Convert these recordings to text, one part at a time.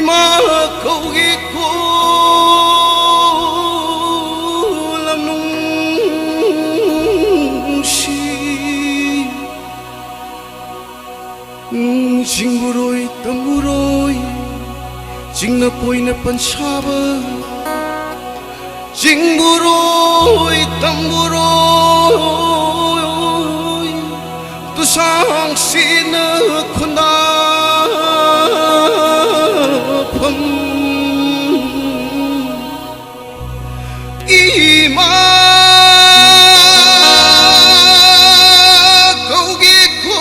ima kaugi ko lam nung si jingburoi tamburoi jingna poina pansaba jingburoi tamburoi tu sang sina khunda pham ima kaugi ko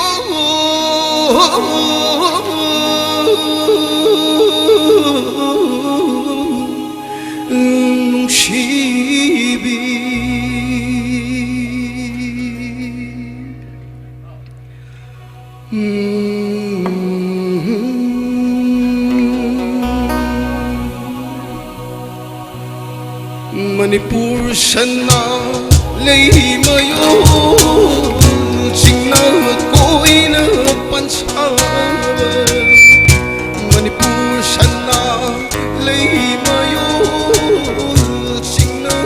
nungsibi Manipur sana lay mayo chingna koi na pansaba Manipur sana lay mayo chingna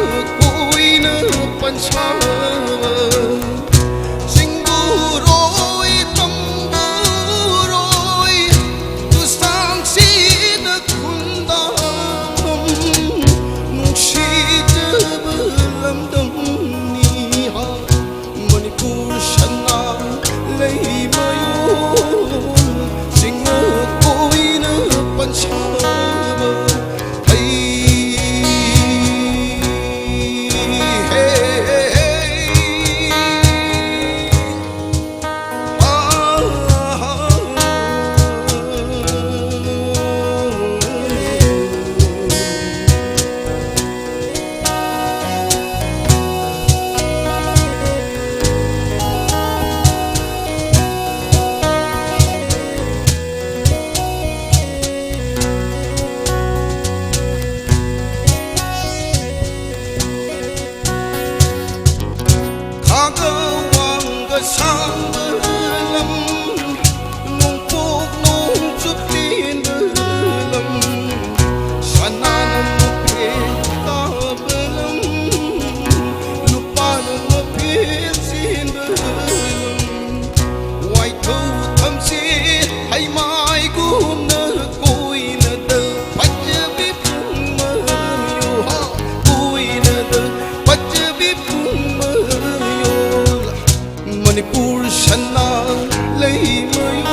koi na pansaba Singburoi tamburoi tu sang si na khunda lam dong ni ha Manipur sana lay mayo singna koi na pansaba hey Manipur sana lay mayo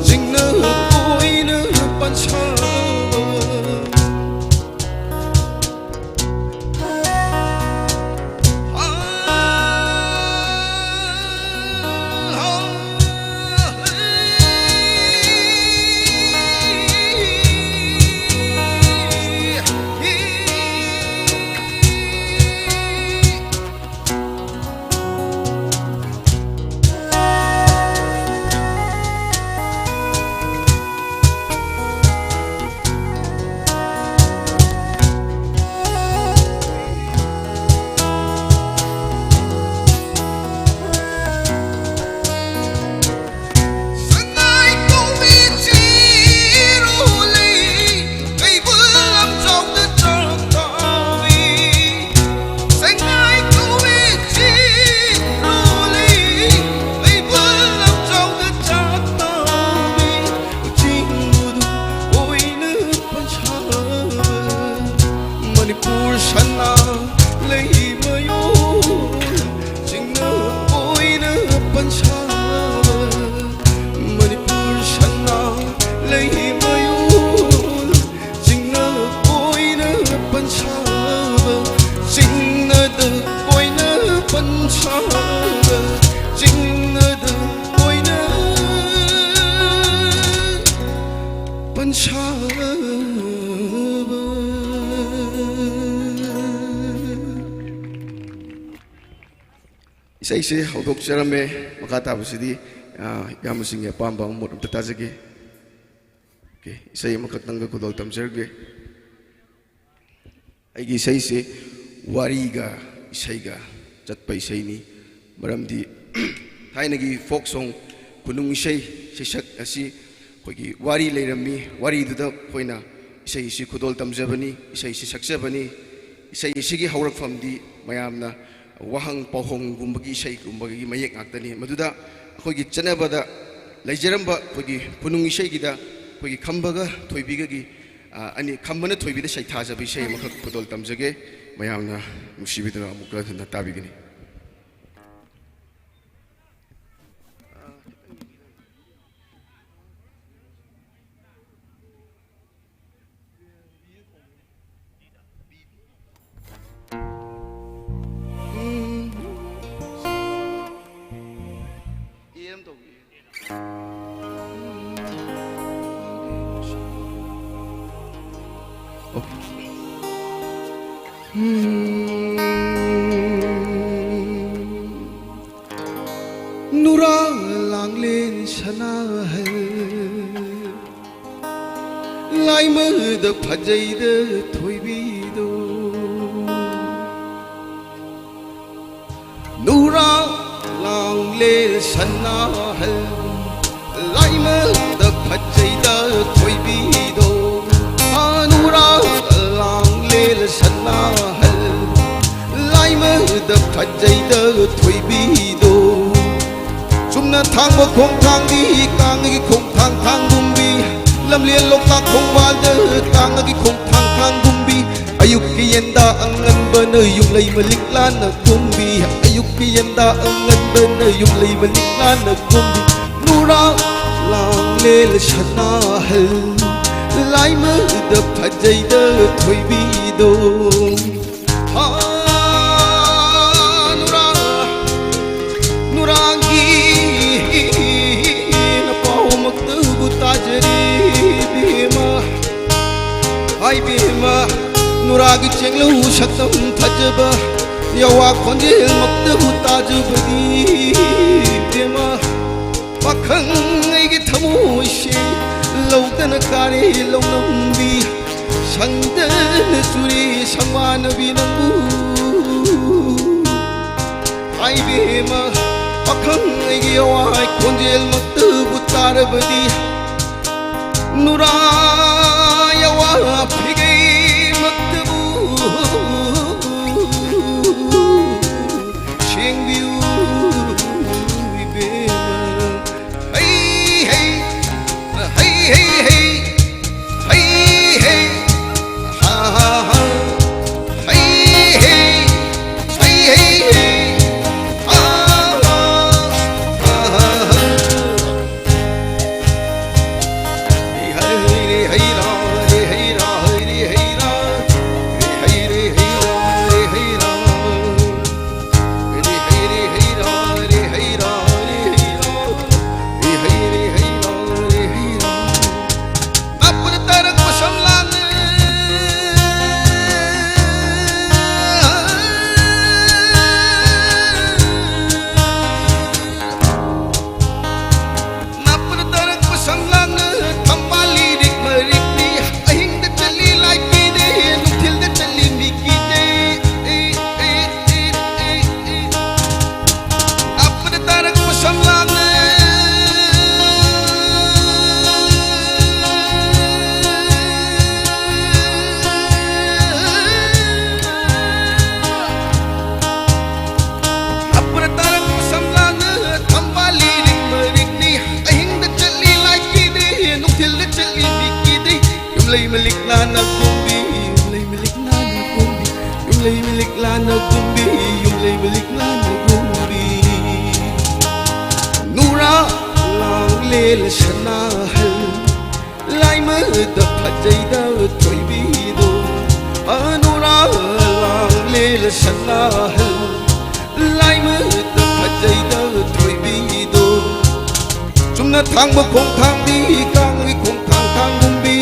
jingna koi na pansaba Manipur sana lay mayo jingna koi na pansaba Manipur sana lay mayo jingna koi na pansaba jingna da koi na pansaba jingna da koi na pansaba Isai se hodok charame makata busidi yamusing ya pamba mot tatazage ke isai makatanga kudol tamserge aigi isai se wariga isaiga chatpa isai ni maramdi thainagi folk song kunung isai sesak asi ꯑꯩꯈꯣꯏꯒꯤ ꯋꯥꯔꯤ ꯂꯩꯔꯝꯃꯤ ꯋꯥꯔꯤꯗꯨꯗ ꯑꯩꯈꯣꯏꯅ ꯏꯁꯩ ꯑꯁꯤ ꯈꯨꯗꯣꯜ ꯇꯝꯖꯕꯅꯤ ꯏꯁꯩ ꯑꯁꯤ ꯁꯛꯆꯕꯅꯤ ꯏꯁꯩ ꯑꯁꯤꯒꯤ ꯍꯧꯔꯛꯐꯝꯗꯤ ꯃꯌꯥꯝꯅ ꯋꯥꯍꯪ ꯄꯥꯎꯍꯣꯡꯒꯨꯝꯕꯒꯤ ꯏꯁꯩꯒꯨꯝꯕꯒꯤ ꯃꯌꯦꯛ ꯉꯥꯛꯇꯅꯤ ꯃꯗꯨꯗ ꯑꯩꯈꯣꯏꯒꯤ ꯆꯠꯅꯕꯗ ꯂꯩꯖꯔꯝꯕ ꯑꯩꯈꯣꯏꯒꯤ ꯈꯨꯅꯨꯡ ꯏꯁꯩꯒꯤꯗ ꯑꯩꯈꯣꯏꯒꯤ ꯈꯝꯕꯒ ꯊꯣꯏꯕꯤꯒꯒꯤ ꯑꯅꯤ ꯈꯝꯕꯅ ꯊꯣꯏꯕꯤꯗ ꯁꯩꯊꯥꯖꯕ ꯏꯁꯩ ꯑꯃꯈꯛ ꯈꯨꯗꯣꯜ ꯇꯝꯖꯒꯦ ꯃꯌꯥꯝꯅ ꯅꯨꯡꯁꯤꯕꯤꯗꯨꯅ ꯑꯃꯨꯛꯀ ꯍꯟꯅ ꯇꯥꯕꯤꯒꯅꯤ नुरा लांगलेन सनाहल लाइमद फजैद थोइबिदो नुरा लांगलेन सनाहल लाइमद फजैद थोइबिदो नुरा लांगलेन सनाहल लाइमद फजैद थोइबिदो Chumna thang mo khong thang di kang gi khong thang gumbi lam lien lok ta khong wal de kang gi khong thang gumbi ayuk ki yenda angan ban yung lay malik lan na gumbi ayuk ki yenda angan ban yung lay malik lan na gumbi nura lang le shana hal lai ma de phajai de thoi bi do ha Hai bima nuragi chenglu shaktam thajba yawa khonjil makta hutajbadi bima pakhang ai gi thamu she lawdan kare lawnambi sangdan suri samwan binangu hai bima pakhang ai gi yawa khonjil makta hutajbadi nura yawa phigay maktabu shengbiu ibema hey hey hey hey hey hey hey ha ha ha hey hey hey hey hey ha ha ha ha hey hey hey ra Yumlay milik lana gumbi yumlay milik lana gumbi yumlay milik lana gumbi yumlay milik lana gumbi nura lang lel shana hal lai ma da phajai da thoi bi do nura lang lel shana hal lai ma da phajai da thoi bi do chumna thang ma khong thang di kang gi khong thang gumbi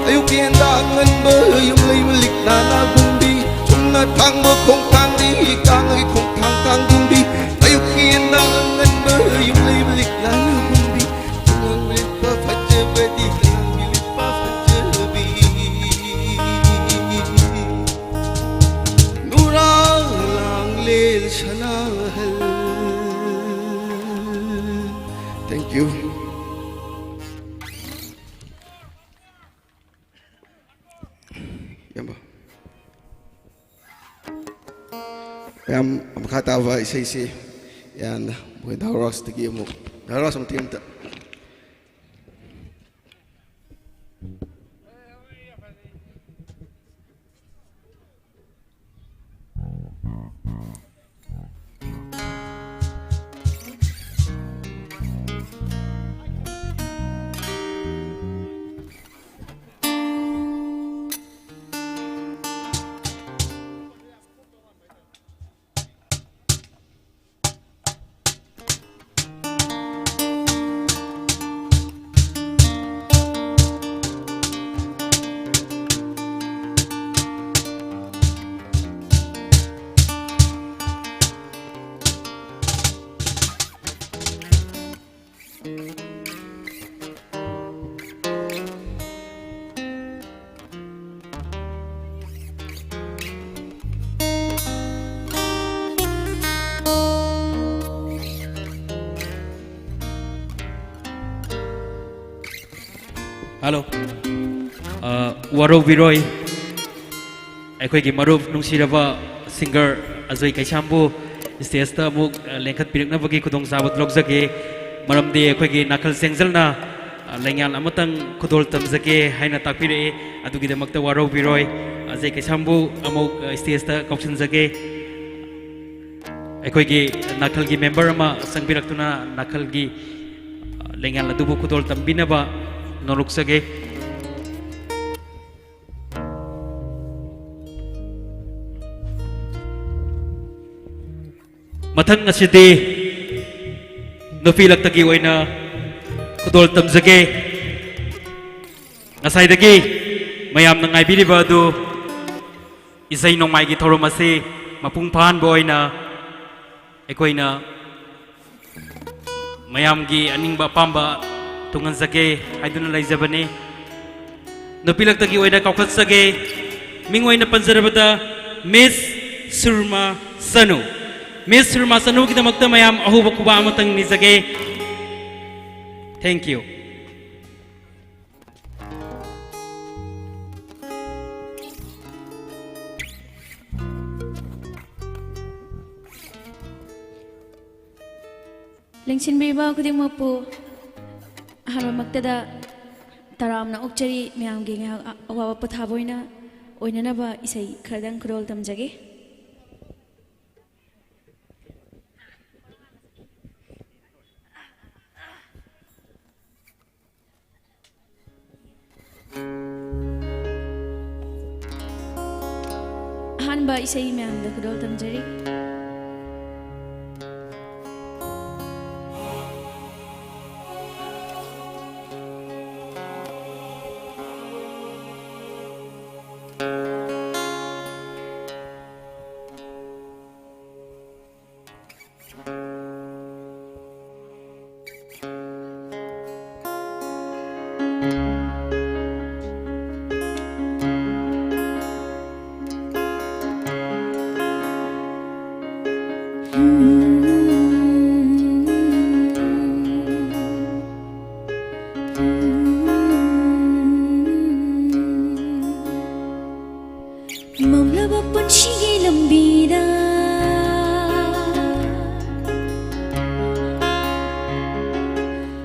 ayuk yenda angan ba yung lay malik na gumbi chumna thang mo khong thang di kang gi khong thang gumbi ayuk yenda angan ba yung lay malik na gumbi kang milit pa phajba di kang milit pa phajbi nura lang lel shana hal. Thank you. ꯃꯌꯥꯝ ꯃꯈꯥ ꯇꯥꯕ ꯏꯁꯩꯁꯤ ꯌꯥꯝꯅ ꯃꯣꯏ ꯙꯥꯎꯔꯥꯁꯇꯒꯤ ꯑꯃꯨꯛ ꯙꯥꯎꯔꯥꯁ ꯑꯃꯇꯤ ꯑꯝꯇ Hello. Waro Viroi. Aikoigi Marup Nungsiraba singer Azoi Kaishambu stage ta muk lengkhat pirikna bagi kudong sabat lokjage maramdi aikoigi nakal sengjalna lengyal amatang kudol tamjage haina takpire adugidamakta Waro Viroi Azoi Kaishambu amuk stage ta kauksinjage aikoigi nakalgi member ama sangpiraktuna nakalgi lengyal adubu kudol tambinaba Noruksage Mathang asidi Nufilak tagi waina Kudol tamjage Ngasay dagi Mayam nang ay biliba adu Isay nong may gitoromasi Mapungpahan boy na Ekoy na Mayam gi aning ba pamba Tungan sage, haidun na laizabani. Napilag tagi way na KhutSem mingway na panzarabata Miss Surma Sanu. Miss Surma Sanu kita magtamayam ahuba kuba amatang ni sage. Thank you. Lengsin biba kuding mapu. Halo magtada taram na okchari miyam gi awawa pathaboina oinana ba isai khardang khrol tamjage han ba isai miyam da khrol tamjari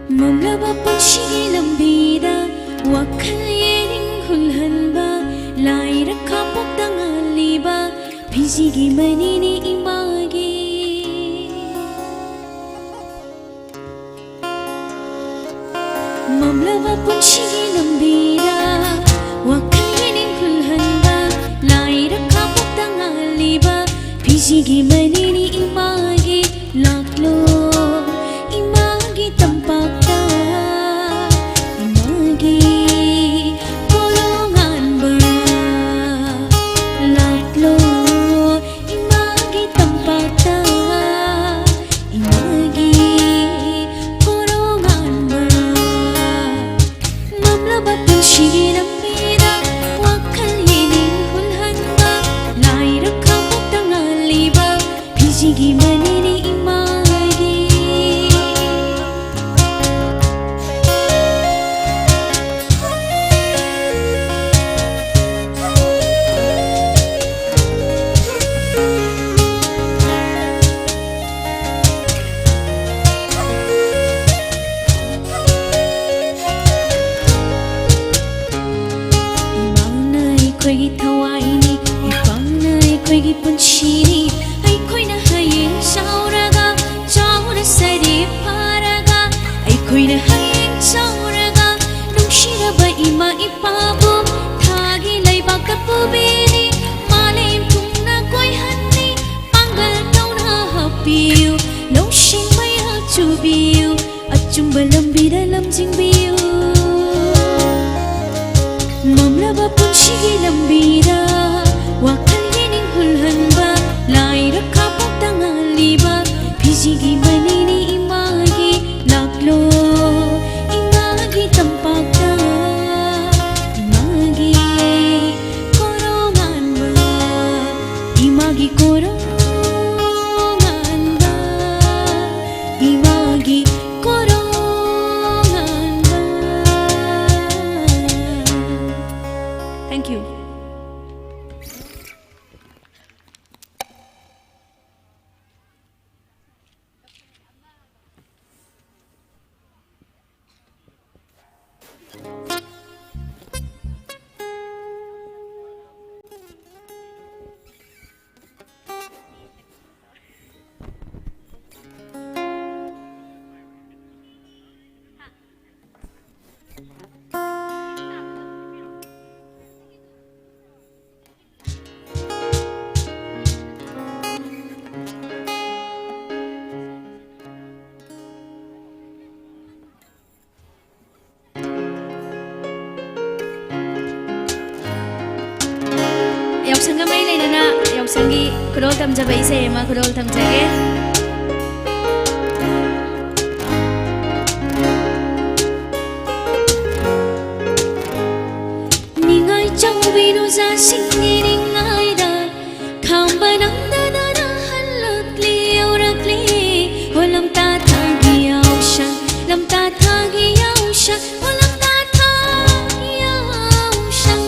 Mamlaba panshigi lambida Wangkhei hulhanba Lai rakha pokdangaliba Phizigi manini imagi Mamlaba panshigi lambida Wangkhei hulhanba Lai rakha pokdangaliba Phizigi manini imagi Laklo imagi tampak ꯑꯩꯈꯣꯏꯒꯤ ꯄꯨꯟꯁꯤꯅꯤ ꯑꯩꯈꯣꯏꯅ ꯍꯌꯦꯡ ꯆꯥꯎꯔꯒ ꯆꯥꯎꯔꯁꯔꯤ ꯐꯔꯒ ꯑꯩꯈꯣꯏꯅ ꯍꯌꯦꯡ ꯆꯥꯎꯔꯒ ꯅꯨꯡꯁꯤꯔꯕ ꯏꯃꯥ ꯏꯄꯥꯕꯨ ꯊꯥꯒꯤ ꯂꯩꯕꯥꯛꯇ ꯄꯨꯕꯤꯅꯤ ꯃꯥꯂꯦꯝ ꯊꯨꯡꯅ ꯀꯣꯏꯍꯟꯅꯤ ꯄꯥꯡꯒꯜ ꯇꯧꯅ ꯍꯥꯞꯄꯤꯌꯨ ꯂꯧꯁꯤꯡ ꯃꯩꯔꯥ ꯆꯨꯕꯤꯌꯨ ꯑꯆꯨꯝꯕ ꯂꯝꯕꯤꯗ ꯂꯝꯖꯤꯡꯕꯤꯌꯨ ꯃꯝꯂꯕ ꯄꯨꯟꯁꯤꯒꯤ ꯂꯝꯕꯤꯗ ꯋꯥꯈꯜ ꯌꯦꯡꯅꯤꯡ ꯍꯨꯜꯍꯟꯕ ꯂꯥꯏꯔ ꯈꯥꯄꯣꯛꯇ ꯉꯥꯜꯂꯤꯕ ꯐꯤꯖꯤꯒꯤ ꯃꯅꯤꯅꯤ ꯏꯃꯥꯒꯤ ꯂꯥꯛꯂꯣ ꯏꯃꯥꯒꯤ ꯇꯝꯄꯥꯛꯇ 이마기 코롱한바 이마기 코롱한바 이마기 코롱한바 Thank you. ꯌꯥꯎꯁꯪꯒ ꯃꯔꯤ ꯂꯩꯅꯅ ꯌꯥꯎꯁꯪꯒꯤ ꯈꯨꯗꯣꯜ ꯇꯝꯖꯕ ꯏꯁꯩ ꯑꯃ ꯈꯨꯗꯣꯜ ꯇꯝꯖꯒꯦ ꯅꯤꯡꯉꯥꯏ ꯆꯥꯎꯕꯤ ꯅꯨꯡꯖꯥꯁꯤꯡꯒꯤ ꯅꯤꯡꯉꯥꯏꯗ ꯈꯥꯝꯕ ꯅꯪꯗꯅ ꯍꯜꯂꯛꯂꯤ ꯌꯧꯔꯛꯂꯤ ꯍꯣ ꯂꯝꯇꯥ ꯊꯥꯒꯤ ꯌꯥꯎꯁꯪ ꯂꯝꯇꯥ ꯊꯥꯒꯤ ꯌꯥꯎꯁꯪ ꯍꯣ ꯂꯝꯇꯥ ꯊꯥꯒꯤ ꯌꯥꯎꯁꯪ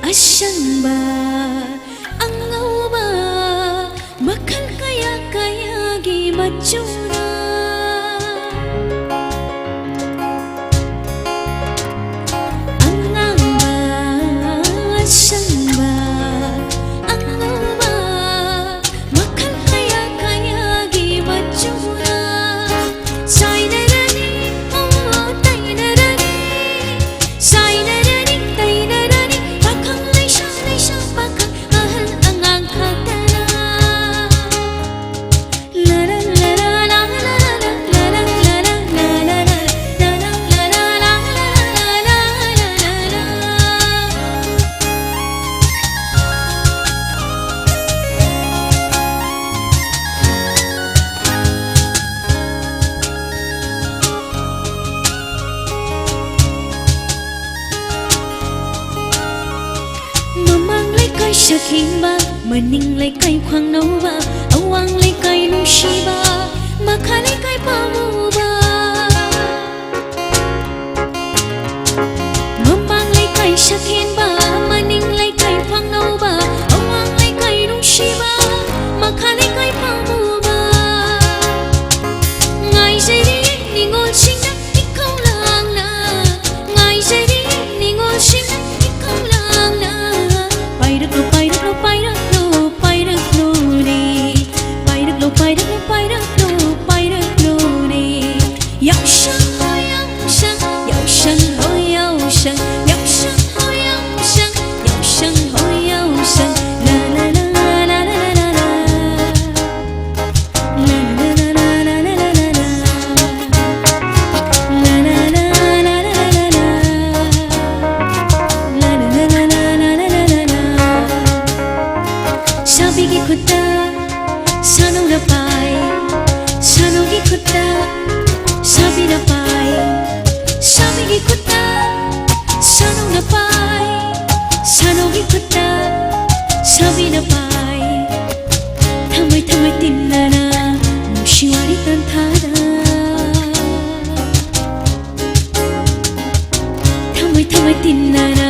Asamba angauba makal kaya kaya gi machura angamba asamba angauba makal kaya kaya gi machura sainarani oh tainarani sainarani tainarani Pakang ahal angang khatana la la la la la la la la la Mamang lấy cây sakhin ba maning lấy cây khoang nấu ba awang lấy cây nung shi ba makha lấy cây pa mu ba Mamang lấy cây sakhin ba maning lấy cây khoang nấu ba awang lấy cây nung shi ba makha lấy cây pa mu ba Ngày dây đi ni ngồi sinh na đi câu lang na Ngày dây đi ni ngồi sinh na đi câu lang na Bay được lô bay được lô bay được lô bay được lô đi Bay được lô bay được lô bay được lô bay được lô đi Dạo sân hôi dạo sân dạo sân hôi dạo sân dạo sân hôi dạo sân dạo sân hôi dạo sân la la la la la la la la la la la la la la la Sabigi kutta sanu na pai sanugi kutta sabi na pai sabigi kutta sanu na pai sanugi kutta sabi na pai mai tinara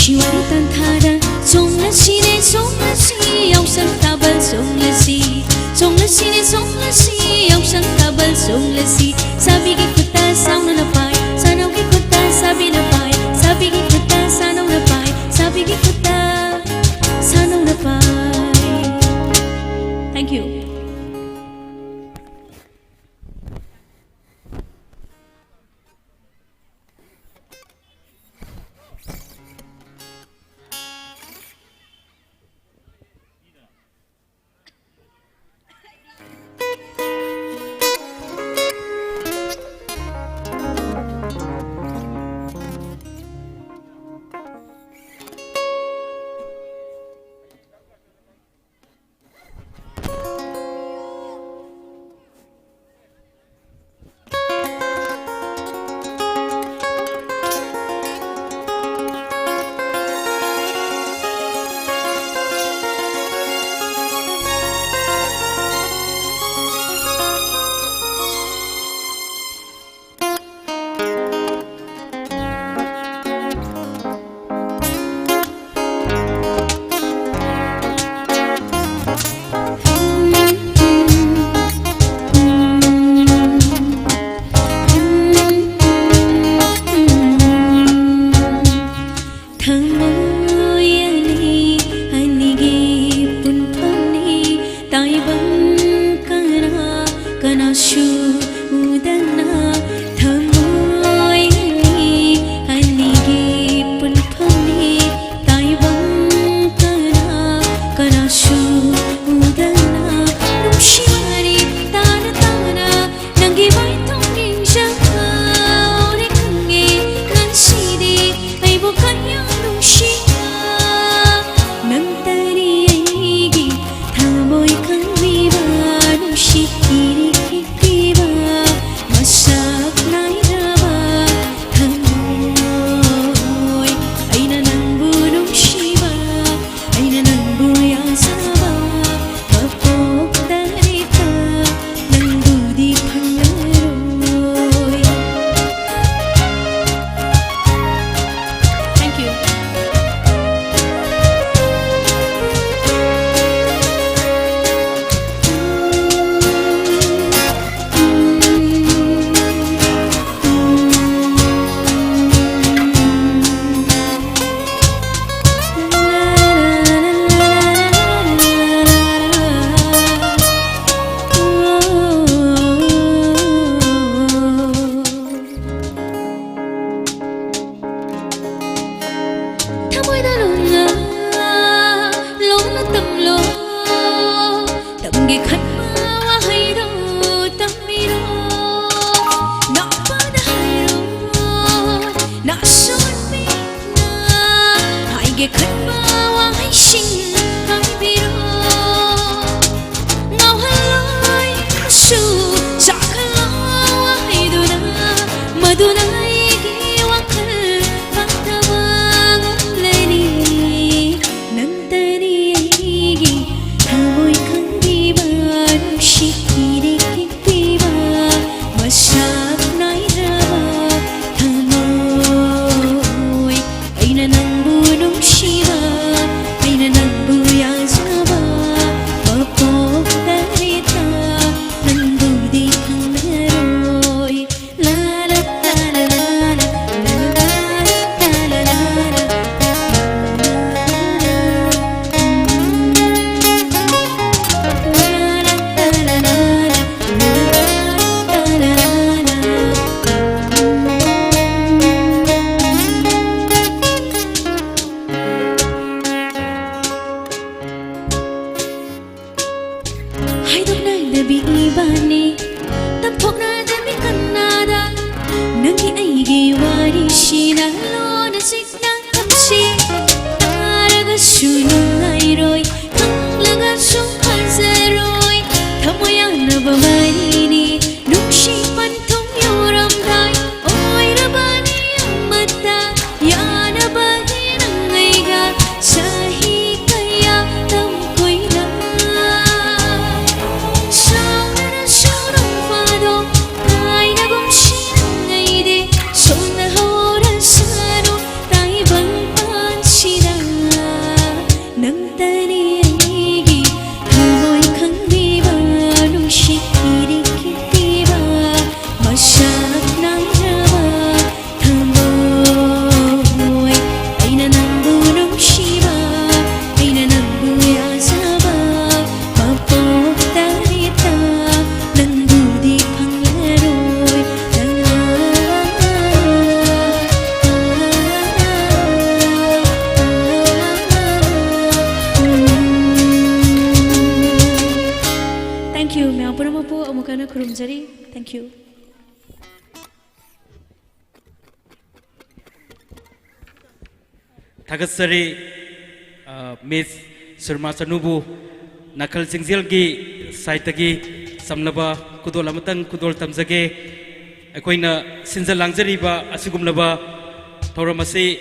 Shiwari tanthara song la si ne song la si yaw sang tabal song la si ne song la si yaw sang tabal song la si sabi ki kutta sound na pai sanaw ki kutta sabi na pai sabi ki kutta sanaw na pai sabi ki kutta sanaw na pai. Thank you. Hãy subscribe cho kênh Ghiền Mì Gõ để không bỏ lỡ Thagasari Miss Surma Sanubu Nakal Singzilgi Saitagi Samlaba Kudol Amatang Kudol Tamzage Akoina Sinza Langzariba Asugumlaba Toramasi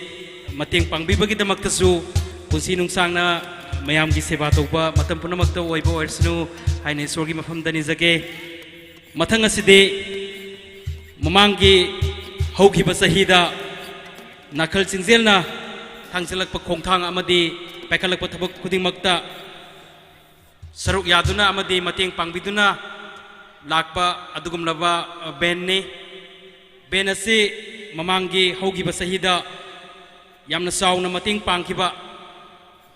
Mating Pangbibagi the Maktasu Pusinung Sangna Mayamgi Sebatoba Matampunamakta Waibo Ersnu Haine Sorgi Mafam Danizage Matangaside Mamangi Hoki Basahida Nakal Singzelna Tangselak Pakongtang Amadi Pekalak Patabak Kuding Makta Saruk Yaduna Amadi Mating Pangbiduna Lakpa Adugum Lava Benni Benasi Mamangi Hoki Basahida Yamna Sauna Mating Pangkiba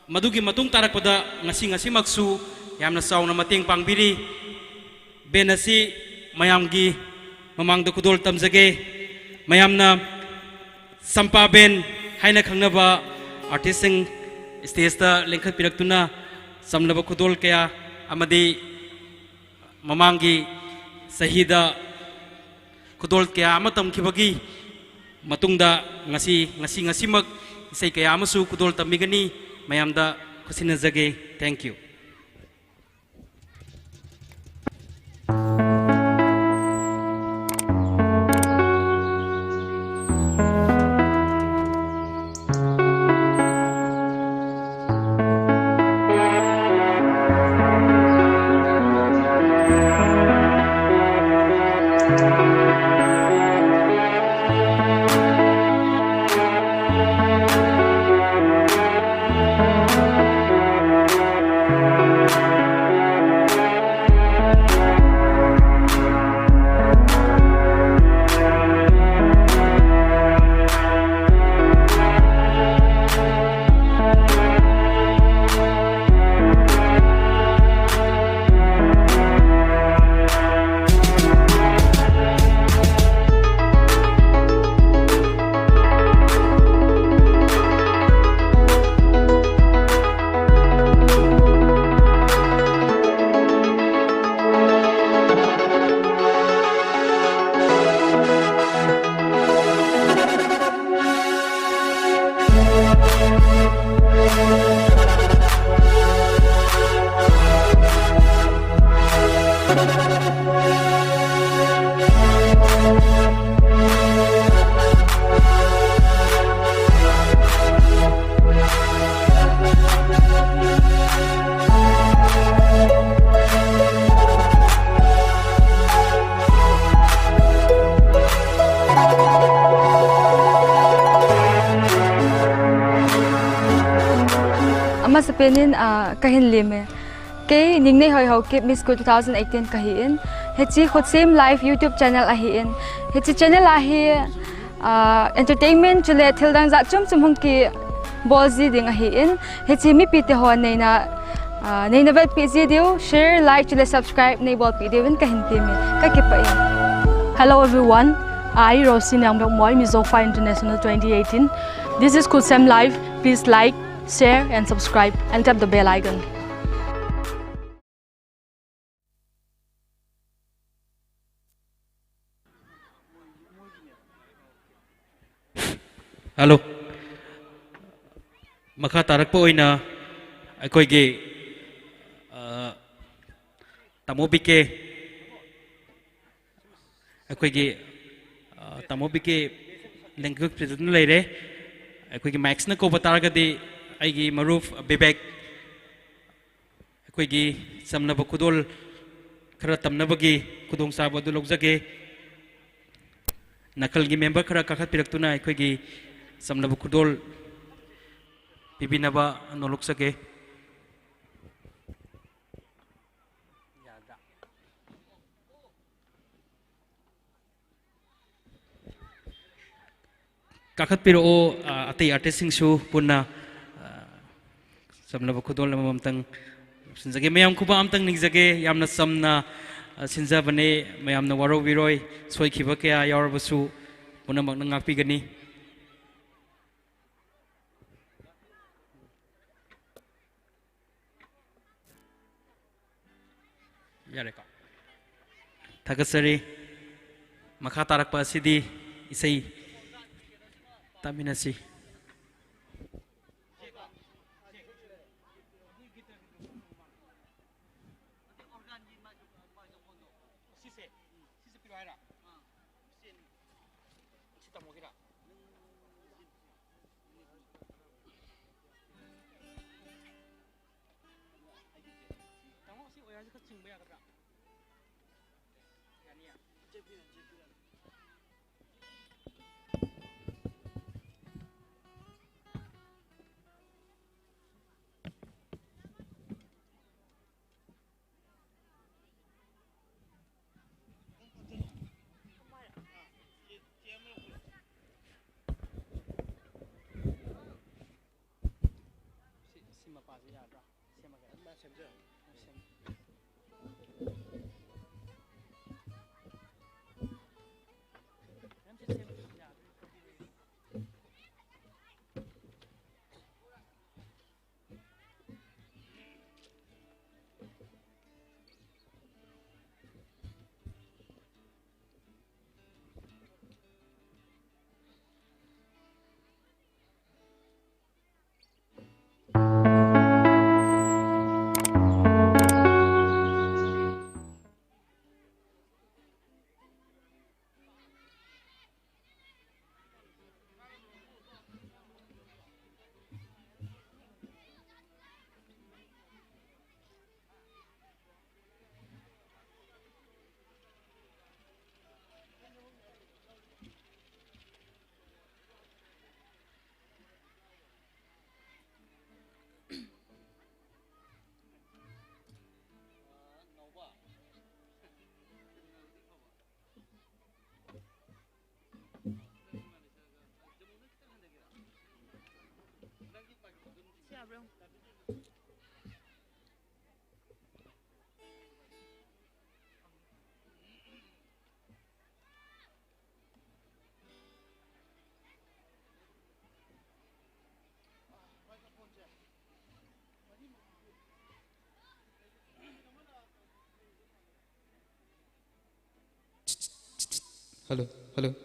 Madugi Matung Tarakpada Ngasi Maksu Yamna Sauna Mating Pangbiri Benasi Mayamgi Mamang the Kudol Tamzage Mayamna SAMPAA Ben Haina Kangnaba Artisting Stesta Lenkat Piraktuna Samlaba Kudol Kaya Amadi Mamangi Sahida Kudol Kaya Amatam Kibagi Matungda Ngasi Mag Isay Kaya Amasu Kudol Tamigani Mayamda Kusinazage. Thank you. Penin kahin lime kay ningnay hoy ho keep Miss 2018 kahin hechi KhutSem live YouTube channel ahin hechi channel ahi entertainment chule thildang za chum hong ki bolzi ding ahin hechi mi pite ho nei na vet page dio share like chule subscribe nei bol pide wen kahin teme ka ke pa. Hello everyone, I Rosin Yangdokmoy Mizofa International 2018. This is KhutSem live. Please like, share and subscribe and tap the bell icon. Hello. Makha tarak po oina akoige tamobike akoige tamobike lengkuk president leire akoige max na ko bataragadi Aigi Maruf Bebek Akoigi Samnaba Kudol Karatam Nabagi Kudong Sabo Dulogzage Nakalgi member Kara Kakat Piraktuna Akoigi Samnaba Kudol Bibinaba Noloksage Kakat Piro Ati Artisting Show Puna Samlaba Kudol Mamtang Sinzage Mayam Kuba Amtang Nizage Yamna Samna Sinza Bane Mayamna Waro Viroi Soy Kibakea Yarbasu Punamak Nangapigani Yareka Tagasari Makatarak Sidi Isai Taminasi Hello, hello.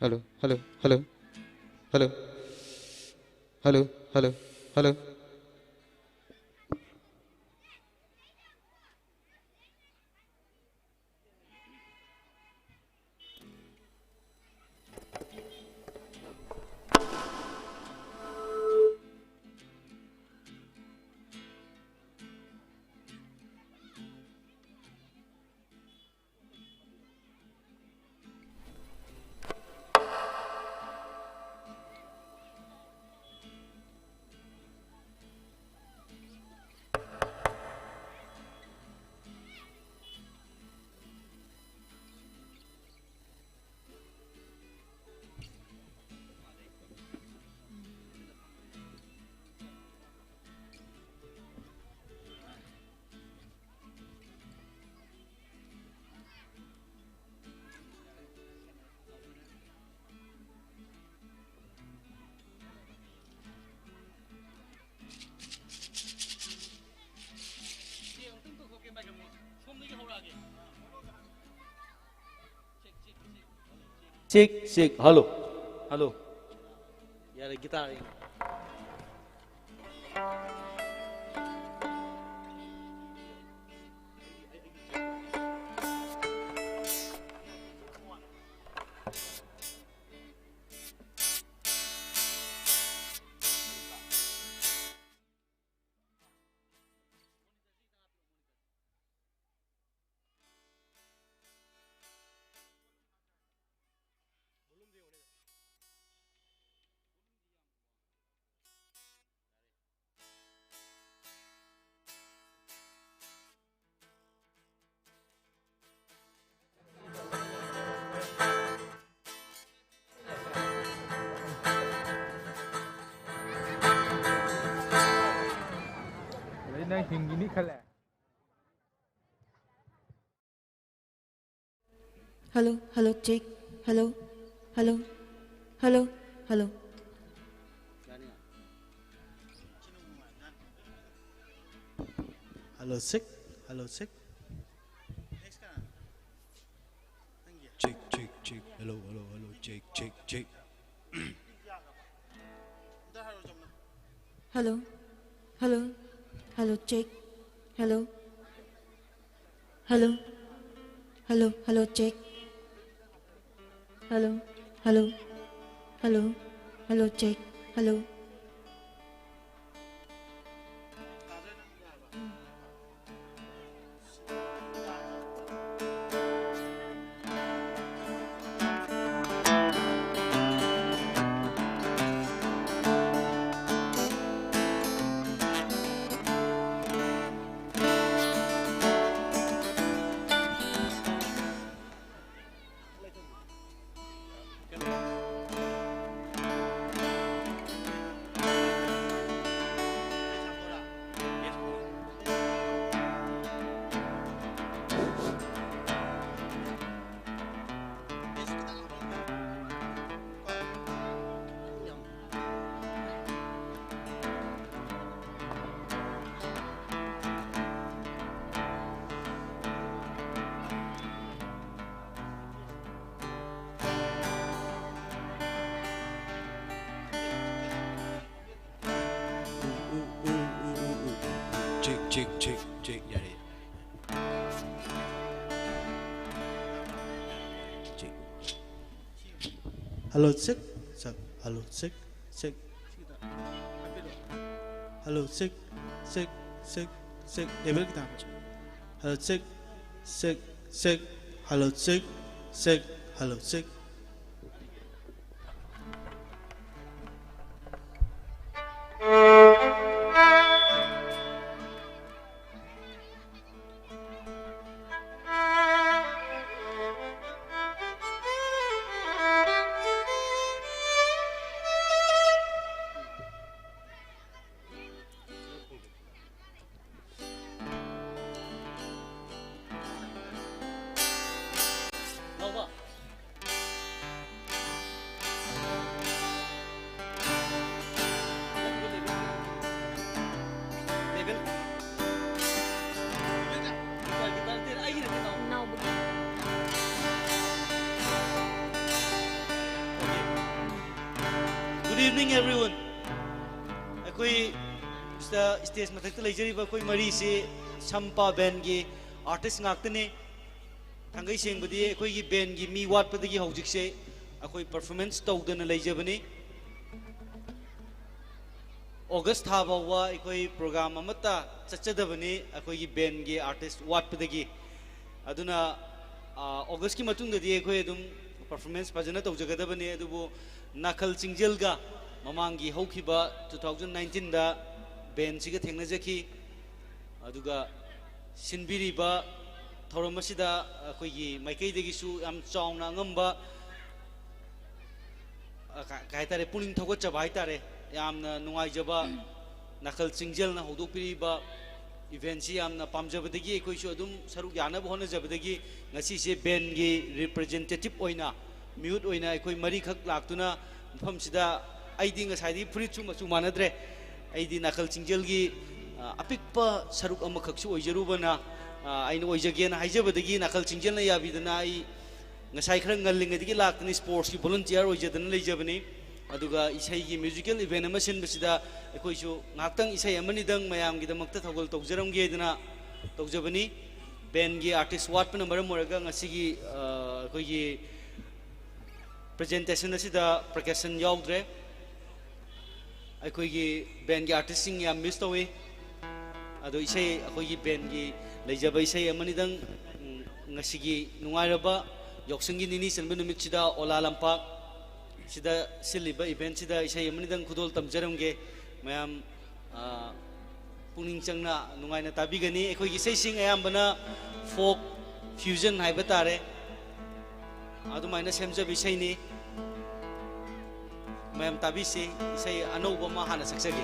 Hello, hello, hello, hello, hello, hello, hello. Check, check. Hello. Hello. Yeah, the guitar. हिंगिनी खले Hello, hello, check. Hello, hello, hello, hello. Hello, sick. Hello, sick. Check, check, check. Hello, hello, hello. Check, check, check. Hello, hello, hello, check. Hello, hello, hello, hello, check. Hello, hello, hello, hello, check. Hello. Check, check, check, check. Yeah, check. Hello, sick. Sick. Hello, sick. Sick. Hello, sick. Sick. Sick. Sick. Level kita. Hello, sick. Sick. Sick. Hello, sick. Sick. Hello, sick. Good evening, everyone. Akoi stage mathakta leijariba koi mari se SAMPAA band gi artist ngaktane thangai sengbadi akoi gi band gi mi watpadagi hojik se akoi performance tawdana leijabani August tha bawa akoi program amata chachadabani akoi gi band gi artist watpadagi aduna August ki matungdadi akoi adum performance pajana tawjagadabani adubu Nakal Chingjilga Mamangi Hokiba 2019 da Ben Siga Tengnajaki Aduga Sinbiriba Toromasida Koyi Maikei Degisu Am Chong Nangamba Kaitare Puning Togocha Baitare Yam Nuai Jaba Nakal Chingjil na Hodopiriba Evensi Am na Pamjabadagi Koishu Adum Sarugana Bona Jabadagi Nasi se Ben gi representative oina Mute oina koi mari khak laktuna mpham sida aidi ngasai free chu manadre aidi Nakal Chingjil gi apikpa saruk ama khaksu oijarubana aina oijagena haijabadagi Nakal Chingjil na yabidana ai ngasai khara ngalingadi laktani sports ki volunteer oijadana leijabani aduga isai gi musical event ama sinbasida koi chu ngaktang isai amani dang mayam gi damakta thogol tawjaram ge dana tawjabani band gi artist wat pa number moraga ngasigi koi gi presentation asida percussion yaudre akoi gi band gi artist sing ya miss tawi ado isai akoi gi band gi leijaba isai amani dang ngasigi nungairaba yoksingi nini senba numit sida ola lampak sida siliba event sida isai amani dang khudol tamjaramge mayam puning changna nungaina tabigani akoi gi isai sing ayambana folk fusion haiba tare adumaina semja bisai ni mayam tabisi isai anauba ma hana saksagi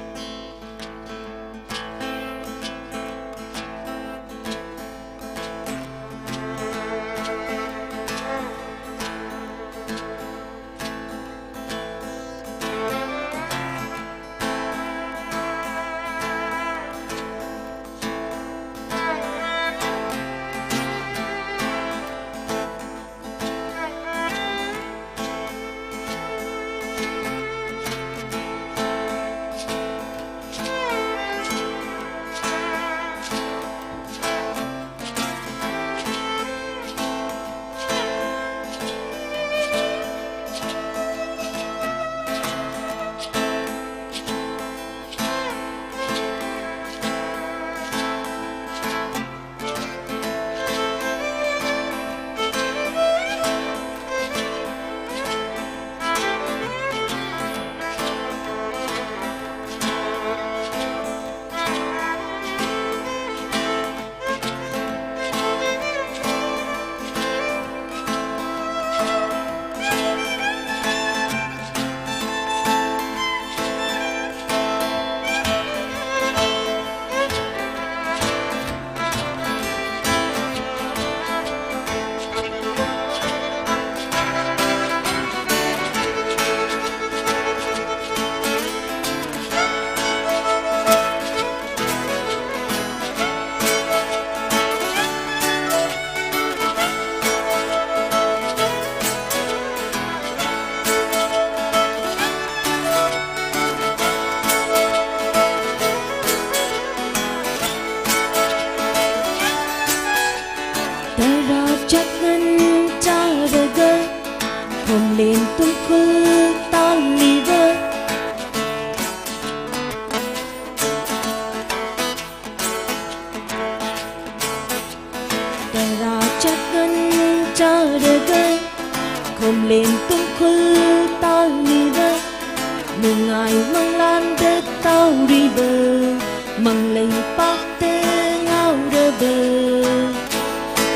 lom lên tung khơi tao đi đây nung ngày mang lan đất tao đi bờ mang lấy bát tê ngao đơ bờ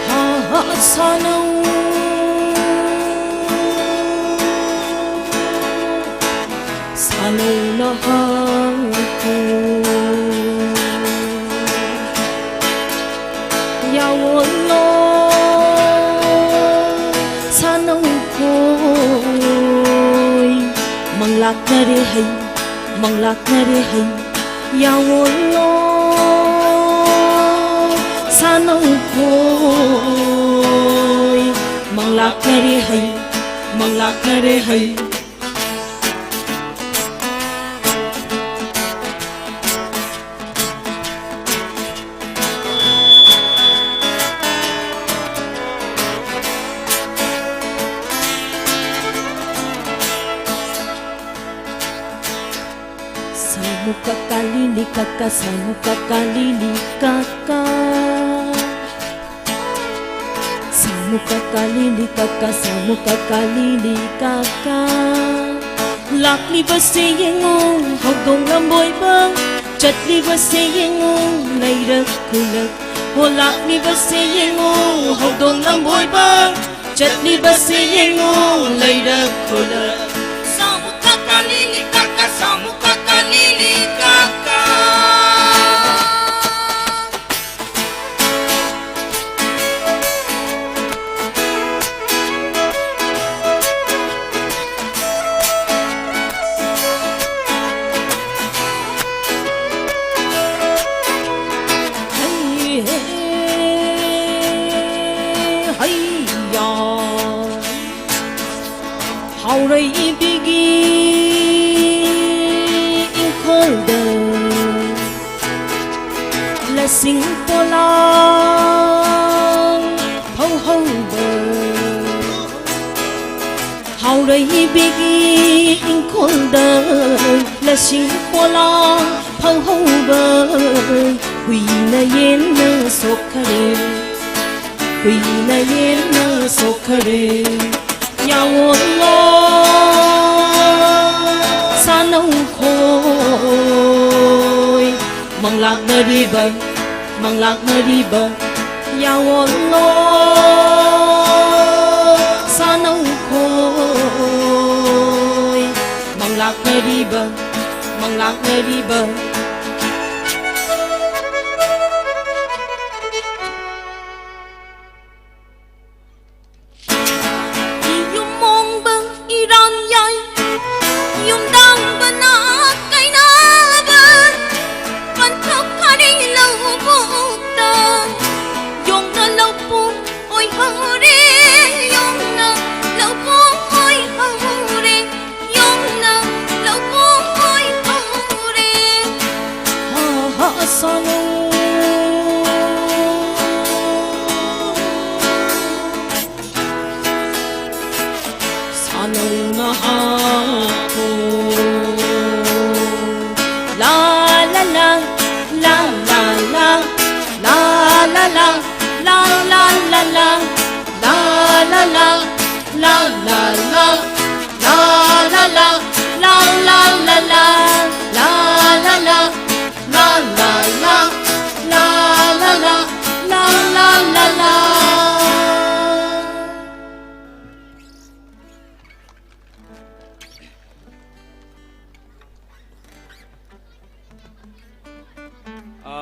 ha ha sa nâu sa nâu nó ha ya won lo sa nâu khôi mang lạc na re hay mang lạc na re hay ya won lo sa nâu khôi mang lạc na re hay mang lạc na re hay Samuka kalili kaka, samuka kalili kaka. Samuka kalili kaka, samuka kalili kaka. Lạc li bơ xê yengo, học đồng làm bồi băng. Chật li bơ xê yengo, này rực khu lực. Hồ lạc li bơ xê yengo, học đồng làm bồi băng. Chật li bơ xê yengo, này rực khu lực. Samuka kalili kaka, samuka kalili kaka. Hey hey hey ya, how they begin colder. Blessing for long, ho ho how they begin colder. Blessing for long, ho ho huy na yen na sokhare, huy na yen na sokhare. Ya won lo sa nâu khôi mang lạc na đi bờ, mang lạc na đi bờ. Ya won lo sa nâu khôi mang lạc na đi bờ, mang lạc na đi bờ.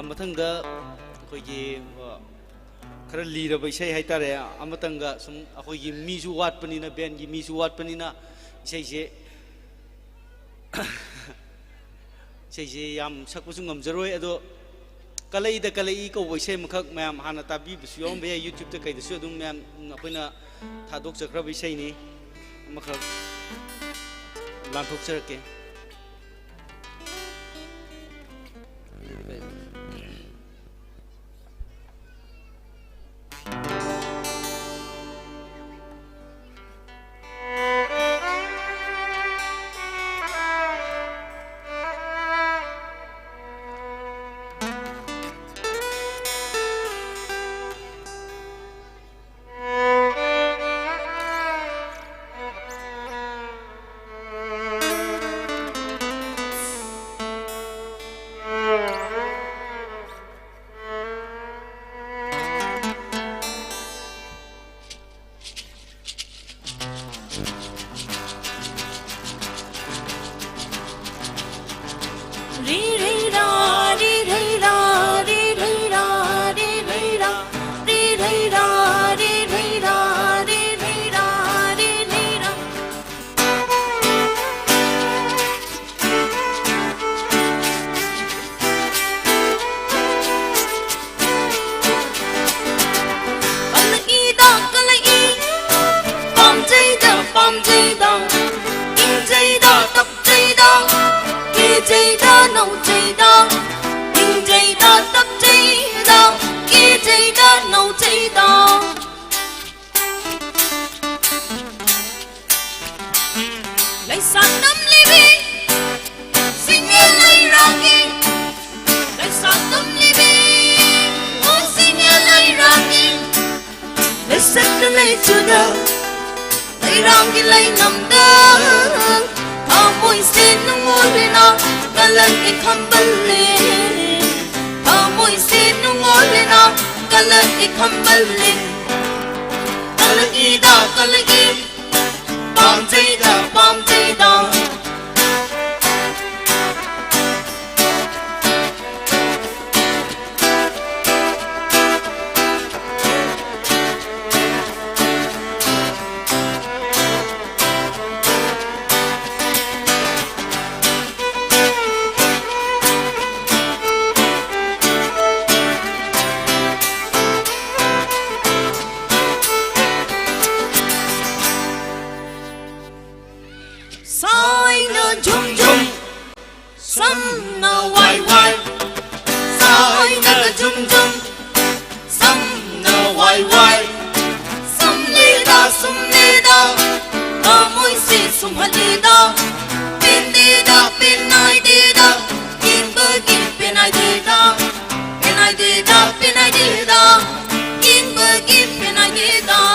mathangda akoigi khara liraba isai haitare amatanga sum akoigi misu watpanina band gi misu watpanina isai je isai je yam sakpusu ngamjaroi ado kalai ko isai makhak mayam hana tabi bisu yom be youtube ta kai dasu adum mayam akoina thadok chakra isai ni makhak lanthok charake dây đó nâu dây đó in dây đó tấp dây đó kia dây đó nâu dây đó lấy sàn đâm li bi xin nghe lời răng đi lấy sàn đâm li bi muốn xin nghe lời răng đi lấy sét lấy chưa đâu lấy răng đi lấy nằm đó thao môi xin nó ngồi lên nó cả lần cái khăm bẩn lên thao môi xin nó ngồi lên nó cả lần cái khăm bẩn lên cả lần gì đó cả lần gì bom dây đó bom dây đó soi nó chung chung sâm nó quay quay soi nó chung chung sâm nó quay quay sâm li đó môi xì sum hạt đi đó pin ai đi đó in bơ in pin ai đi đó in bơ in pin ai đi đó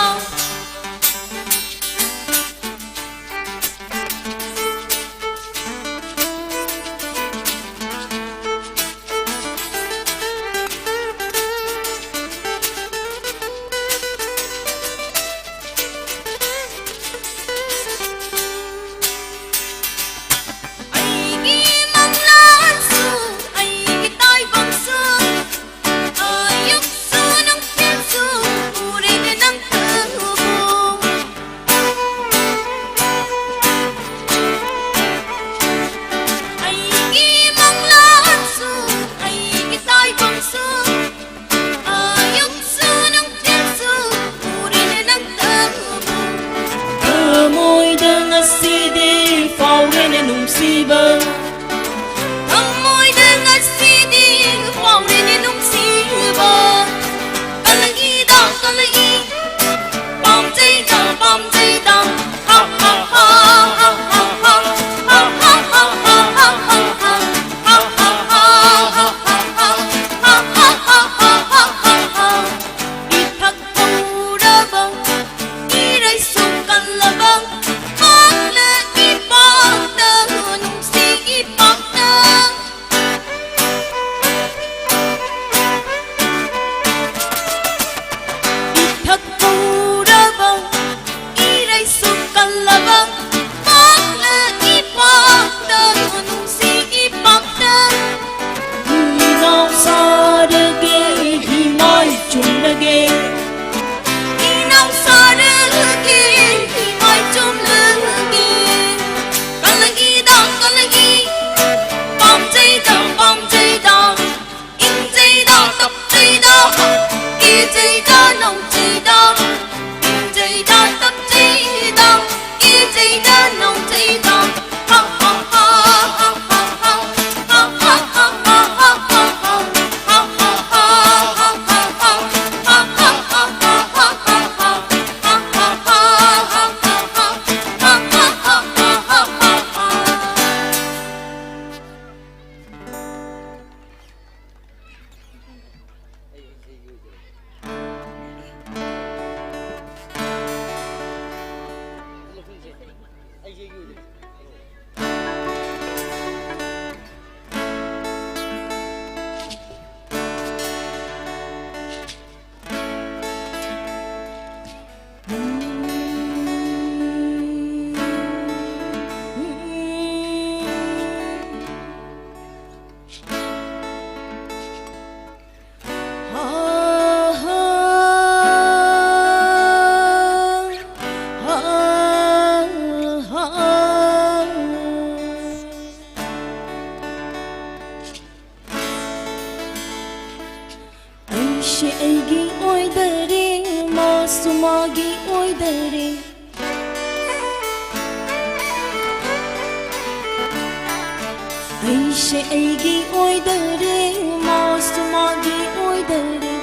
Aishe aigi oidare masu magi oidare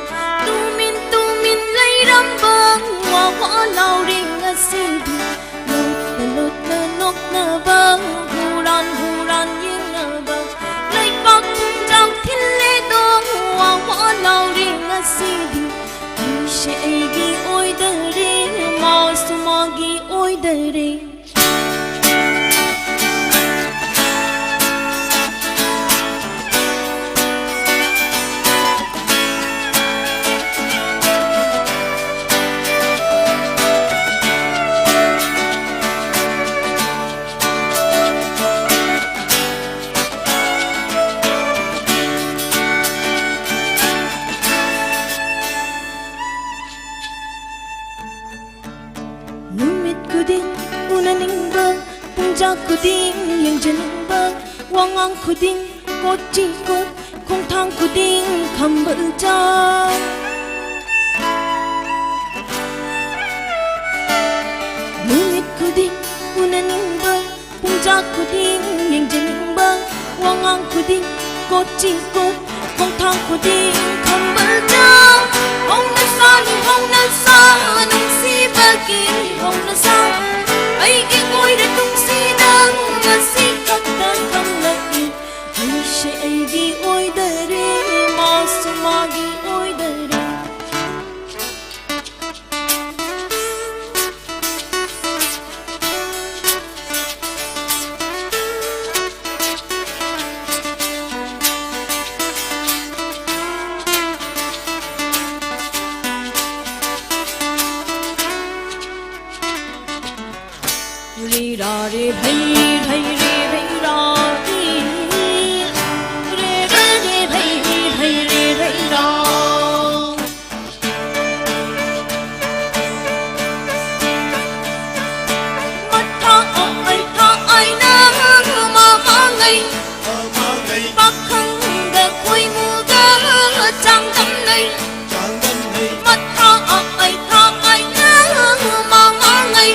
tumin tumin leirambang wa wa lauring asidi lot na nok na bang huran huran yin na bang lai bak jang thille dong wa wa lauring asidi Aishe aigi oidare masu magi oidare kuding yang jening bang wangang kuding kochi kot kong thang kuding khambal cha numit kuding unaning bang pungja kuding yang jening bang wangang kuding kochi kot kong thang kuding khambal cha hong na sa nung si bagi hong na sa ai ki ngoi ra tung si dang ngasi katta kam lai ai she ai gi oi dare masu magi oi dare re ra re bhai bhai re bhai ra re re re bhai bhai re bhai ra matha ai na ma ngai pakhang da khoi mu ga chang dam nei matha ai na ma ngai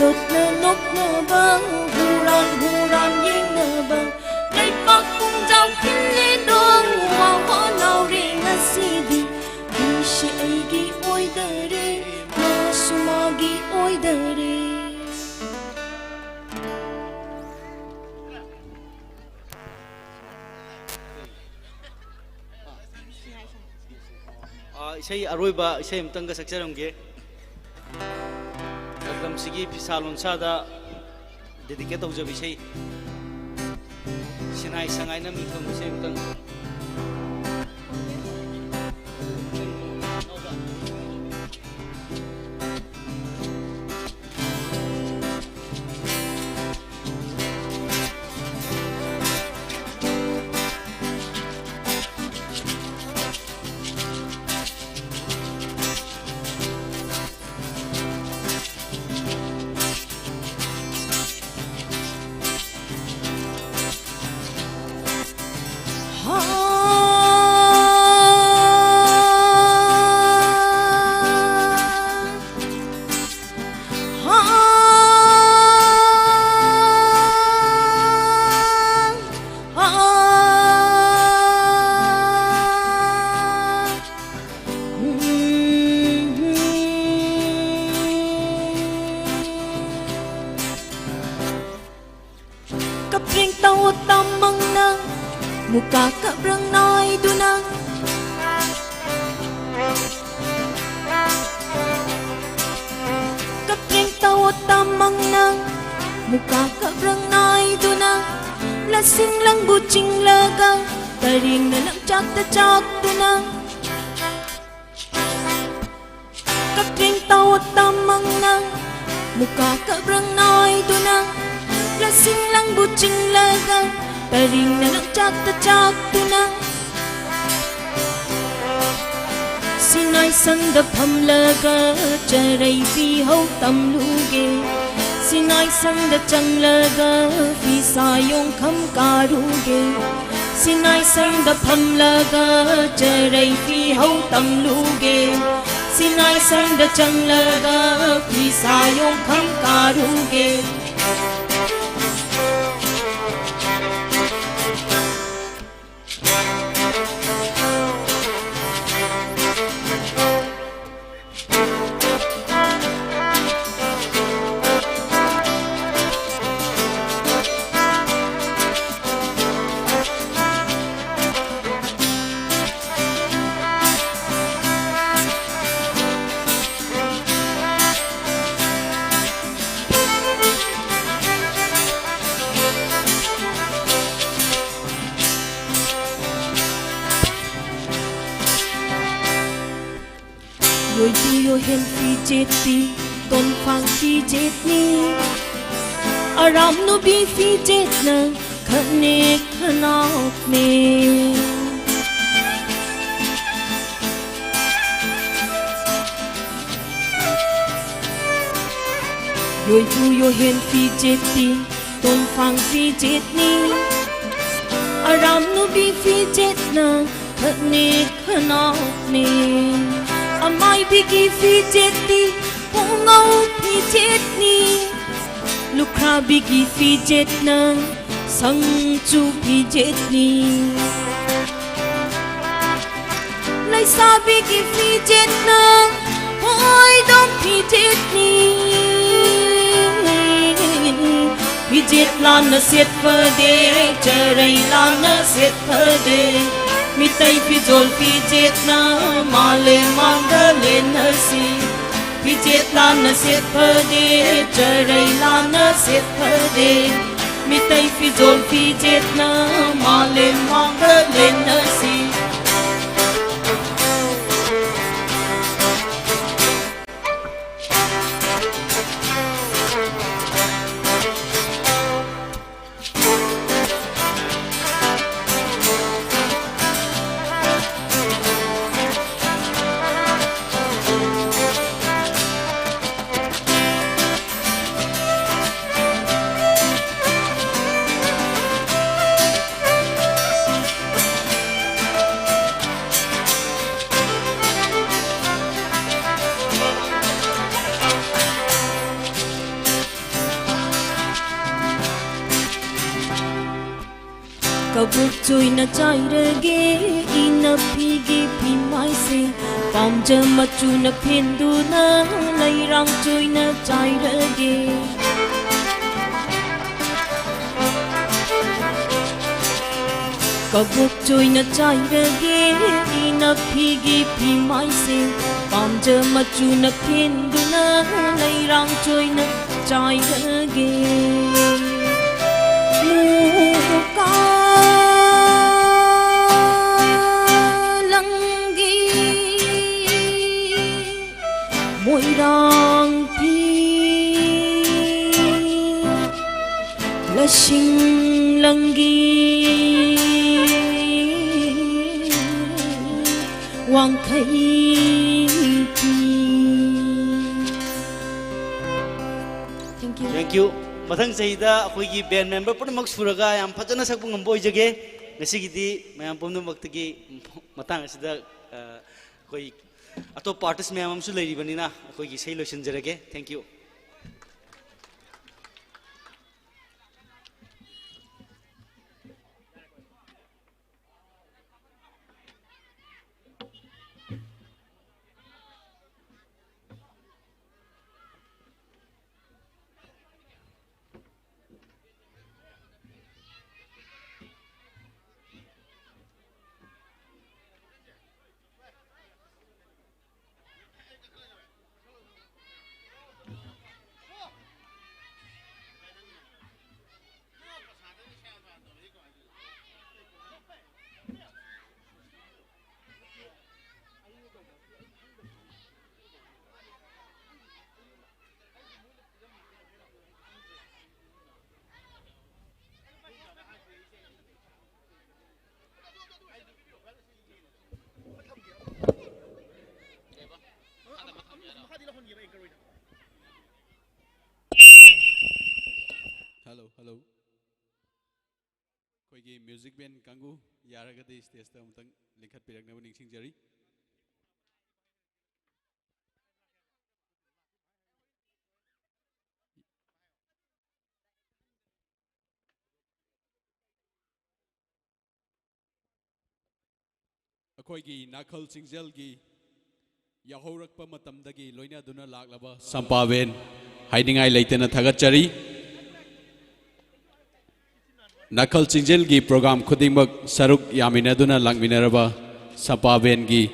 lot na nok na bang huran huran yin na bang lai pak kung jang phin le dong wa wa lao re na si di ai she ai gi oi dare ma su ma gi oi dare isai aroiba isai amtanga sakcharamge lamsigi phisalon sada dedicate tawjabi sei sinai sangai na mi thong sei amtang muka ka brang noi duna kapring tawat tamang nang muka kabrang nai duna lasing lang bucing lagang taring na lang chak duna kapring tawat tamang nang muka kabrang nai duna lasing lang bucing lagang taring na lang chak duna sinai sang da pham laga charai vi hau tam luge sinai sang da chang laga vi sayong kham karuge sinai sang da pham laga charai vi hau tam luge sinai sang da chang laga vi sayong kham karuge Yoi tu yo hen fi jet pi ton phang fi jet ni aram no bi fi jet na khane khanok ne Yoi tu yo hen fi jet pi ton phang fi jet ni aram no bi fi jet na khane khanok ne Amai bigi fi jetni, pungau fi jetni, lukha bigi fi jetna, sangchu fi jetni. Laisa bigi fi jetna, hoi dom fi jetni. Fi jet lana set phade, charai lana set phade. Mitai fi jol fi jetna male mangale nasi fi jetla na set phade charai la na set phade mitai fi jol fi jetna male mangale nasi kabuk chui na chai rage ina phigi phi mai se pam jama chu na phindu na lai rang chui na chai rage kabuk chui na chai rage ina phigi phi mai se pam jama chu na phindu na lai rang chui na chai rage Môi rang pi là sinh langi Wangkhei pi Thank you mathang sahida akhoi band member punamak suraga yam phajana sakbu ngamboi jage ngasigidi mayam pumnamakti matang asida akhoi atop artist mayam amsu leiribanina akhoi gi sei loisinjarage thank you Hello. Koigi music band kangu yaragadi stage ta amtang likhat piraknaba ningsingjari. Akoigi nakhal singjal gi yahorakpa matamdagi loina duna laklaba SAMPAA band haidingai leitena thagatchari. Nakhal singjal gi program khudingmak saruk yaminaduna langminaraba SAMPAA band gi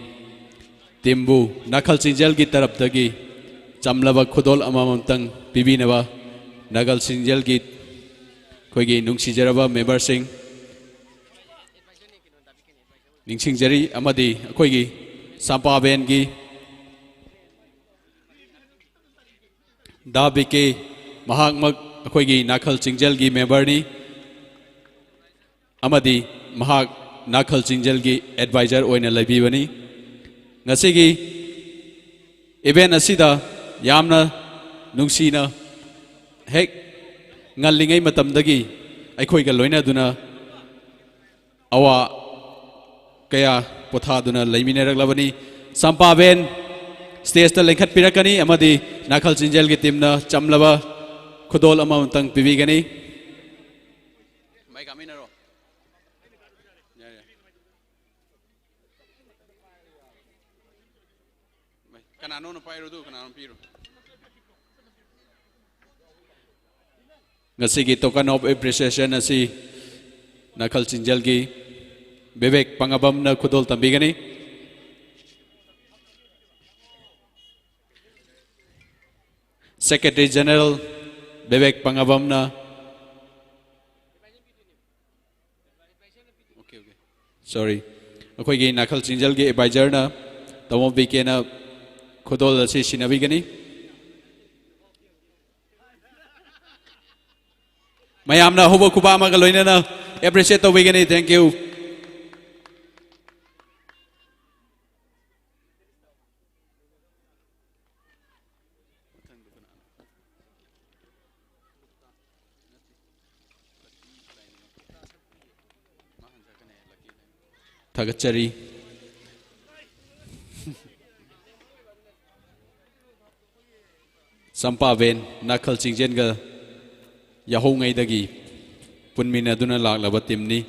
timbu nakhal singjal gi taraptagi chamlaba khudol amamamtang pibinaba nakhal singjal gi koigi nungsijaraba member sing ningsingjari amadi akoigi SAMPAA band gi dabike mahakmak akoigi nakhal singjal gi member ni amadi mahak nakhal singjal gi advisor oina laibibani ngasigi event asida yamna nungsina hek ngallingai matamdagi aikhoiga loina duna awa kaya pothaduna laiminaraklabani SAMPAA band stage ta lengkhat pirakani amadi nakhal singjal gi team na chamlaba khudol amamtang pibigani mai kaminaro kanano no pairo du kanano piro ngasigi token of appreciation asi nakhal singjal gi bebek pangabam na khudol tambigani Secretary General bebek pangabam na okay sorry akoigi nakhal singjal gi advisor na tamo bike na khudol asi sinabigani mayamna hobo kuba amaga loina na appreciate tobigani thank you Thagachari SAMPAA band nakhal singjal ga yahongai dagi punmina duna laklaba timni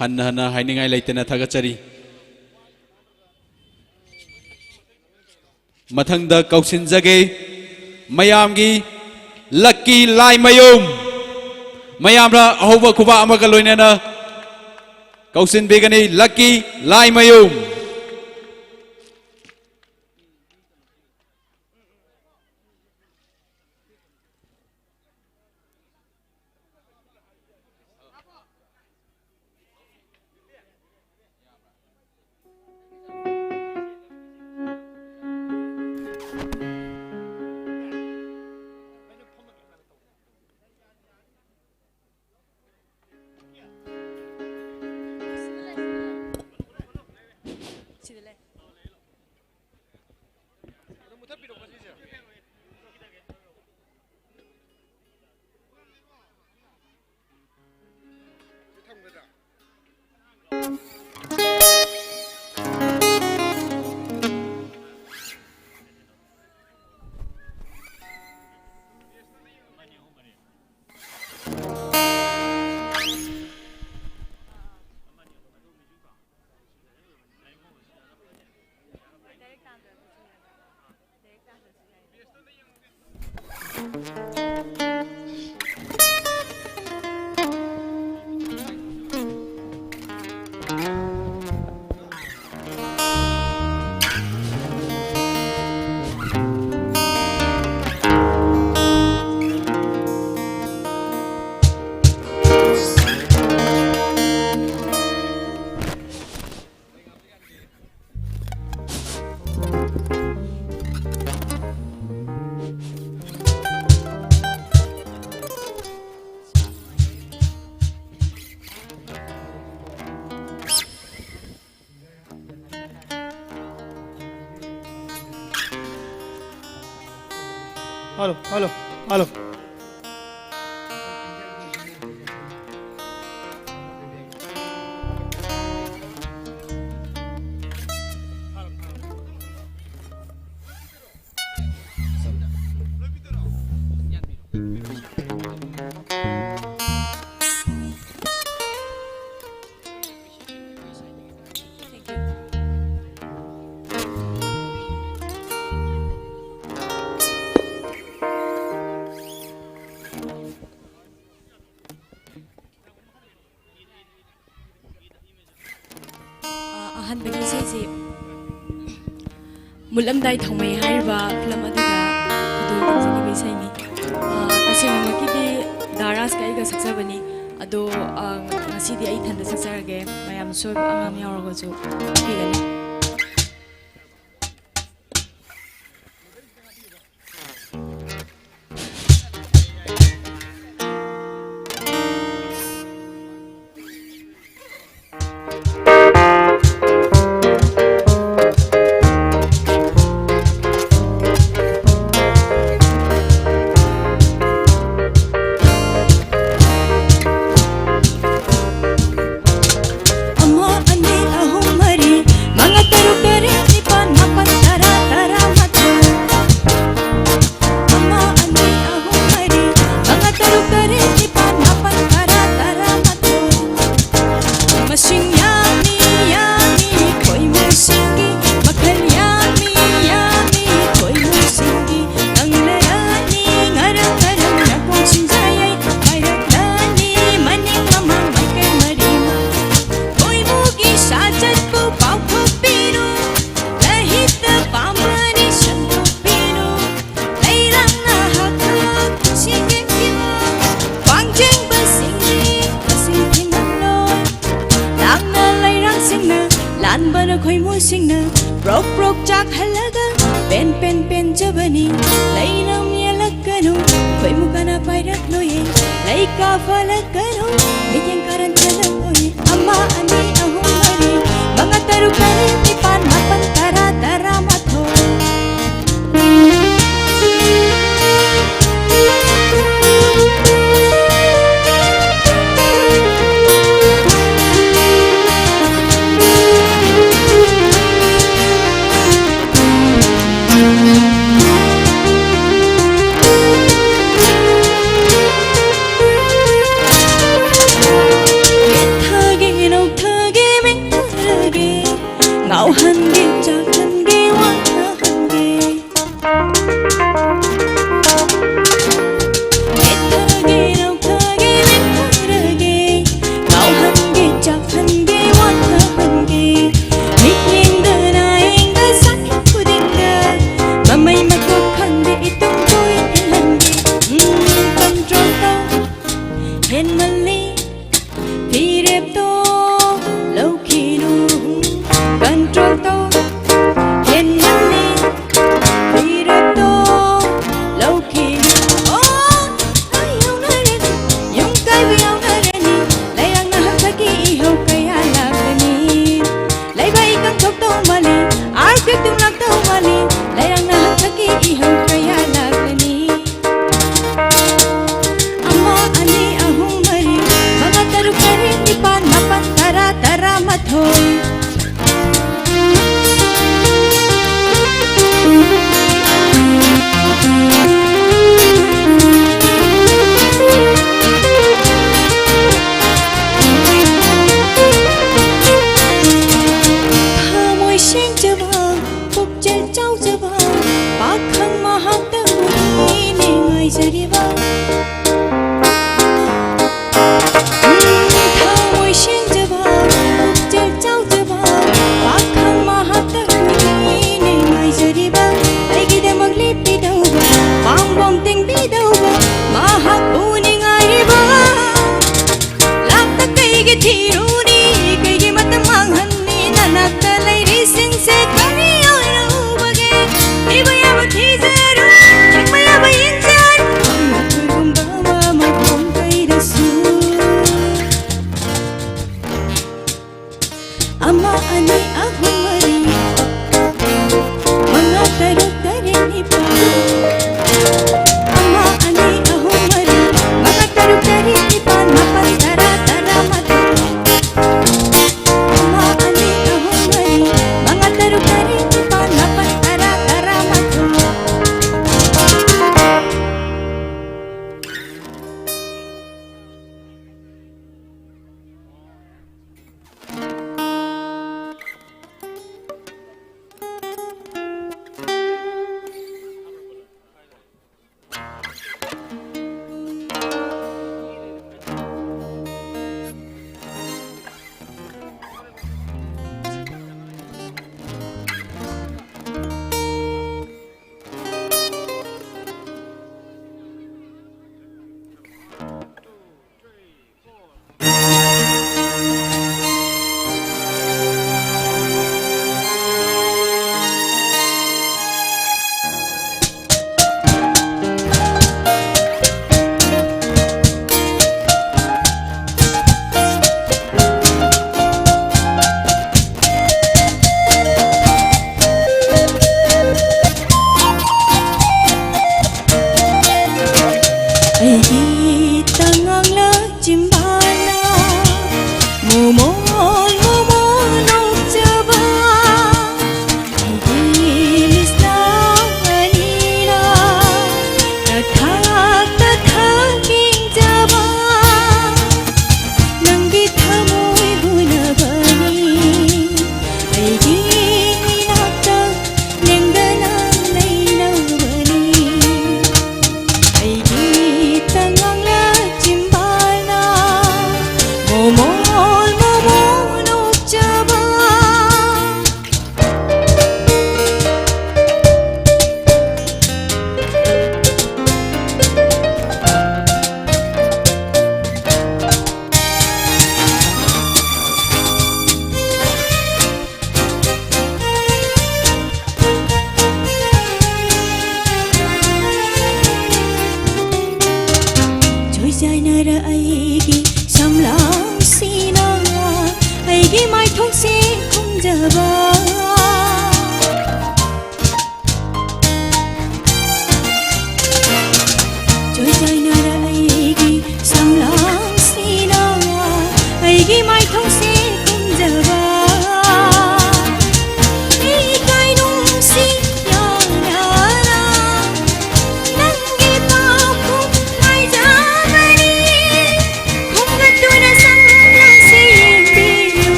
hanna hainingai leitena thagachari mathangda kausinjage mayamgi lucky lai mayum mayamra ahoba kuba amaga loinana kausin begani lucky lai mayum Halo. ꯑꯍꯥꯟꯕꯒꯤ ꯏꯁꯩꯁꯤ ꯃꯨꯠꯂꯝꯗꯥꯏ ꯊꯧꯃꯩ ꯍꯥꯏꯔꯤꯕ ꯐꯤꯂꯝ ꯑꯗꯨꯗ ꯈꯨꯗꯣꯜ ꯇꯝꯖꯈꯤꯕ ꯏꯁꯩꯅꯤ ꯇꯁꯦꯡꯅꯃꯛꯀꯤꯗꯤ ꯗꯥꯔꯥꯁꯀ ꯑꯩꯒ ꯁꯛꯆꯕꯅꯤ ꯑꯗꯣ ꯉꯁꯤꯗꯤ ꯑꯩ ꯏꯊꯟꯇ ꯁꯛꯆꯔꯒꯦ ꯃꯌꯥꯝ ꯁꯣꯏꯕ ꯑꯉꯥꯝ ꯌꯥꯎꯔꯒꯁꯨ ꯄꯤꯒꯅꯤ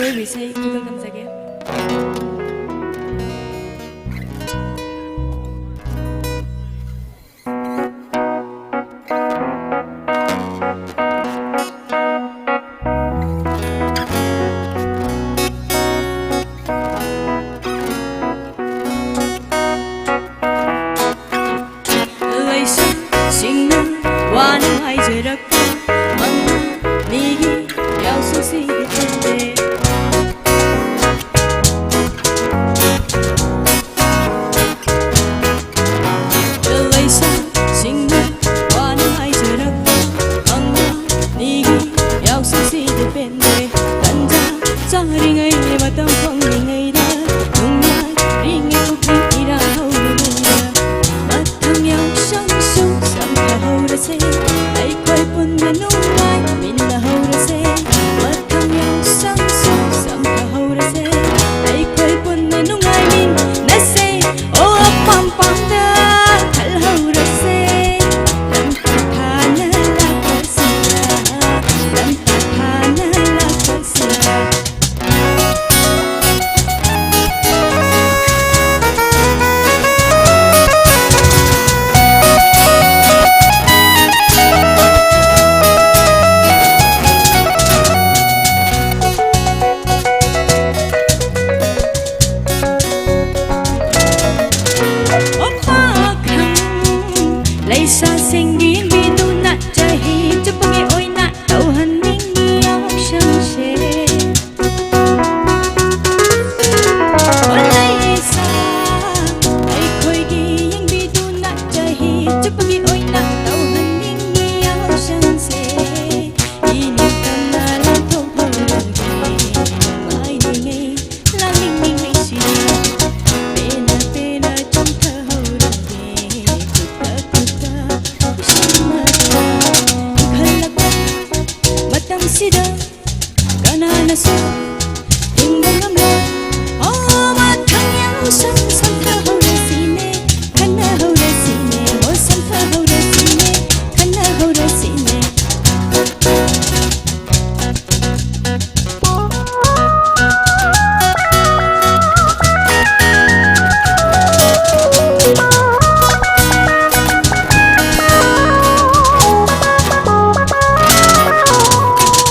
ꯑꯔꯣꯏꯕ ꯏꯁꯩ ꯈꯨꯗꯣꯜ ꯇꯝꯖꯒꯦ ꯂꯩꯁꯥꯁꯤꯡꯅ ꯋꯥꯅ ꯍꯥꯏꯖꯔꯛꯄ ꯃꯉꯥꯅꯤꯒꯤ ꯌꯥꯎꯁꯪꯁꯤꯒꯤ ꯆꯠꯂꯦ ꯂꯩꯁꯥꯁꯤꯡꯅ ꯋꯥꯅ ꯍꯥꯏꯖꯔꯛꯄ ꯃꯉꯥꯅꯤꯒꯤ ꯌꯥꯎꯁꯪꯁꯤꯒꯤ ꯄꯦꯟꯗꯦ ꯇꯟꯖꯥ ꯆꯥꯔꯤꯉꯩ ꯃꯇꯝ ꯐꯪꯂꯤꯉꯩꯗ ꯅꯨꯡꯉꯥꯏꯔꯤꯉꯩ ꯄꯨꯛꯅꯤꯡ ꯏꯔꯥꯡ ꯍꯧꯔꯤꯉꯩꯗ ꯃꯊꯪ ꯌꯥꯎꯁꯪꯁꯨ ꯁꯝꯊꯍꯧꯔꯁꯦ ꯑꯩꯈꯣꯏ ꯄꯨꯟꯅ ꯅꯨꯡꯉꯥꯏꯃꯤꯟꯅꯍꯧꯔꯁꯦ ꯃꯊꯪ ꯌꯥꯎꯁꯪꯁꯨ ꯁꯝꯊꯍꯧꯔꯁꯦ ꯑꯩꯈꯣꯏ ꯄꯨꯟꯅ ꯅꯨꯡꯉꯥꯏꯃꯤꯟꯅꯁꯦ ꯑꯣ ꯑꯄꯥꯝ ꯄꯥꯝꯗ ꯈꯜꯍꯧꯔꯁꯦ ꯂꯝꯇꯥ ꯊꯥꯅ ꯂꯥꯛꯄꯁꯤꯗ ꯂꯝꯇꯥ ꯊꯥꯅ ꯂꯥꯛꯄꯁꯤꯗ ꯂꯩꯁꯥꯁꯤꯡꯒꯤ ꯌꯦꯡꯕꯤꯗꯨꯅ ꯆꯍꯤ ꯆꯨꯞꯄꯒꯤ ꯑꯣꯏꯅ ꯇꯧꯍꯟꯅꯤꯡꯉꯤ ꯌꯥꯎꯁꯪꯁꯦ ꯂꯩꯁꯥ ꯑꯩꯈꯣꯏꯒꯤ ꯌꯦꯡꯕꯤꯗꯨꯅ ꯆꯍꯤ ꯆꯨꯞꯄꯒꯤ ꯑꯣꯏꯅ ꯇꯧꯍꯟꯅꯤꯡꯉꯤ ꯌꯥꯎꯁꯪꯁꯦ 이니까 란통통하게 낭만이네 랑닝닝이시네 빼나 빼나 좀 타오르게 굿다 신나다 갈라고 마땅시다 가난해서 딩동하며 마땅 양상 산타호라시네 간나호라시네 산타호라시네 간나호라시네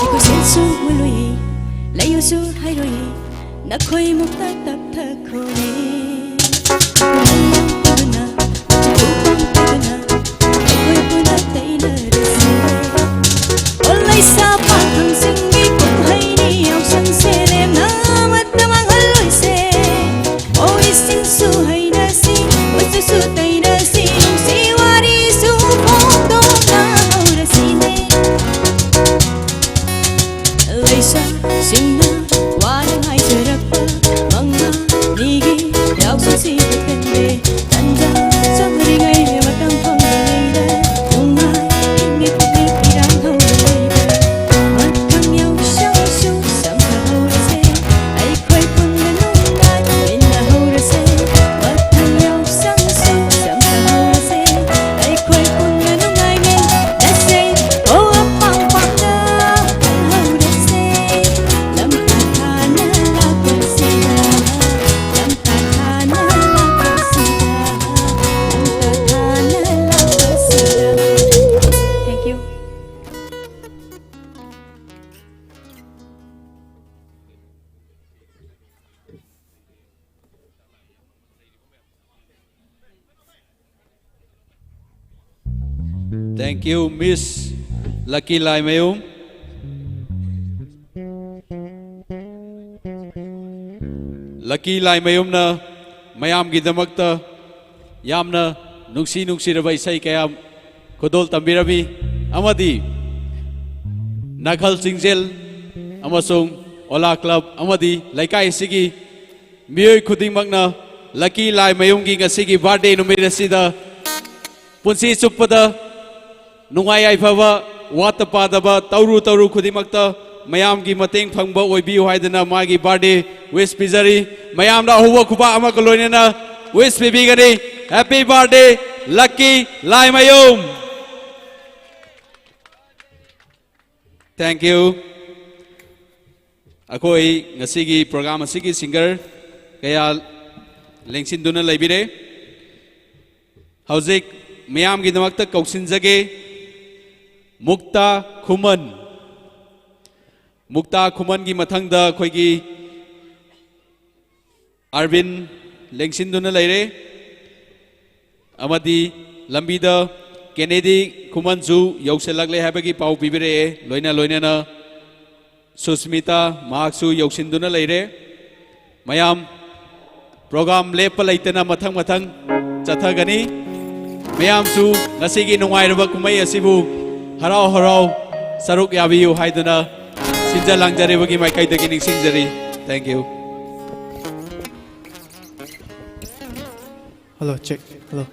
이곳에서 물로이 라요수 하이로이 나코이 목다 답타코네 나나 우방 따구나 아이코이 뿌나 따이나르세 올라이사 방생기 꽁하이니 영상세레 나왔다망 할로이세 오이싱수 하이나시 원수수 따이나시 용시와리수 봉동나 오라시네 ꯂꯩꯁꯥꯁꯤꯡꯅ ꯋꯥꯅ ꯍꯥꯏꯖꯔꯛꯄ ꯃꯉꯥꯅꯤꯒꯤ ꯌꯥꯎꯁꯪꯁꯤꯒꯤ ꯄꯦꯟꯗꯦ ꯇꯟꯖꯥ ꯆꯥꯔꯤꯉꯩ ꯃꯇꯝ ꯐꯪꯂꯤꯉꯩꯗ ꯅꯨꯡꯉꯥꯏꯔꯤꯉꯩ ꯄꯨꯛꯅꯤꯡ ꯏꯔꯥꯡ ꯍꯧꯔꯤꯉꯩꯗ ꯃꯊꯪ ꯌꯥꯎꯁꯪꯁꯨ ꯁꯝꯊꯍꯧꯔꯁꯦ ꯑꯩꯈꯣꯏ ꯄꯨꯟꯅ ꯅꯨꯡꯉꯥꯏꯃꯤꯟꯅꯍꯧꯔꯁꯦ ꯃꯊꯪ ꯌꯥꯎꯁꯪꯁꯨ ꯁꯝꯊꯍꯧꯔꯁꯦ ꯑꯩꯈꯣꯏ ꯄꯨꯟꯅ ꯅꯨꯡꯉꯥꯏꯃꯤꯟꯅꯁꯦ ꯑꯣ ꯑꯄꯥꯝ ꯄꯥꯝꯗ ꯈꯜꯍꯧꯔꯁꯦ ꯂꯝꯇꯥ ꯊꯥꯅ ꯂꯥꯛꯄꯁꯤꯗ ꯂꯝꯇꯥ ꯊꯥꯅ ꯂꯥꯛꯄꯁꯤꯗ ꯂꯝꯇꯥ ꯊꯥꯅ ꯂꯥꯛꯄꯁꯤꯗ Thank you. Thank you, Miss Lucky Lai Mayum. Lucky Lai Mayum na mayam gidamakta yamna nungsiraba isai kaya khudol tambirabi amadi nakhal singjel amasung ola club amadi laikai sigi miyoi khudingmakna Lucky Lai Mayum gi ngasigi birthday numit asida punsi suppada nungai aifaba wata padaba tauru khudimakta mayam gi mateng phangba oibiu haidana magi birthday wish pizari mayam da huwa khuba ama kaloinena wish pibigani happy birthday Lucky Lai Mayum. Thank you. अखोई ngasi program asigi singer kaya lengsin duna laibire hauzik miyam gi damakta kauksin jage mukta khuman gi mathangda khoi gi arvin lengsin duna laire amadi lambida kennedy khuman ju yauselakle habagi pau pibire loina na Susmita Mahaksu Yoksinduna Leire Mayam Program Lepa Laitana Mathang Chathagani Mayam Su Nasigi Nungairaba Kumai Asibu Harau Saruk Yabiyu Haidana Sinja Langjari Bagi Maikai Dagini Singjari. Thank you. Hello, check. Hello.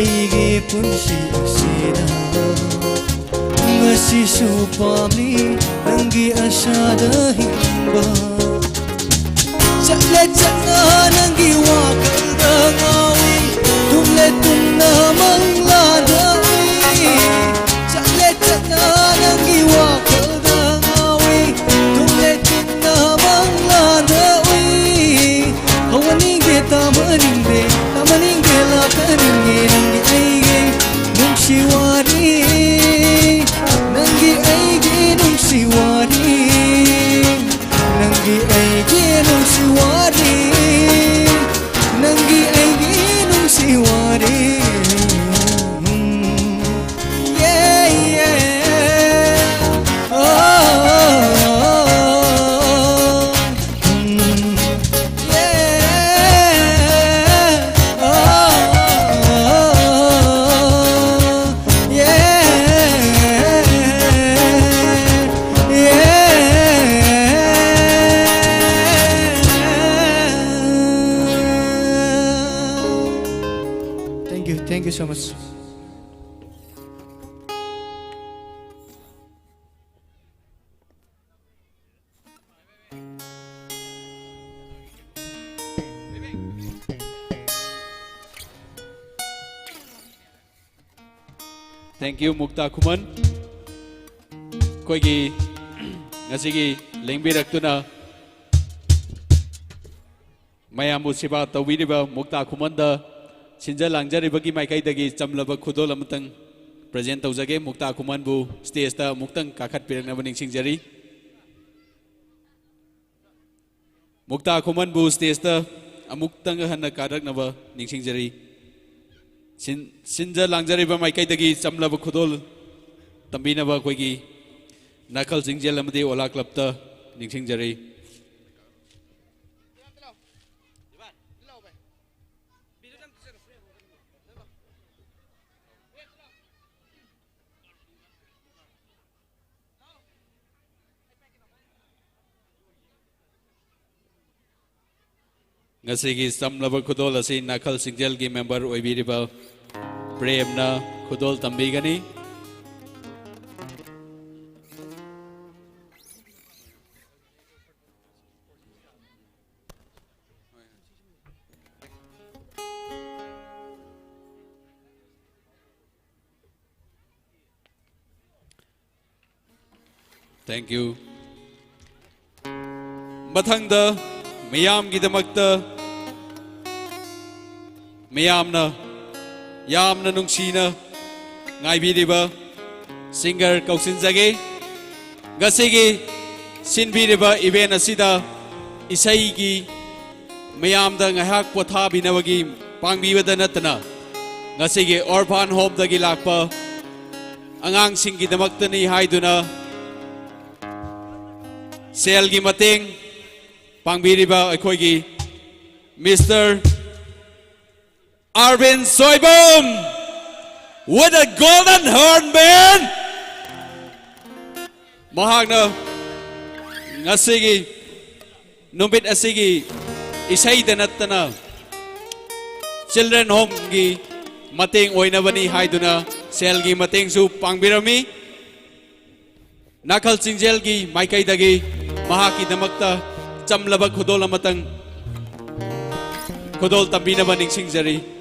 ꯑꯩꯒꯤ ꯄꯨꯟꯁꯤ ꯑꯁꯤꯗ ꯉꯁꯤꯁꯨ ꯄꯥꯝꯂꯤ ꯅꯪꯒꯤ ꯑꯁꯥꯗ ꯍꯤꯡꯕ ꯆꯠꯂꯦ ꯆꯠꯅ ꯅꯪꯒꯤ ꯋꯥꯈꯜꯗ ꯉꯥꯎꯏ ꯇꯨꯝꯂꯦ ꯇꯨꯝꯅ ꯃꯪꯂꯥꯗ ꯎꯏ ꯆꯠꯂꯦ ꯆꯠꯅ ꯅꯪꯒꯤ ꯋꯥꯈꯜꯗ ꯉꯥꯎꯏ ꯇꯨꯝꯂꯦ ꯇꯨꯝꯅ ꯃꯪꯂꯥꯗ ꯎꯏ ꯍꯧꯅꯤꯡꯗꯦ ꯇꯥꯃꯅꯤꯡꯗꯦ ꯂꯥꯛꯀꯅꯤꯡꯉꯦ ꯅꯪꯒꯤ ꯑꯩꯒꯤ ꯅꯨꯡꯁꯤ ꯋꯥꯔꯤ ꯅꯪꯒꯤ ꯑꯩꯒꯤ ꯅꯨꯡꯁꯤ ꯋꯥꯔꯤ ꯅꯪꯒꯤ ꯑꯩꯒꯤ ꯅꯨꯡꯁꯤ ꯋꯥꯔꯤ ꯅꯪꯒꯤ ꯑꯩꯒꯤ ꯅꯨꯡꯁꯤ ꯋꯥꯔꯤ Thank you so much. Thank you Mukta Kuman. Koigi ngasigi lengbirakuna mayamu siba tawiriba Mukta Kumanda Sinja Langjari Maikai Dagi Chamlaba Kudol Amatang present Tauzage Mukta Kumanbu stays the Muktang Kakat Piranabaning Singjari Mukta Kumanbu stays the Amuktang Hana Kadak Nava Ningsingjari Sinja Langjari Maikai Dagi Chamlaba Kudol Tambinava Koigi Nakal Singjalamadi Ola Klapta Ningsingjari Ngasigi Samlaba Kudol asi Nakal Singjal gi member oibiriba Premna Kudol Tambigani Thank you Mathangda Miyam Gidamakta Miyamna Yamna Nungsina Ngaibiriba Singer Kausinzage Gasigi Sinbiriba Event Asida Isaigi Miyamda Ngahak Pothabi Navagi Pangbiwada Natana Gasigi Orphan Home Dagi Lakpa Angang Singi Damaktani Haiduna Selgi Mateng Pangbiriba Akoigi Mr. Arvin Soibum with a golden horn man Mahagna Ngasigi Numbit Asigi Isay Danatana Children Home Gi Mateng Oinavani Haiduna Selgi Mateng Su Pangbirami Nakal Sinjelgi Maikai Dagi Mahaki Damakta Chamlaba Kudol Amatang Kudol Tambinaba Ningsingjari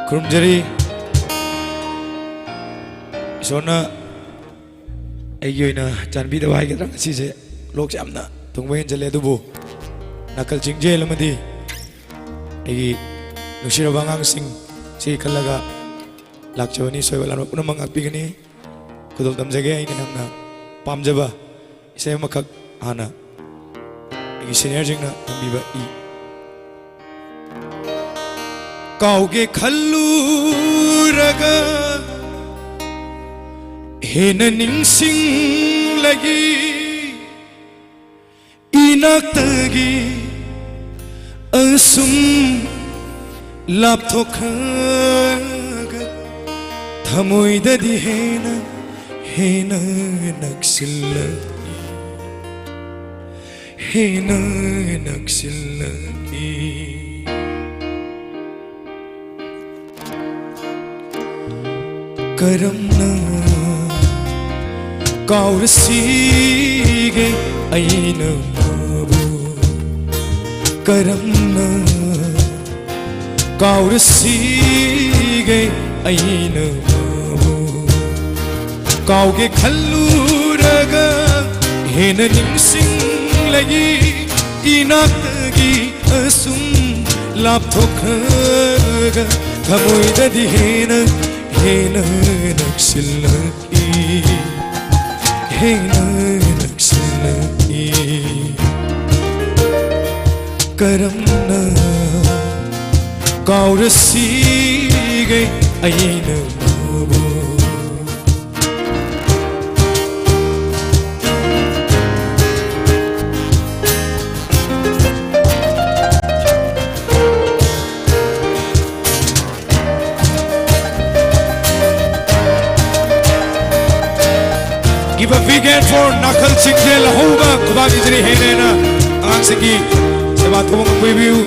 Kurumjari Isona Ayoina Chanbi the Waigadang Sise Loksamna Tungwain Jaledubu Nakal Jingjel Amadi Egi Nushirabangang Sing Si Kalaga Lakchavani Soyalano Punamanga Pigani Kudol Tamzage in Namna Pamjaba Isamakak Hana Egi Sinerjingna Tambiba E Kauge Kalluraga Hena Ningsing Lagi Inaktagi Asum Laptokhaga Thamoidadi Hena hena naksilaki hena naksilaki karamna kaurasige aina mabu karamna kaurasige aina mabu kauge khalluraga hena nimsing lagi inakgi asum lapthokhaga thamoidadi hena hena naksilaki hena naksilaki karamna kaurasige aina mabu Give a big hand for Nakal Singjel Hoga Kubagi Jiri Henena Ang Sigi Sabat Kumang Preview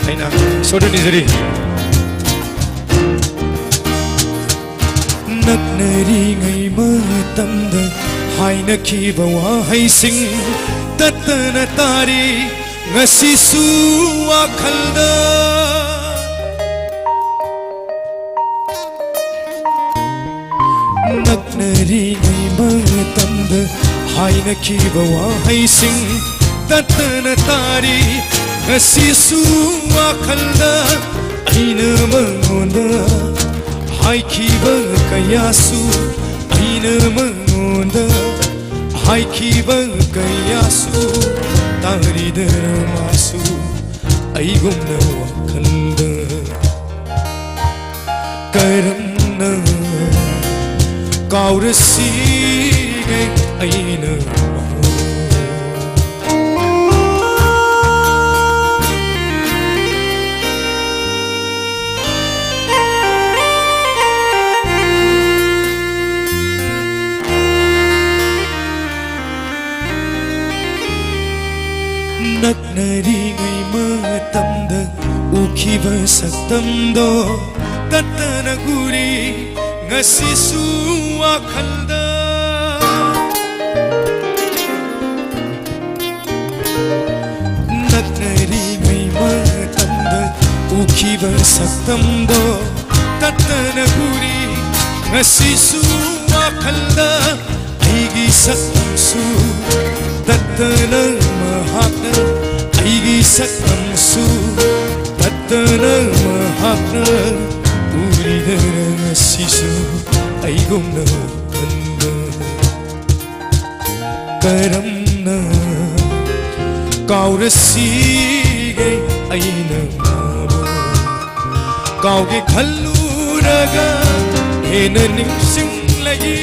Aina Soda Nizari Naknari Ngai Matamda Haina Kiba Wahai Sing Tatana Tari Ngasisu Akhalda Naknari Ngai Matamda Haina Kiba Wahai Sing Tatana Tari Ngasisu Akhalda Aina Mangonda Hai Kiba Kayasu Aina Mangonda Hai Kiba Kayasu Tari Daramasu Aigumna Wakhalda Karamna kaurasige aina naknari ngai matamda ukhiba saktamdo tatana guri ngasisu akhalda naknari ngai matamda ukhiba saktamdo tatana guri ngasisu akhalda aigi saktamsu tatana mahakna aigi saktamsu tatana mahakna uridana ngasisu aigumna kanda karamna kaurasige aina mabu kauge khalluraga hena nimsing lagi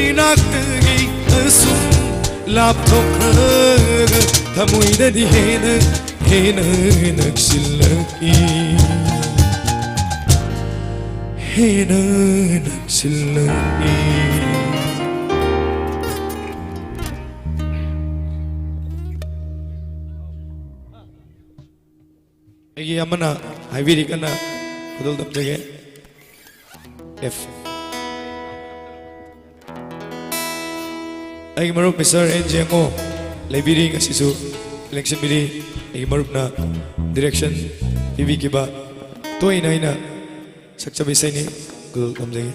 inaktagi asum lapthokhaga thamoidadi hena hena naksilaki hena naksilaki Egi amana haibiri kana kudul tamjage F Egi marup Mr. NJMO Laibiri ngasisu election biri Egi marup na direction Bibi kiba Toi na ina Sakcha bisay ni kudul tamjage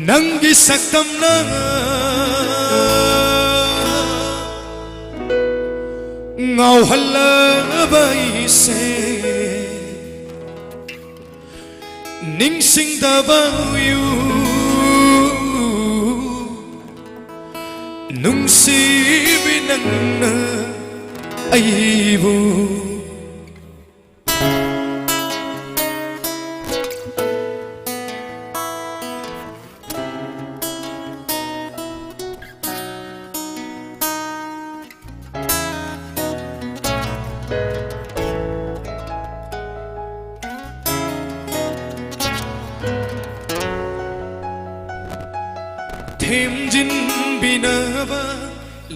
Nanggi saktam na ngau halaba ise ningsing dabayu nungsi binangna aibu ꯊꯦꯝꯖꯤꯟ ꯕꯤꯅꯕ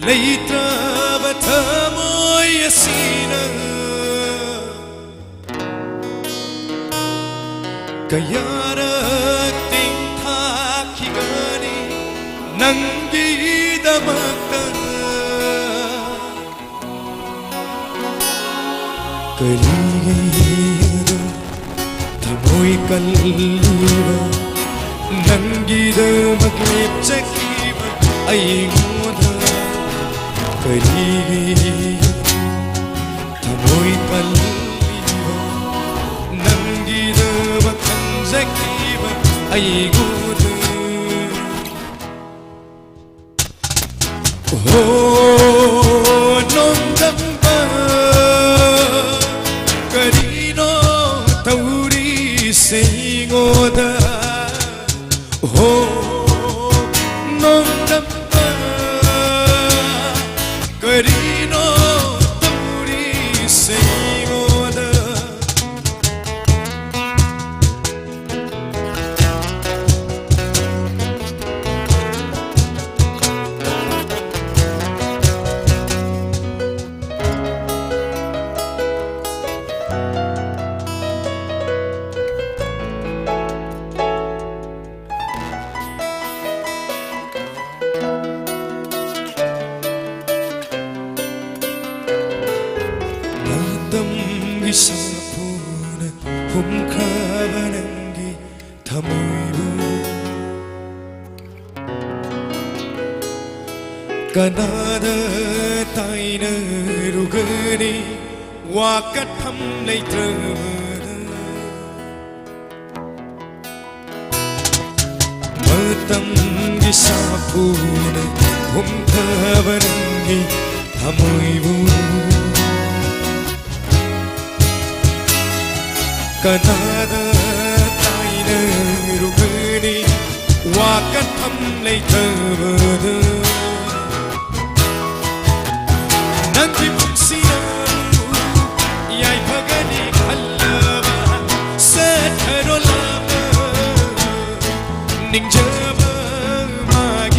ꯂꯩꯇ꯭ꯔꯕ ꯊꯃꯣꯏ ꯑꯁꯤꯅ ꯀꯌꯥꯔꯛ ꯇꯤꯡꯊꯥꯈꯤꯒꯅꯤ ꯅꯪꯒꯤꯗꯃꯛꯇ ꯀꯔꯤꯒꯤꯅꯣ ꯊꯃꯣꯏ ꯀꯜꯂꯤꯕ ꯅꯪꯒꯤꯗꯃꯛ ꯂꯦꯞꯆꯈꯤꯕ ꯑꯩꯉꯣꯟꯗ ꯀꯔꯤꯒꯤꯅꯣ ꯊꯃꯣꯏ ꯀꯜꯂꯤꯕ ꯅꯪꯒꯤꯗꯃꯛ ꯈꯟꯖꯈꯤꯕ ꯑꯩꯉꯣꯟꯗ ꯅꯣꯡꯗꯝꯕ ꯀꯔꯤꯅꯣ ꯇꯧꯔꯤꯁꯦ ꯑꯩꯉꯣꯟꯗ ꯅꯣꯡꯗꯝꯕ ꯀꯔꯤꯅꯣ ꯇꯧꯔꯤꯁꯦ ꯑꯩꯉꯣꯟꯗ 마음이 사포는 홈카바는 게 다모이고 까나다 따이는 루그니 와까탐 레이트르는 마음이 사포는 홈카바는 게 다모이고 까나다 따이는 루그니 와까탐 레이트르는 난 기쁨시나로 야이파가니 갈라바 세타롤라바 닝자바 마기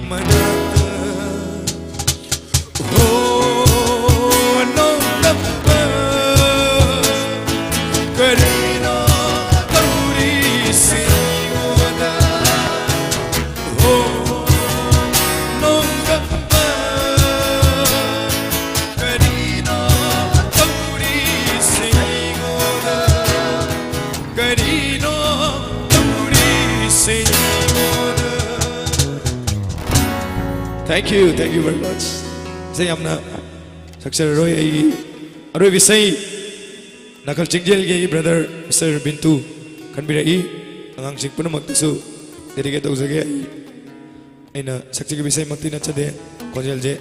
만났다 오 농담바 그리노 우리 시고다 오 농담바 그리노 우리 시고다 그리노 우리 시고다 Thank you very much. Saya amna saksar roy ai roy visai nakal chingjel ge brother Mr. Bintu kan birai angang sing puna magtusu dedicate tawjage aina sakchi ge visai makti na chade konjel je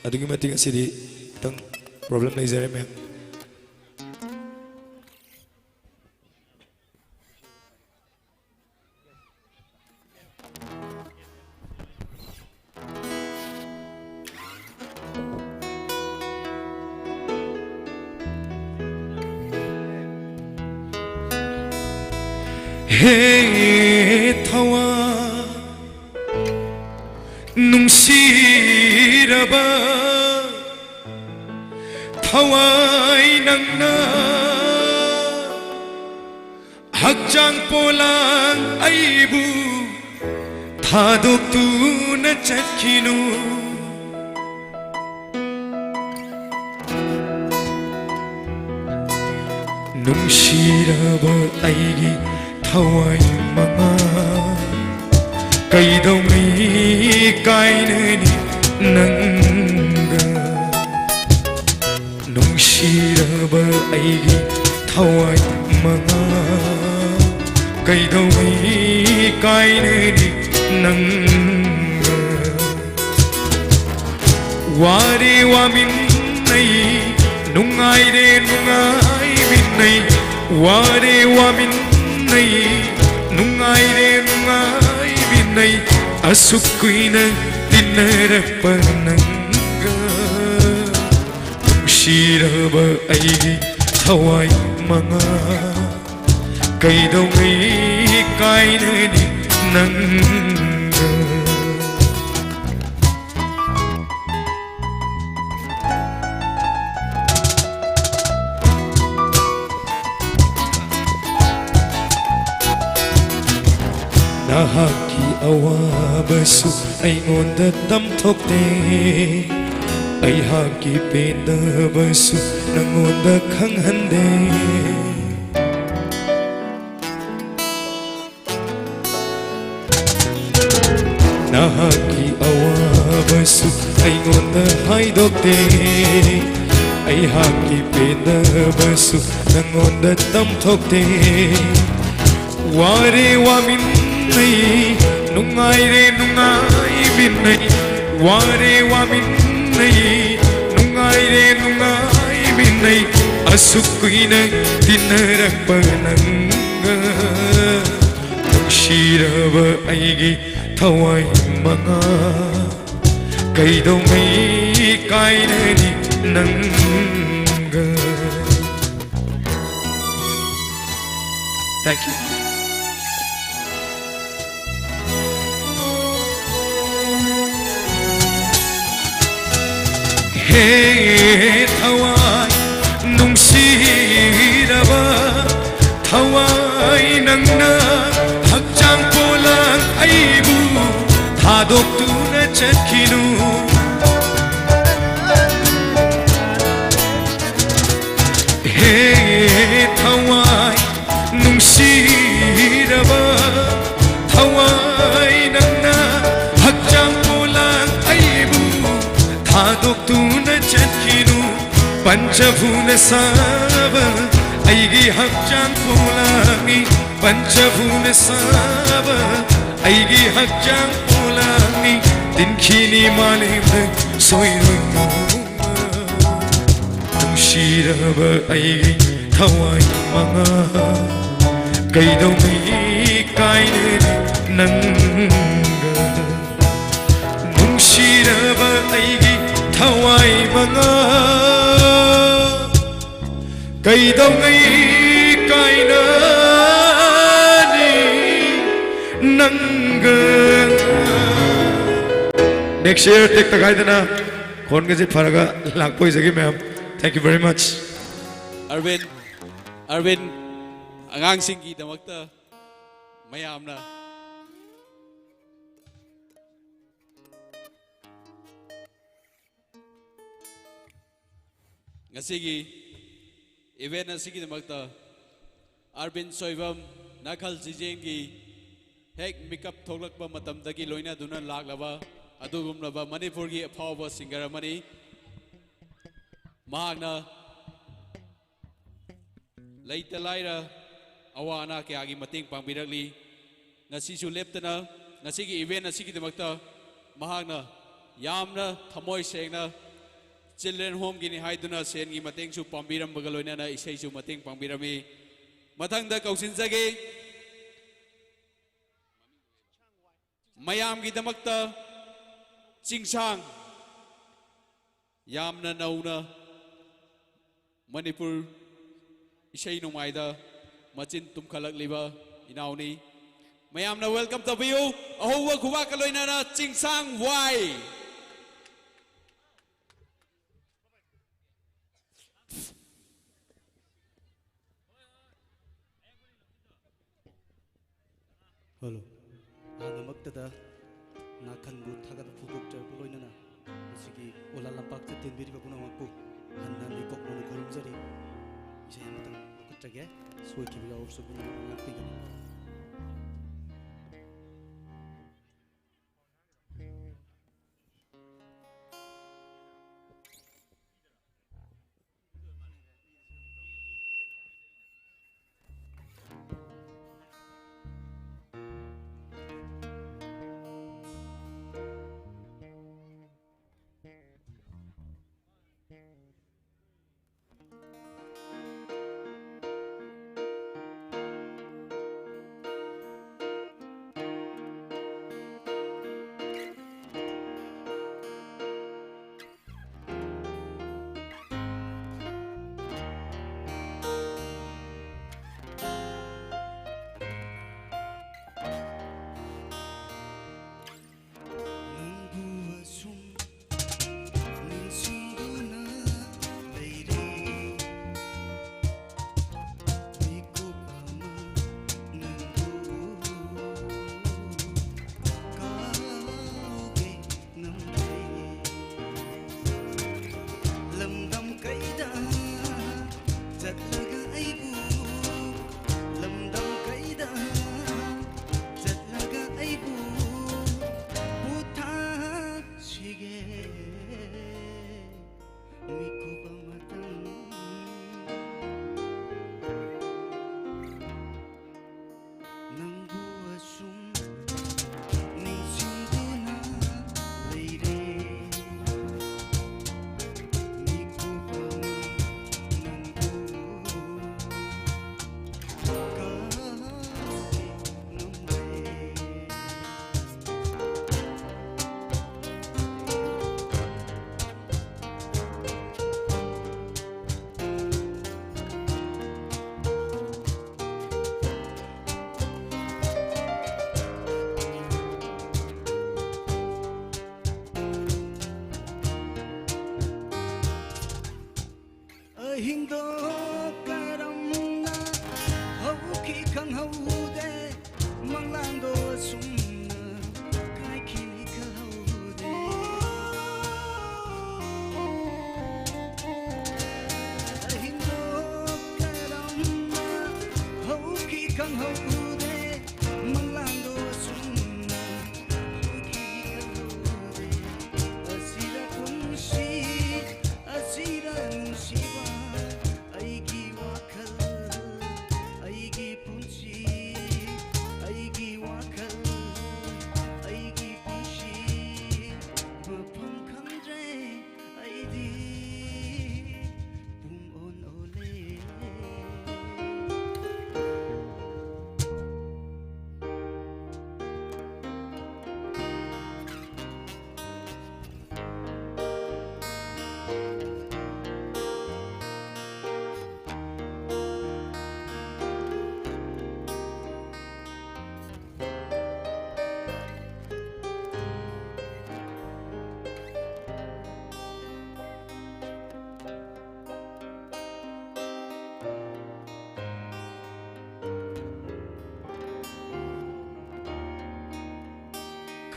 adugi mati asidi tang problem nei jare me Hey tawa nungsiraba thawai nangna hakjang polang aibu thadok tu na chatkinu nungsiraba aigi thawai manga kaidongi kainani nanga nungshiraba aigi thawai manga kaidongi kainani nanga wari wamin nai nungai de nungai minai wari wamin nungai re nungai binai asukuina dinarappa nanga nungshiraba aigi thawai manga kaidongai kainani nanga Nahaki awabasu aingonda tamthokte Aihaki penabasu nangonda khanghande Nahaki awabasu aingonda haidokte Aihaki penabasu nangonda tamthokte Ware waminai nungai re nungai binai Ware waminai nungai re nungai binai Asukina dinarakpa nanga Nungshiraba aigi thawai manga Kaidongai kainani nanga Thank you. Hey thawai nungsiraba thawai nangna hakchang polang aibu thadok tuna chatkinu Hey thawai nungsiraba thawai nangna hakchang polang aibu thadok tuna chatkinu panchavuna saba aigi hakchang polangi panchavuna saba aigi hakchang polangi dinkhini malimna soirunga nungshiraba aigi thawai manga kaidongi kainani nanga nungshiraba aigi thawai manga kaidongi kainani nanga Next year take the guidana kon gaji pharaga lakpoi jagi ma'am thank you very much Arvin angang singgi damakta mayamna ngasigi event asigi damakta Arvin soibam nakhal jijengi hek makeup thoglakba matamdagi loina duna laglaba adugumlaba manipur gi aphawa singer amani mahakna Laita laira awana kayagi mating pangbirakli ngasisu leptana ngasigi event asigi damakta mahakna yamna thamoi sengna children home gini haiduna sen gi mating su pambiram bagaloina na isai su mating pangbirami mathangda kausinjage mayam gi damakta chingsang yamna nauna manipur isai numaida machin tumkhalak liba inauni mayamna welcome to you ahowa khuwa kaloina na chingsang wai Hello Anamaktada Nakanbu Tagada Pugukta Buloina Sigi Ola Lampak Tinbiri Babunaku and then the Kokon Kurumzari Isayamatan Kutage Swiki also Lapigan.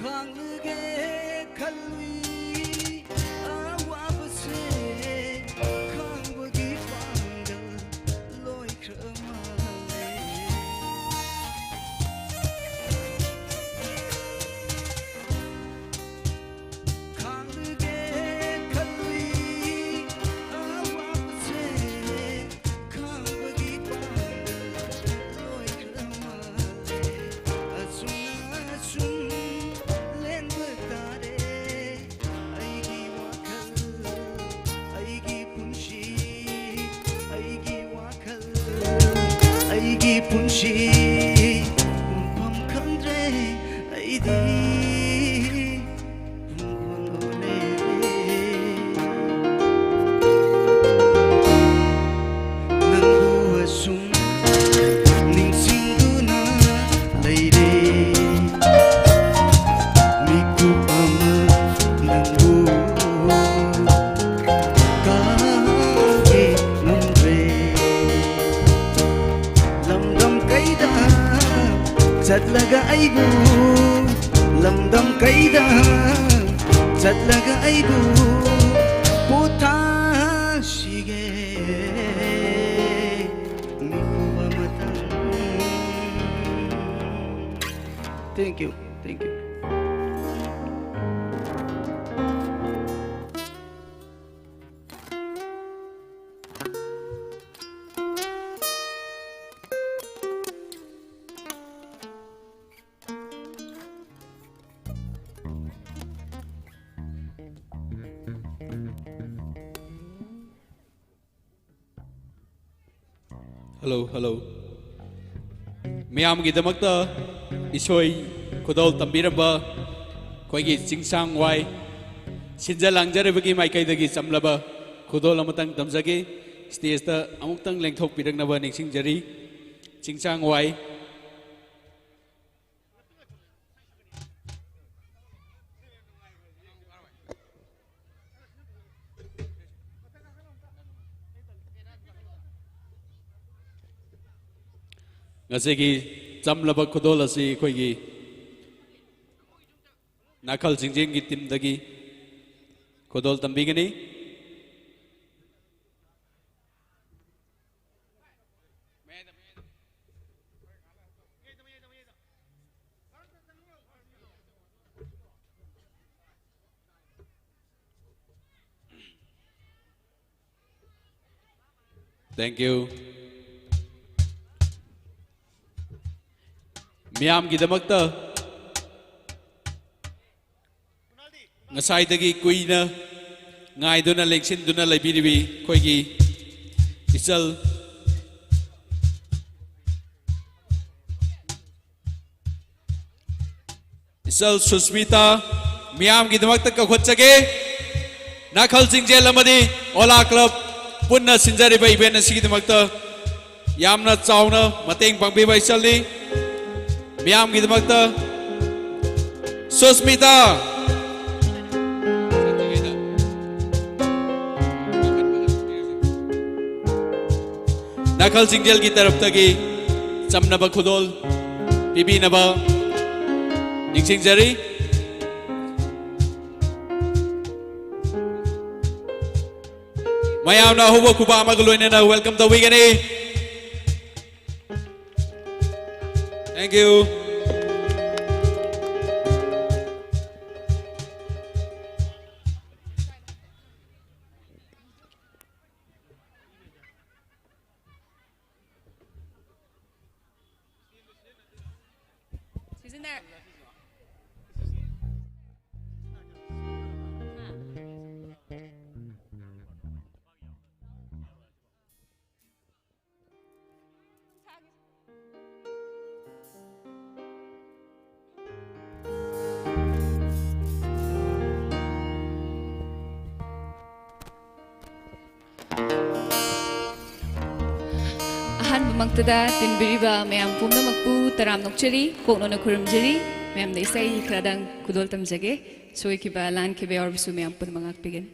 khangluge khalui awabse khangwagi pangal loi khamale khangluge khalui awabse khangwagi pangal loi khamale asuna asum len batare aigi wakhal aigi punshi aigi wakhal aigi punshi pam khamdre aidi punole nangu asum ningsinguna leire miku ama nangu kage mundre lamdam kaida chatlaga aigu lamdam kaida chatlaga aigu putha shige miku amatan thank you hello miyam gi damakta isoi khodol tambiraba koigi chingsang wai sinja langjare bagi mai kai dagi chamlaba khodol amatang tamjage stage ta amuktang lengthok piraknaba ningsing jari chingsang wai ngasigi chamlaba khodol asi koigi nakhal jingjing gi tim dagi khodol tambigani thank you miyam gi damakta ngasai dagi kuina ngai duna leksin duna laibiribi koigi isal susmita miyam gi damakta ka khotchage nakhal jingjel amadi ola club punna sinjariba event asigi damakta yamna chauna mateng pangbiba isalni miyam gi damakta susmita nakhal jingjel gi taraf tagi chamnaba khudol pibinaba ningsingjari mayamna hubo kuba amaga loinena welcome the wigani thank you She's in there. Ahanbamagtada tinbiriba mayam pumnamakpu taram nokchari koknona kuramjari mayam da isai khradang kudol tamjage soikiba lan kibe orbisu mayam pumnamangak pigin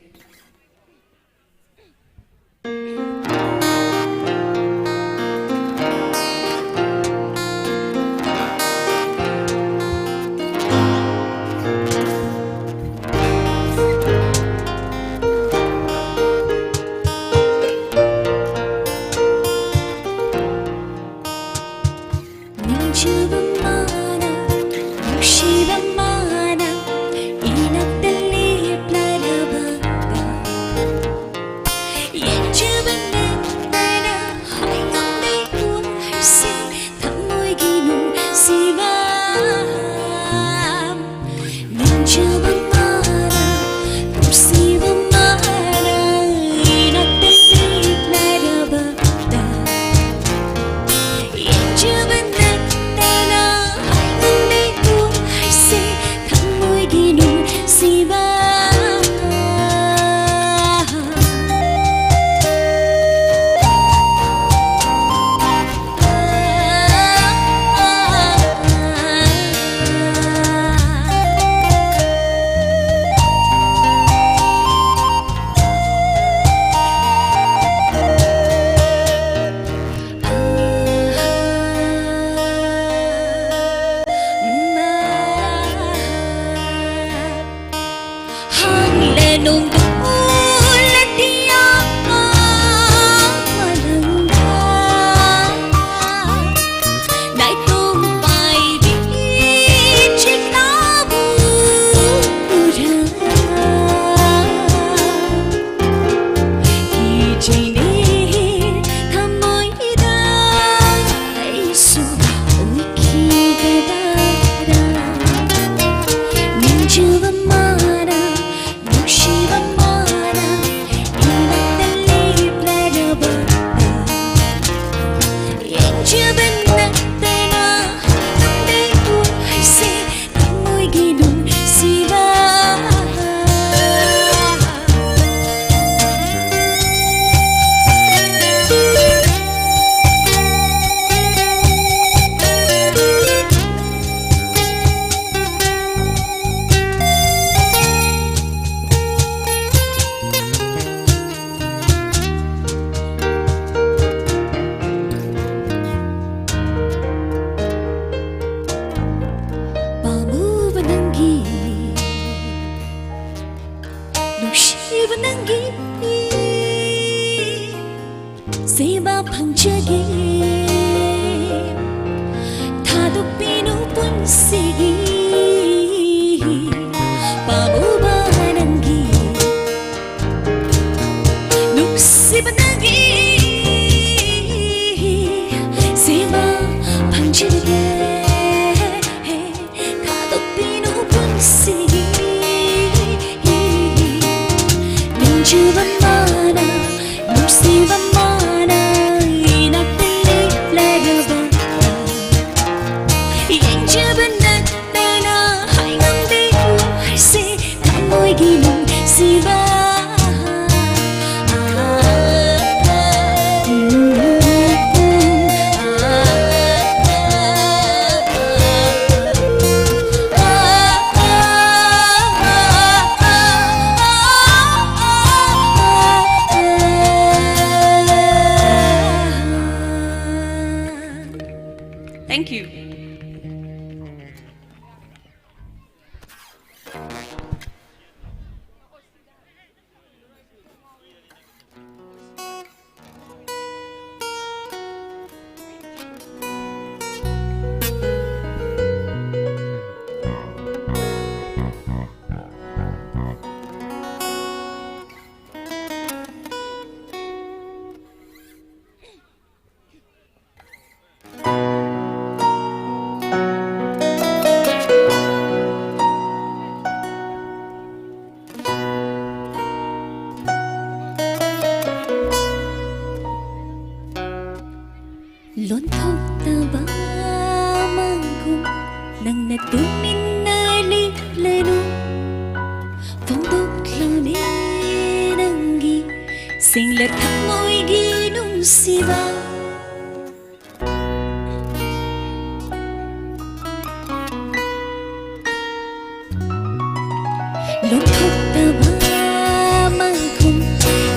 Thank you. Lonthokta mangkum nang natumin na liplano Fongdokla nanggi singlat mo'y ginong siba Lonthokta mangkum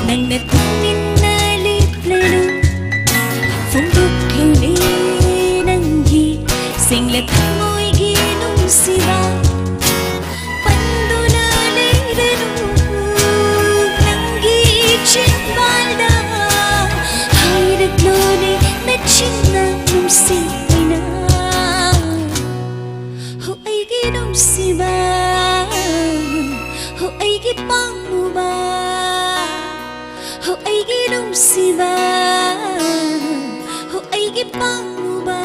nang natumin na liplano Fongdokla nanggi singlat mo'y ginong siba Siba, ho ay gipang mo ba?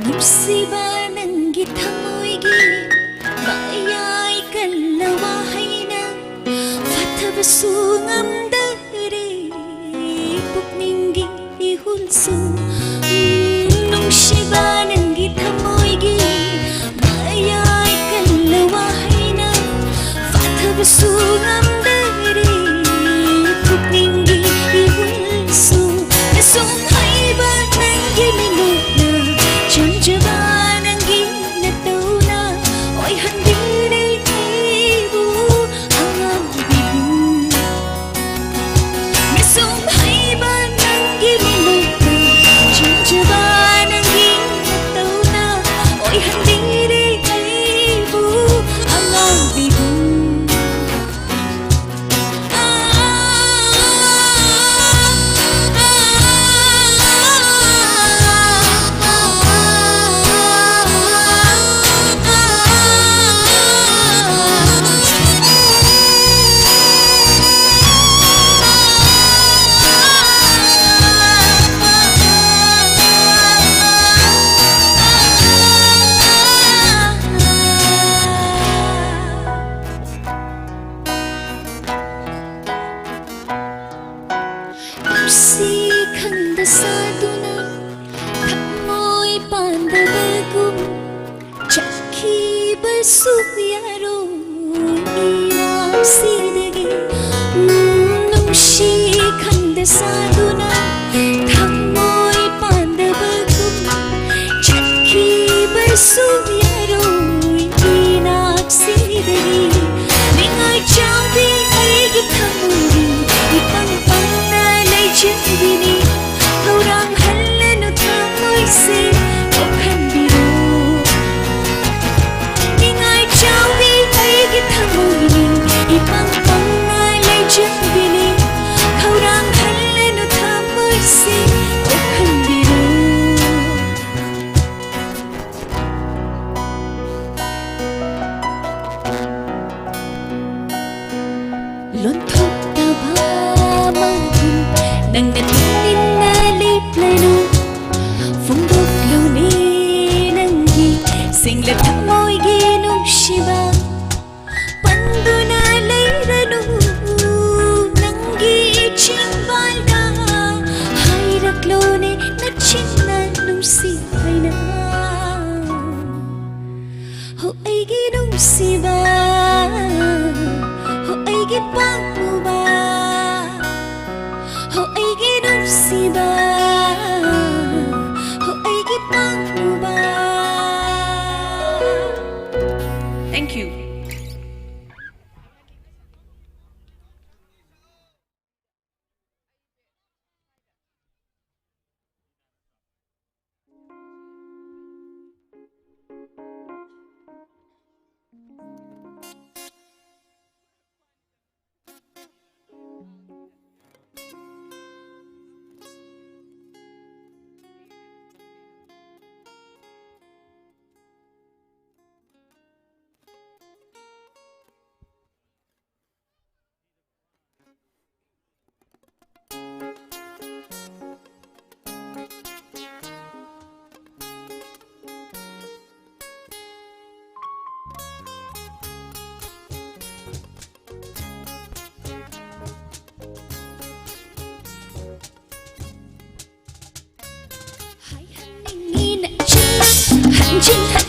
Nupsiba ng gitamoygi Bayay kalawahay na Fatabasungam dari Pukninggi ihulso Nung siba ng gitamoygi Bayay kalawahay na Fatabasungam dari Pukninggi ihulso Nasunghay ba ng giminot na Janjaban ang ginataw na Oy handili ibu ang abibu Misumhay ba ng gimilog na Janjaban ang ginataw na Oy handili ibu ang abibu Sikang dasado na Takmo'y pandabagong Jackie basuyaro Inagsidagi Nung sikang dasado na Takmo'y pandabagong Jackie basuyaro Inagsidagi Ningay jawi ay gitamurin Ipang-pang Bini orang halan utamoy se okan biru Ningay jawi ay gitamurin Ipang pangalay dyan bini orang halan utamoy se okan biru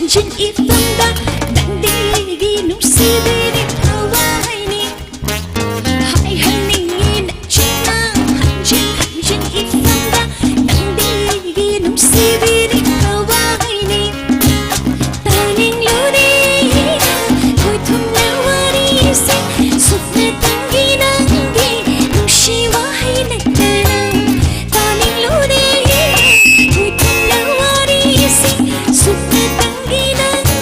한진 이쁜다 난데기 눈시비리 가와이니 하이하닝이 나치나 한진 이쁜다 난데기 눈시비리 가와이니 따닝 루리 고통나와리 생 속내 당기는 게 눈시와 하이네 따닝 루리 고통나와리 생 속내 당기는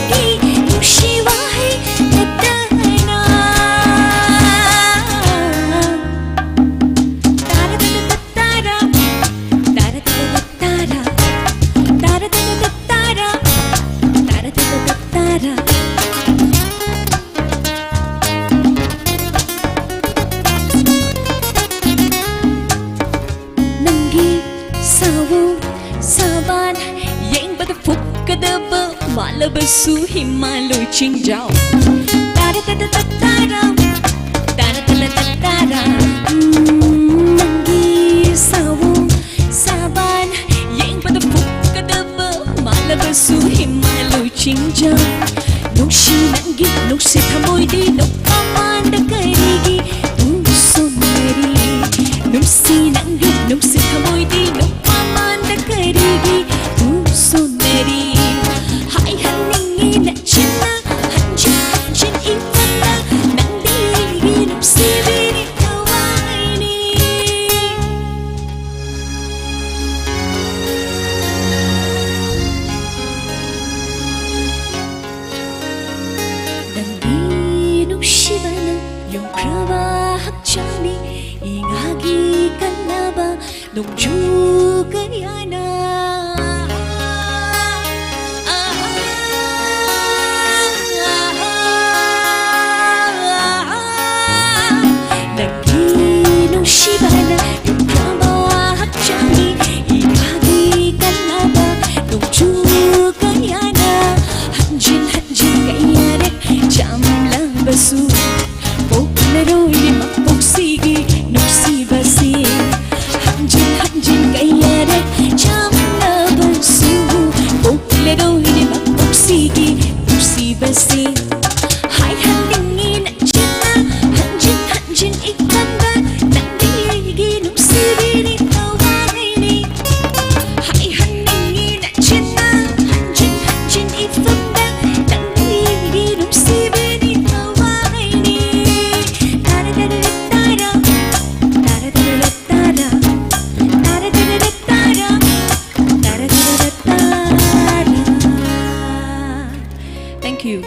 게 눈시와 하이네 Malabasu himalu chingjao Tara tara tara Tara tara tara Mangi sawo saban Yang pada pukadaba Malabasu himalu chingjao Nuksi nangi nuksi thamoy di Nukpamanda karigi Uso meri Nuksi nangi nuksi thamoy di Nukpamanda karigi Uso meri Hai haningi na china hanjin ipada nandegi nupsibiri kawaini Nandi nupsibana yung kraba hakchani ingagi kanaba nungju kayana Shibana yung kama hakchani ikagi kalaba nung chukayana hanjin kayanek jamlang basu poknaroy magpoksigi nuksi basi hanjin kayanek jamlang basu poknaroy magpoksigi nuksi basi hai handingin jina hanjin ikanda Nupsibiri kawaini Hai haningi na china hanjin ifunda Nandigi nupsibiri kawaini Tara tara tara Tara tara tara Tara tara tara Tara tara tara Thank you.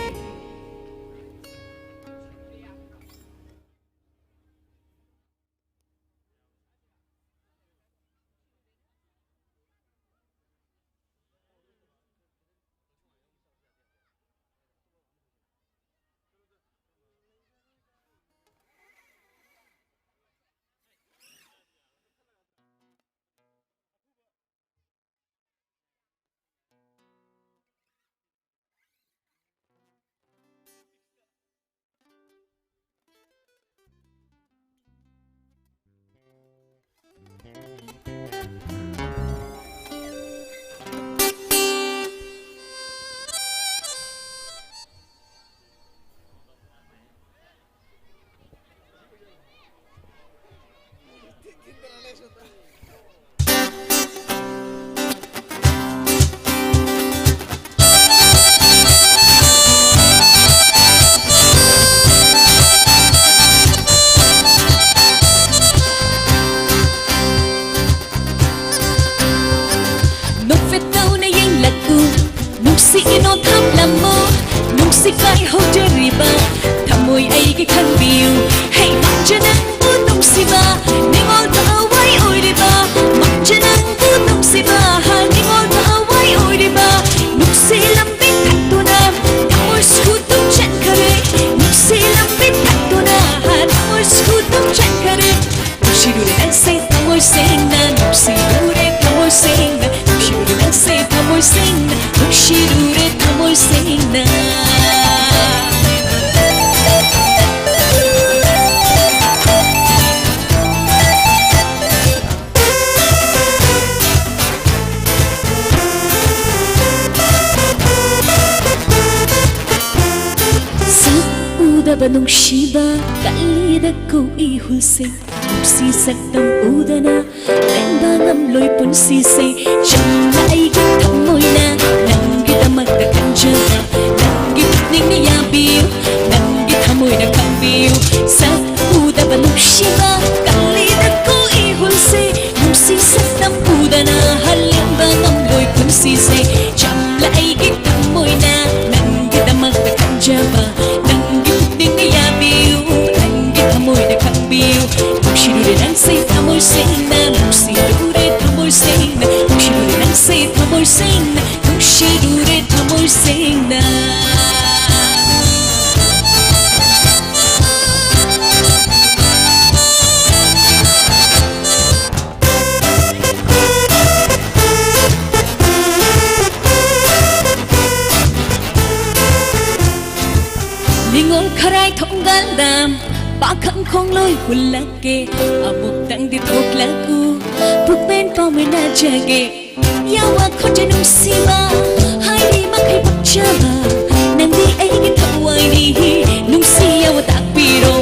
Sino tham làm mơ nung si kai ho riba thamoi ai ki khan biu hey machanang bu nung si ba ningol ta wai oi riba machanang bu nung si ba ha ningol ta wai oi riba nung si lambit thatuna thamoi su tum chan kare nung si lambit thatuna ha thamoi su tum chan kare nung si dure an say thamoi say na nung si dure thamoi say na nung si dure an say thamoi say na nung si dure thamoi say na ꯎꯗꯕ ꯅꯨꯡꯁꯤꯕ ꯀꯜꯂꯤꯗ ꯀꯧꯏ ꯍꯨꯜꯁꯦ ꯅꯨꯡꯁꯤ ꯁꯛꯇꯝ ꯎꯗꯅ ꯂꯦꯡꯕ ꯉꯝꯂꯣꯏ ꯄꯨꯟꯁꯤꯁꯦ ꯆꯝꯅ ꯑꯩꯒꯤ ꯊꯃꯣꯏꯅ ꯅꯪꯒꯤꯗꯃꯛꯇ ꯈꯟꯖꯕ ꯅꯪꯒꯤ ꯄꯨꯛꯅꯤꯡꯅ ꯌꯥꯕꯤꯌꯨ ꯅꯪꯒꯤ ꯊꯃꯣꯏꯅ ꯈꯪꯕꯤꯌꯨ ꯁꯛ ꯎꯗꯕ ꯅꯨꯡꯁꯤꯕ ꯀꯜꯂꯤꯗ ꯀꯧꯏ ꯍꯨꯜꯁꯦ ꯅꯨꯡꯁꯤ ꯁꯛꯇꯝ ꯎꯗꯅ ꯍꯜꯂꯦꯡꯕ ꯉꯝꯂꯣꯏ ꯄꯨꯟꯁꯤꯁꯦ ꯆꯝꯅ ꯑꯩꯒꯤ ꯊꯃꯣꯏꯅ ꯅꯪꯒꯤꯗꯃꯛꯇ ꯈꯟꯖꯕ ꯅꯪꯒꯤ ꯄꯨꯛꯅꯤꯡꯅ ꯌꯥꯕꯤꯌꯨ ꯅꯪꯒꯤ ꯊꯃꯣꯏꯅ ꯈꯪꯕꯤꯌꯨ ꯅꯨꯡꯁꯤꯔꯨꯔꯦ ꯅꯪꯁꯦ ꯊꯃꯣꯏ ꯁꯦꯡꯅ ꯅꯨꯡꯁꯤꯔꯨꯔꯦ ꯊꯃꯣꯏ ꯁꯦꯡꯅ ꯅꯨꯡꯁꯤꯔꯨꯔꯦ ꯅꯪꯁꯦ ꯊꯃꯣꯏ ꯁꯦꯡꯅ ꯅꯨꯡꯁꯤꯔꯨꯔꯦ ꯊꯃꯣꯏ ꯁꯦꯡꯅ ꯅꯤꯡꯉꯣꯜ ꯈꯔꯥꯏ ꯊꯣꯡꯒꯥꯜꯗ ꯄꯥꯈꯪ ꯈꯣꯡꯂꯣꯏ ꯍꯨꯜꯂꯛꯀꯦ ꯑꯃꯨꯛꯇꯪꯗꯤ ꯊꯣꯛꯂꯛꯎ ꯄꯨꯛꯄꯦꯟ ꯄꯥꯎꯃꯤꯟꯅꯖꯒꯦ ꯌꯥꯋꯥ ꯈꯣꯟꯖꯦꯜ ꯅꯨꯡꯁꯤꯕ ꯍꯥꯏꯔꯤ ꯃꯈꯩ ꯄꯛꯆꯕ ꯅꯪꯗꯤ ꯑꯩꯒꯤ ꯊꯋꯥꯏꯅꯤ ꯅꯨꯡꯁꯤ ꯌꯥꯋꯥ ꯇꯥꯛꯄꯤꯔꯣ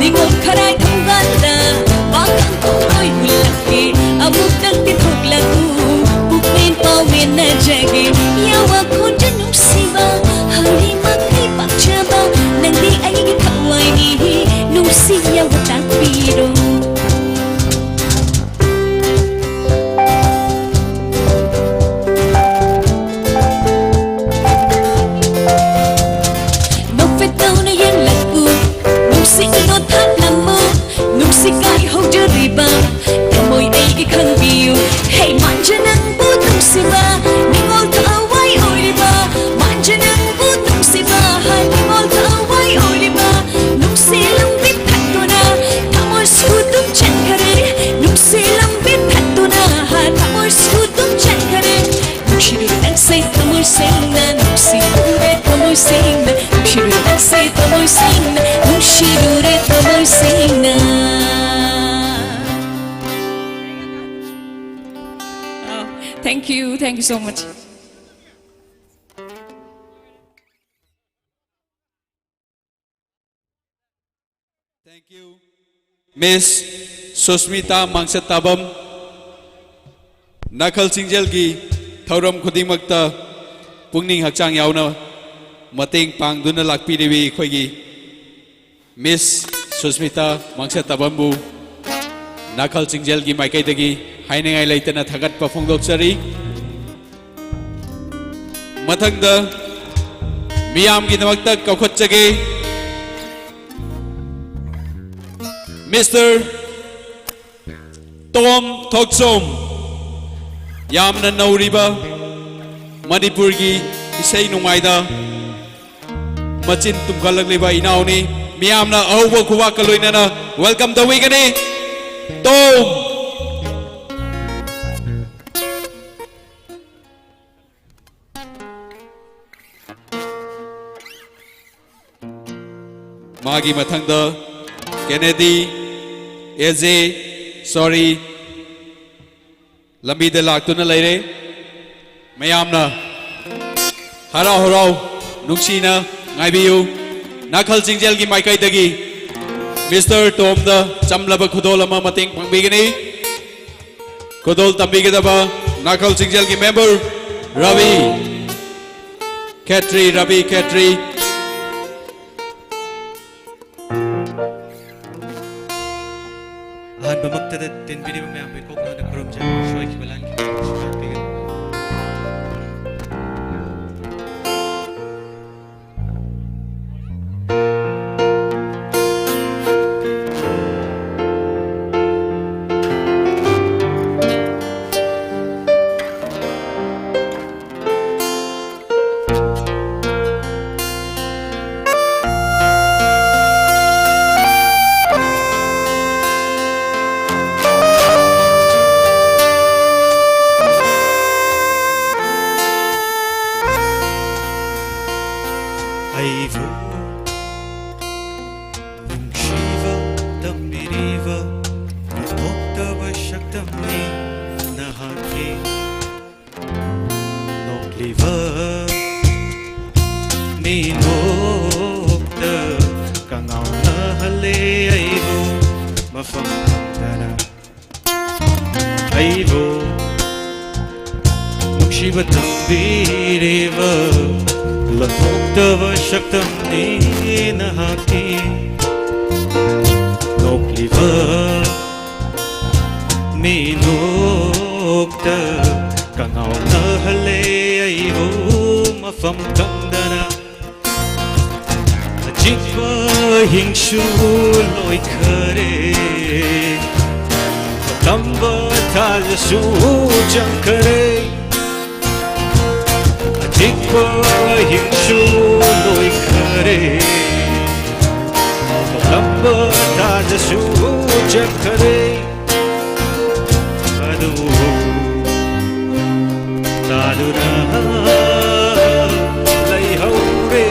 ꯅꯤꯡꯉꯣꯜ ꯈꯔꯥꯏ ꯊꯣꯡꯒꯥꯜꯗ ꯄꯥꯈꯪ ꯈꯣꯡꯂꯣꯏ ꯍꯨꯜꯂꯛꯀꯦ ꯑꯃꯨꯛꯇꯪꯗꯤ ꯊꯣꯛꯂꯛꯎ ꯄꯨꯛꯄꯦꯟ ꯄꯥꯎꯃꯤꯟꯅꯖꯒꯦ ꯌꯥꯋꯥ ꯈꯣꯟꯖꯦꯜ ꯅꯨꯡꯁꯤꯕ ꯍꯥꯏꯔꯤ ꯃꯈꯩ ꯄꯛꯆꯕ ꯅꯪꯗꯤ ꯑꯩꯒꯤ ꯊꯋꯥꯏꯅꯤ ꯅꯨꯡꯁꯤ ꯌꯥꯋꯥ ꯇꯥꯛꯄꯤꯔꯣ ꯅꯣꯛꯐꯦꯠꯇꯧꯅ ꯌꯦꯡꯂꯛꯎ ꯅꯨꯡꯁꯤ ꯏꯔꯣ ꯊꯥꯛꯂꯝꯃꯨ ꯅꯨꯡꯁꯤ ꯀꯥꯏ ꯍꯧꯖꯔꯤꯕ ꯊꯃꯣꯏ ꯑꯩꯒꯤ ꯈꯪꯕꯤꯌꯨ ꯍꯦ ꯃꯥꯟꯖ ꯅꯪꯕꯨ ꯅꯨꯡꯁꯤꯕ ꯅꯤꯡꯉꯣꯜ ꯊꯋꯥꯏ ꯑꯣꯏꯔꯤꯕ ꯃꯥꯟꯖ ꯅꯪꯕꯨ ꯅꯨꯡꯁꯤꯕ ꯅꯤꯡꯉꯣꯜ ꯊꯋꯥꯏ ꯑꯣꯏꯔꯤꯕ ꯅꯨꯡꯁꯤ ꯂꯝꯕꯤ ꯊꯠꯇꯨꯅ ꯊꯃꯣꯏꯁꯨ ꯑꯗꯨꯝ ꯆꯠꯈꯔꯦ ꯅꯨꯡꯁꯤ ꯂꯝꯕꯤ ꯊꯠꯇꯨꯅ ꯊꯃꯣꯏꯁꯨ ꯑꯗꯨꯝ ꯆꯠꯈꯔꯦ ꯅꯨꯡꯁꯤꯔꯨꯔꯦ ꯅꯪꯁꯦ ꯊꯃꯣꯏ ꯁꯦꯡꯅ ꯅꯨꯡꯁꯤꯔꯨꯔꯦ ꯊꯃꯣꯏ ꯁꯦꯡꯅ ꯅꯨꯡꯁꯤꯔꯨꯔꯦ ꯅꯪꯁꯦ ꯊꯃꯣꯏ ꯁꯦꯡꯅ ꯅꯨꯡꯁꯤꯔꯨꯔꯦ ꯊꯃꯣꯏ ꯁꯦꯡꯅ Thank you so much. Thank you, Miss Susmita Mangsatabam. Nakhal Singjel-gi thauram khudingmakta pungning hakchang yauna mateng pangduna lakpiribi khoigi Miss Susmita Mangsatabambu Nakhal Singjel-gi maikaidagi hainengai leitana thagatpa phongdoksari mathangda miyamgi damakta kaukhatjage Mr. Tom KhutSem yamna nauriba Manipurgi isai nungaida machin tumkhalagliba inauni miyamna ahuba khuwa kaloinana welcome the wigani Tom Magi mathangda Kennedy AJ sorry lambi de laktuna leire mayamna harau harau nuksina ngaibiu Nakhal Singjel gi maikai dagi Mr. Tom da chamlaba khudol ama mateng pangbigani khudol tambigedaba Nakhal Singjel gi member Ravi Khetri Han bamaktada tinbiri ba mayam ko na kurum jan shoy ki balan ki pigan mafam dana aibo nungsiba tambiriba lantoktaba shaktam ni nahaki nokliba minokta kangaw na hale aibo mafam dana Jikwa hingshu loi khare Lamba tal su jang khare Jikwa hingshu loi khare Lamba tal su jang khare Adu Tadura Lai haure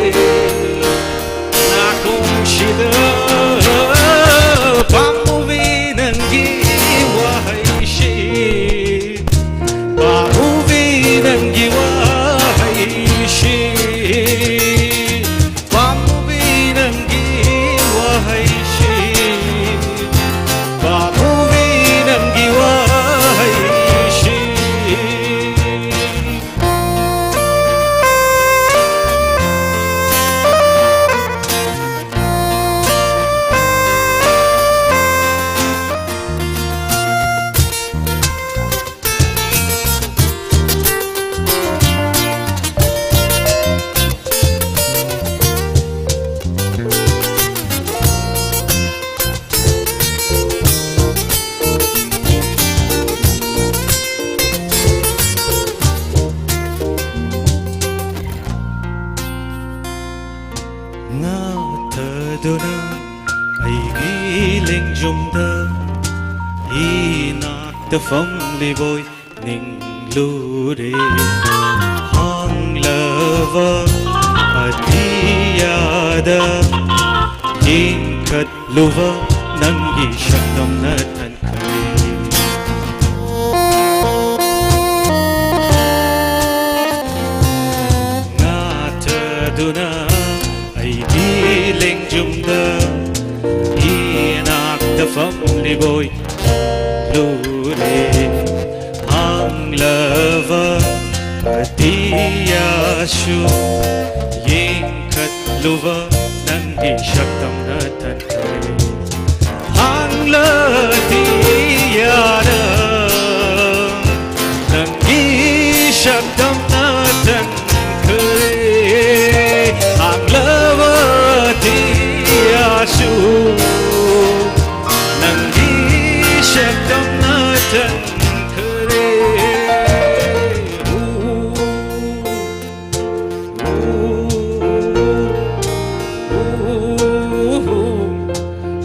Shida pamuvinangi wahaishi pamuvinangi wahaishi pamuvinangi wahaishi pamuvinangi wahaishi Dona aigi lengjumda inakta famli boy ning lure hang lava adiyada jinkat luva nangi shaktam natan kare ngata duna aigi lengjumda inakta famli boy lure hang lava adiyashu yinkat luva nangi shaktam natan kare hang ladiyada nangi shaktam natan kare hang lava Yashu Nangi Shaktam Natan Kare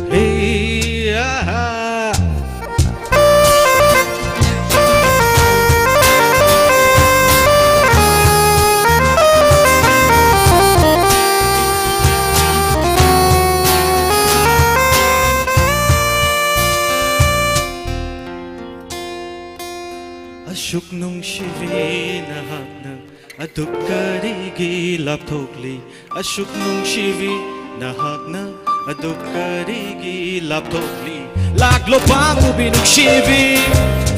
Hey Ashuk nung shivi nahakna aduk karigi laptokli Ashuk nung shivi nahakna aduk karigi laptokli Laglo pamu binuk shivi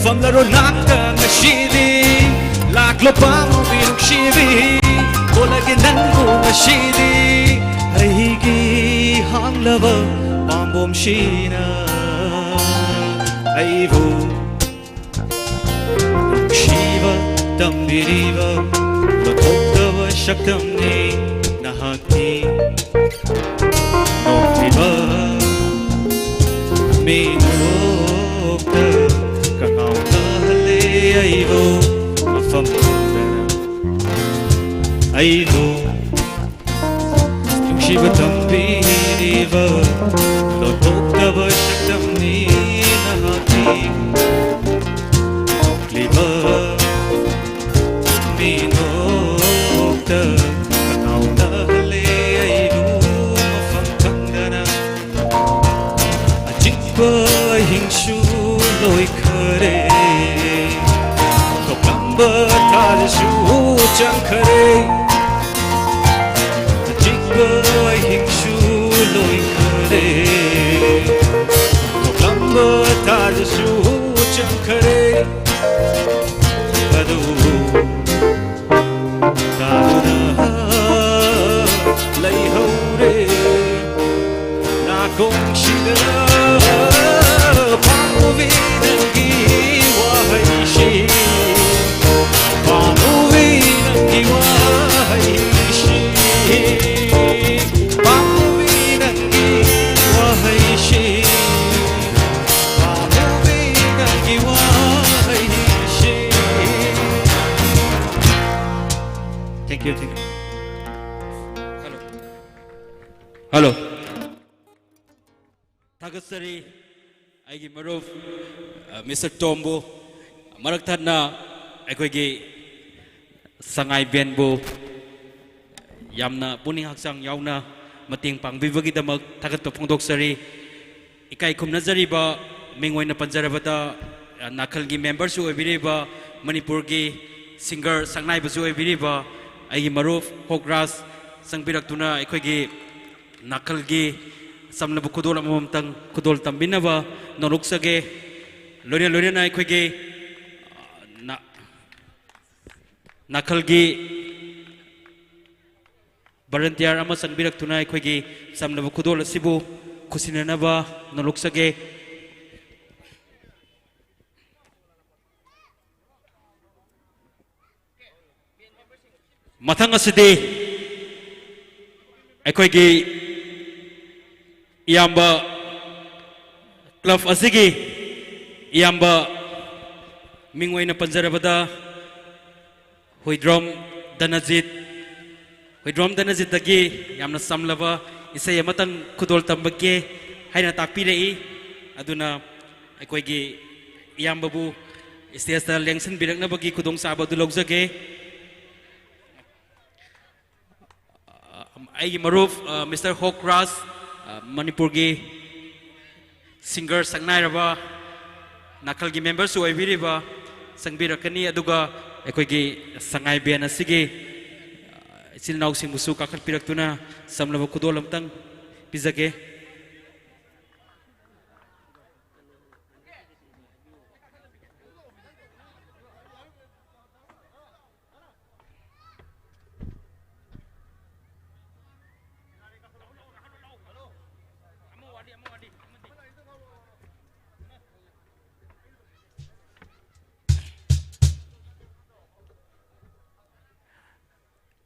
famlaro nakta ngashidi Laglo pamu binuk shivi kolagi nangu ngashidi Aigi hanglava pambom shina Aivu Shiva tambiriva Lotoktava shaktamni nahaki Nokliva Minokta Kangaw nahale aivo Mafam dana Aivo Yung Shiva tambiriva Lotoktava shaktamni nahaki Nokliva Minokta Kangaw nahale aivo Mafam dana Ajikwa hingshu loi khare Kongba tal su jang khare Ajikwa hingshu loi khare ꯋꯥꯔꯁꯨ ꯆꯪꯈꯔꯦ ꯑꯗꯨ ꯀꯥꯗꯨꯅ ꯂꯩꯍꯧꯔꯦ ꯅꯥꯀꯣꯡꯁꯤꯗ ꯄꯥꯝꯃꯨꯕꯤ ꯅꯪꯒꯤ ꯋꯥꯍꯩꯁꯤ ꯄꯥꯝꯃꯨꯕꯤ ꯅꯪꯒꯤ ꯋꯥꯍꯩꯁꯤ ꯄꯥꯝꯃꯨꯕꯤ ꯅꯪꯒꯤ ꯋꯥꯍꯩꯁꯤ ꯄꯥꯝꯃꯨꯕꯤ ꯅꯪꯒꯤ 와이시 Thank you. Hello. Tagasari aigi maruf Mr. Tombo marak thadna aikoigi Sangai benbu yamna puning haksang yauna mating pangbibagi damak thagat phongdoksari ikai khumnajari ba mingoina panjarabata nakalgi members su oibiriba manipurgi singer sangnai basu oibiriba aigi maruf hogras sangpiraktuna aikoigi nakalgi samlabu khudol amamtang khudol tambinaba nonuksage loina aikoigi nakalgi volunteer ama sangpiraktuna aikoigi samlabu khudol asibu khusinanaba nonuksage mathang asidi aikoigi iyamba club asigi iyamba mingwaina panjarabada hoidrom danajit dagi yamna samlaba isai amatang khudol tambake haina takpirei aduna aikoigi iyambabu stage ta lengsan birakna bagi khudong sabadu logjage aigi maruf Mr. Hokras Manipurgi singer sangnai nakalgi members su oibiriba sangbirakani aduga aikoigi sangai ben asigi isilnau singbusu kakatpiraktuna samlaba khudol amtang pizage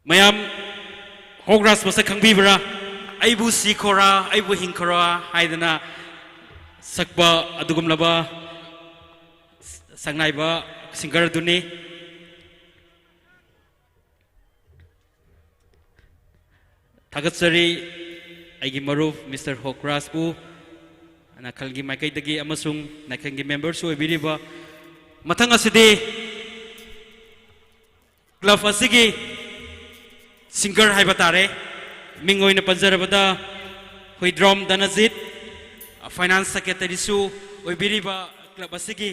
mayam hogras masa khangbibra aibu sikhora aibu hingkhora haidana sakba adugumlaba sangnaiba singer duni thagatsari aigi maruf Mr. Hokras bu nakalgi maikaidagi amasung nakangi members oibiriba mathang asidi club asigi singer hai batare mingoi na panjarabada hoidrom danajit finance secretary su oibiriba club asigi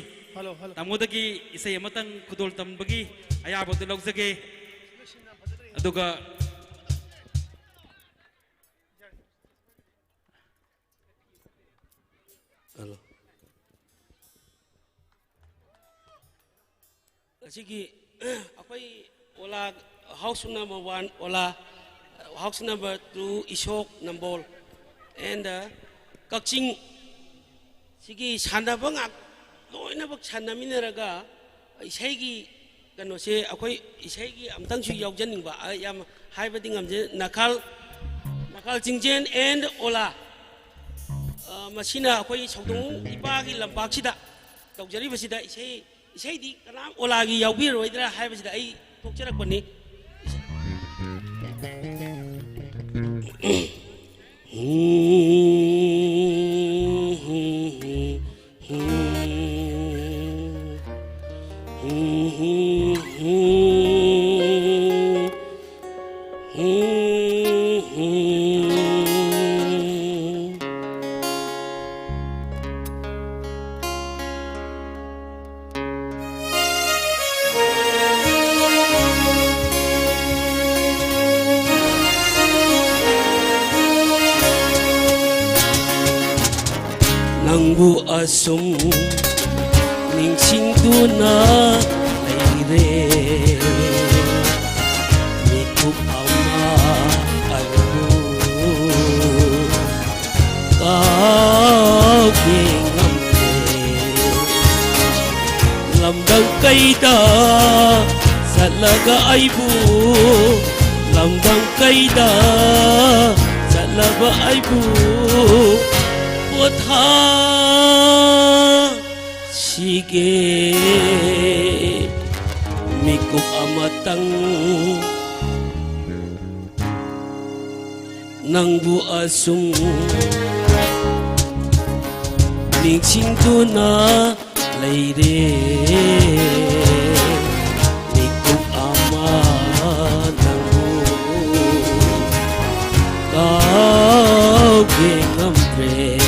tamodagi isai amatang khudol tambagi ayabadu logjage aduga asigi apai ola house number 1 ola house number 2 ishok nambol and kakching sigi sanaba ngak loina bak sanaminaraga isaigi kano se akoi isaigi amtang su yaujning ba yam haibadi ngamje nakal jingjen and ola masina akoi saudong ipagi lampaksida tawjari basida isai di kanam olagi yaubiroi-dra haibasida ai tokcharakpani asum ningchingduna leire mikup ama albu kagingamte lamdang kaida salaga aibu lamdang kaida salaba aibu potha sige mikup amatang nangbu asum ningchingduna leire mikup ama nangbu kagingamtre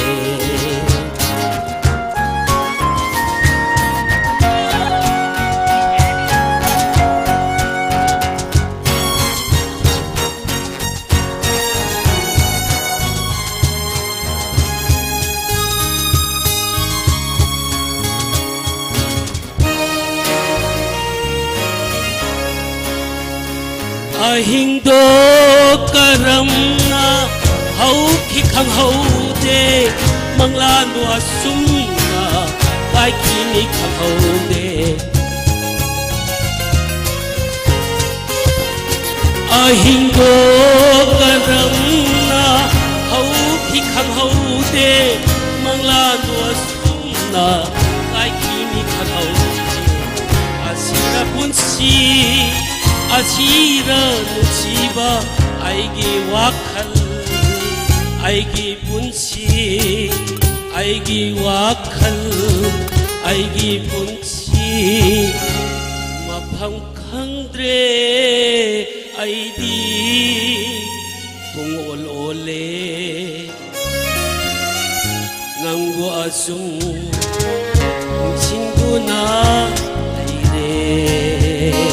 ahingdo karamna hau khi khang hau de manglan wa sumna kai ki ni khang hau de ahingdo karamna hau khi khang hau de manglan wa sumna kai ki ni khang hau de asira punsi asira nusiba aigi wakhal aigi punsi aigi wakhal aigi punsi mafam khangdre aidi pungol ole nanggu asum singuna leire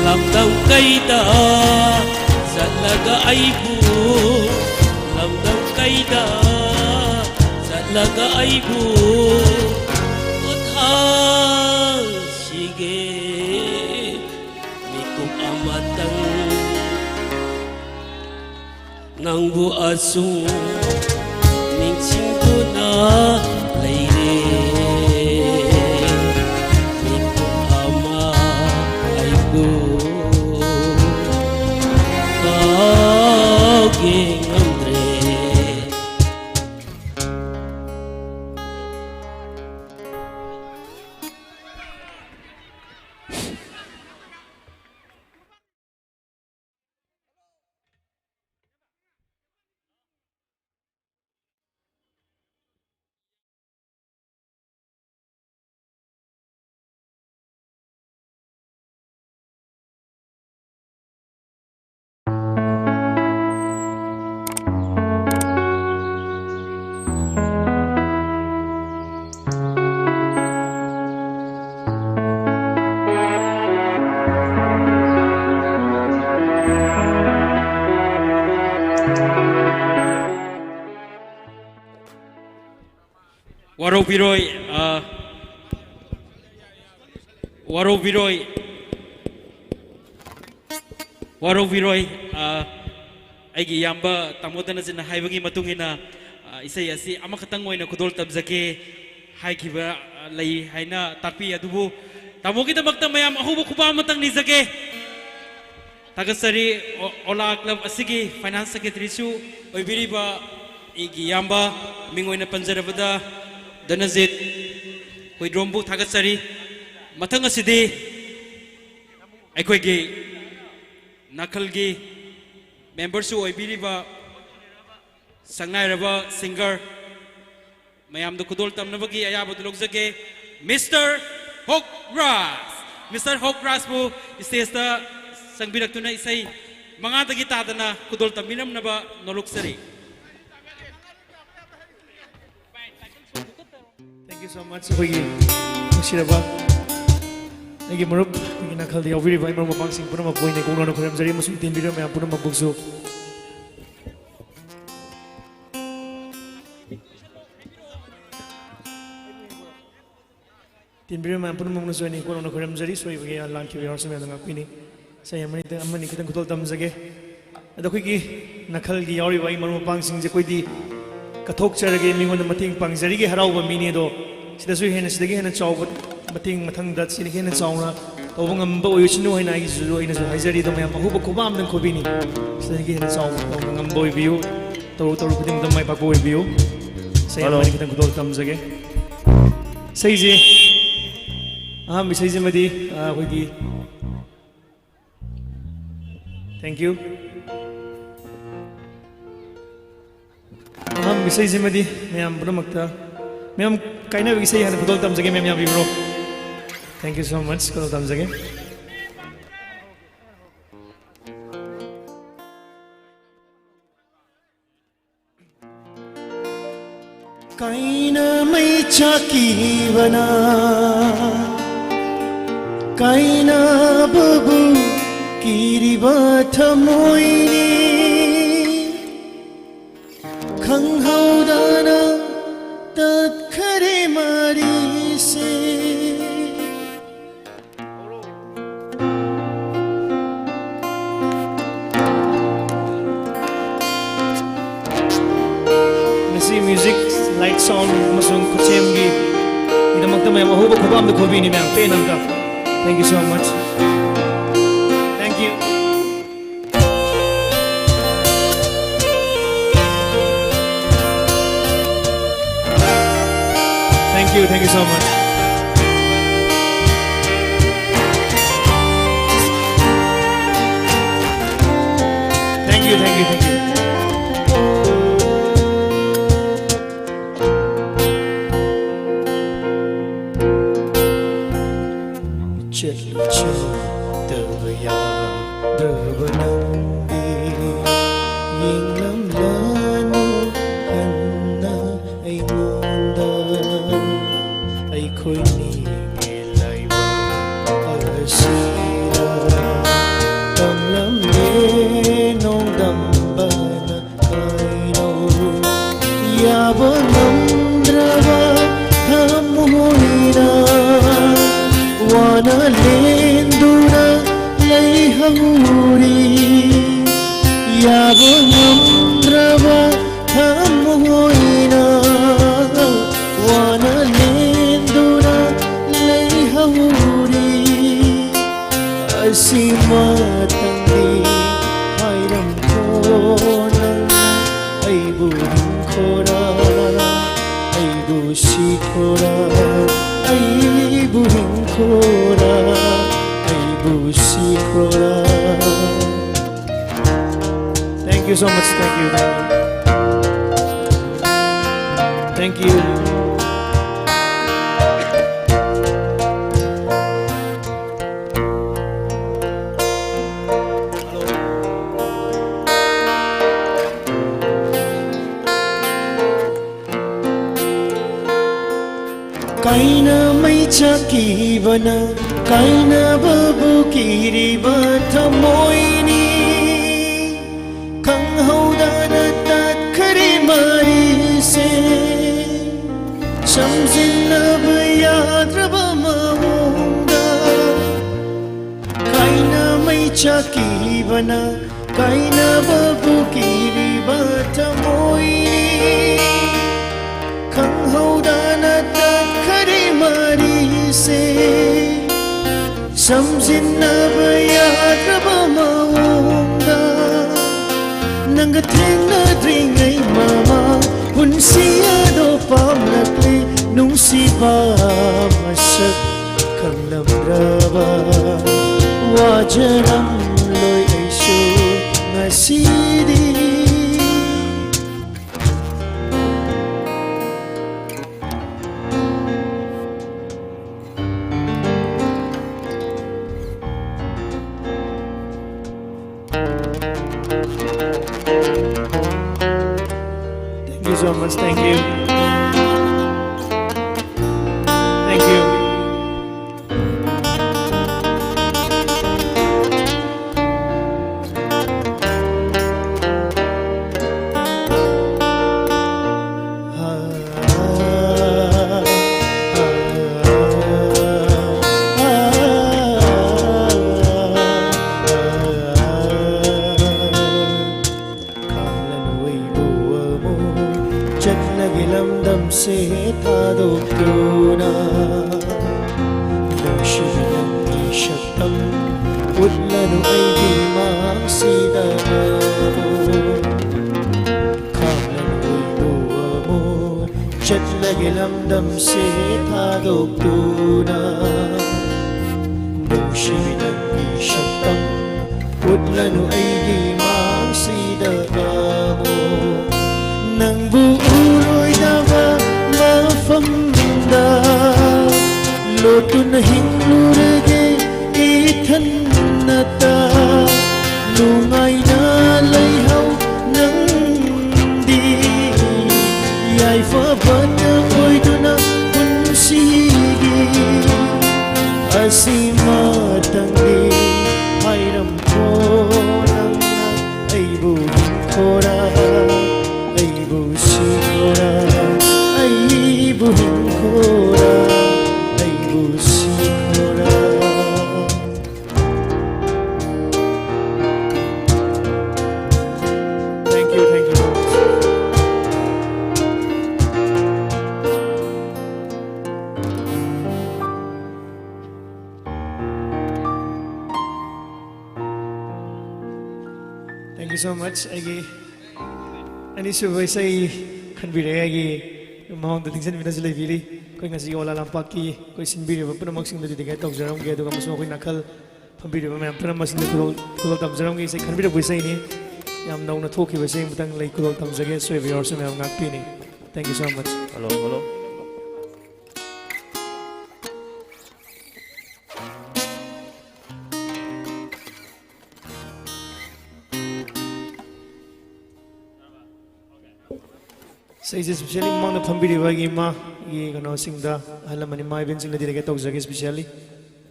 lamdang kaida salaga aibu lamdang kaida salaga aibu utha sige mikup amatang nangbu asu ningchingduna leire Waro Biroi, aigi yamba tamodana jina haibagi matungina isai asi amakhatang oina kudol tabjake haikiba lay haina takpi adubu tamogi damakta mayam ahuba khuba matang nizake tagasari ola club asigi finance secretary su oibiriba igi yamba mingoina panjarabada danazit hoidrombu tagasari matang asidi aikoigi nakalgi members who oibiriba Sangai raba singer mayam do kudol tamnabagi ayabo dulogzage Mr. Hokras bu stage ta sangbirak tuna isai mga tagita na kudol taminam naba noloksari. Thank you so much. Hoy, masiraba. ꯑꯩꯒꯤ ꯃꯔꯨꯞ ꯑꯩꯒꯤ ꯅꯥꯀꯜꯗ ꯌꯥꯎꯕꯤꯔꯤꯕ ꯑꯩ ꯃꯔꯨꯞ ꯃꯄꯥꯡꯁꯤꯡ ꯄꯨꯝꯅꯃꯛ ꯑꯣꯏꯅ ꯀꯣꯡꯂꯥꯎꯅ ꯈꯣꯏꯔꯝꯖꯔꯤ ꯑꯃꯁꯨꯡ ꯇꯤꯟꯕꯤꯔꯤꯕ ꯃꯌꯥꯝ ꯄꯨꯝꯅꯃꯛꯄꯨꯁꯨ ꯇꯤꯟꯕꯤꯔꯤꯕ ꯃꯌꯥꯝ ꯄꯨꯝꯅꯃꯛꯅꯁꯨ ꯑꯩꯅ ꯀꯣꯡꯂꯥꯎꯅ ꯈꯣꯏꯔꯝꯖꯔꯤ ꯁꯣꯏꯕꯒꯤ ꯂꯥꯟꯈꯤꯕ ꯌꯥꯎꯔꯁꯨ ꯃꯌꯥꯝꯗ ꯉꯥꯛꯄꯤꯅꯤ ꯏꯁꯩ ꯑꯃꯅꯤ ꯈꯤꯇꯪ ꯈꯨꯗꯣꯜ ꯇꯝꯖꯒꯦ ꯑꯗꯣ ꯑꯩꯈꯣꯏꯒꯤ ꯅꯥꯀꯜꯒꯤ ꯌꯥꯎꯔꯤꯕ ꯑꯩ ꯃꯔꯨꯞ ꯃꯄꯥꯡꯁꯤꯡꯁꯦ ꯑꯩꯈꯣꯏꯗꯤ ꯀꯠꯊꯣꯛꯆꯔꯒꯦ ꯃꯤꯉꯣꯟꯗ ꯃꯇꯦꯡ ꯄꯥꯡꯖꯔꯤꯒꯦ ꯍꯔꯥꯎꯕ ꯃꯤꯅꯤ ꯑꯗꯣ ꯁꯤꯗꯁꯨ ꯁꯤꯗꯒꯤ ꯍꯦꯟꯅ ꯆꯥꯎꯕ ꯃꯇꯦꯡ ꯃꯊꯪꯗ ꯁꯤꯗꯒꯤ ꯍꯦꯟꯅ ꯆꯥꯎꯅ ꯇꯧꯕ ꯉꯝꯕ ꯑꯣꯏꯁꯅꯨ ꯍꯥꯏꯅ ꯑꯩꯅꯁꯨ ꯍꯥꯏꯖꯔꯤ ꯑꯗꯣ ꯃꯌꯥꯝ ꯑꯍꯨꯕ ꯈꯨꯕꯥꯝ ꯑꯃꯗꯪ ꯈꯨꯕꯤꯅꯤ ꯁꯤꯗꯒꯤ ꯍꯦꯟꯅ ꯆꯥꯎꯕ ꯇꯧꯕ ꯉꯝꯕ ꯑꯣꯏꯕꯤꯌꯨ ꯇꯧꯔꯨ ꯈꯨꯗꯤꯡꯃꯛꯇ ꯃꯥꯏ ꯄꯥꯛꯄ ꯑꯣꯏꯕꯤꯌꯨ ꯏꯁꯩ ꯑꯃꯅꯤ ꯈꯤꯇꯪ ꯈꯨꯗꯣꯜ ꯇꯝꯖꯒꯦ ꯏꯁꯩꯁꯦ ꯑꯍꯥꯟꯕ ꯏꯁꯩꯁꯤꯃꯗꯤ ꯑꯩꯈꯣꯏꯒꯤ ꯊꯦꯡꯛ ꯌꯨ ꯑꯍꯥꯟꯕ ꯏꯁꯩꯁꯤꯃꯗꯤ ꯃꯌꯥꯝ ꯄꯨꯝꯅꯃꯛꯇ ꯃꯌꯥꯝ ꯀꯥꯏꯅꯕꯒꯤ ꯏꯁꯩ ꯍꯥꯟꯅ ꯈꯨꯗꯣꯜ ꯇꯝꯖꯒꯦ ꯃꯌꯥꯝ ꯌꯥꯕꯤꯕ꯭ꯔꯣ ꯊꯦꯡꯛ ꯌꯨ ꯁꯣ ꯃꯆ ꯈꯨꯗꯣꯜ ꯇꯝꯖꯒꯦ Kaina mai chakivana Kaina babu kiriba thamoini Khanghaudana tat khare mari se Nasi music light sound amasung KhutSem gi idamakta mayam ahuba khubam da khubini mayam penamda thank you so much thank you thank you so much thank you Thank you so much. Thank you. Kaina mai chakivana Kaina babu kiriba thamoini Khanghaudana tat khare mari se Samjinaba yadraba maunda Kaina mai chakivana Kaina babu kiriba thamoini Khanghaudana tat khare mari se Samjinaba yadraba maunda Nanga thengnadringai mama Punsiya do pamlakle Nungsiba masak khanglamdraba Wajaram loi aisu ngasidi Thank you so much. Thank you. Thank you. utlanu aigi mangsida khamlanu aidu amo chatlage lamdam se thadokduna nungshibinangi shaktam utlanu aigi mangsida amo nangbu uloidaba mafamda lotun hinglurage ithanata nungaina laihau nangdi yaifabana oiduna punsigi asima tangi hairam khonang aibu khora aibu sikora aibu khora aibu sikora. Thank you. Thank you so much. Ani subay say kanbire agi mahong dating sa Minas Leviri ko ngasi wala lampak ki ko sinbiri ba puna magsing dati diga tok jaram ge do kamus mo ko nakal pambiri ba puna masin kulol tam jaram ge say kanbire bu say ni yam naw na thoki ba say mutang lay kulol tam jage so every also may ngak pini. Thank you so much. Hello. Say especially mang na pambiri bagi ma gi kano singda halamani ma event singda direct tok jage especially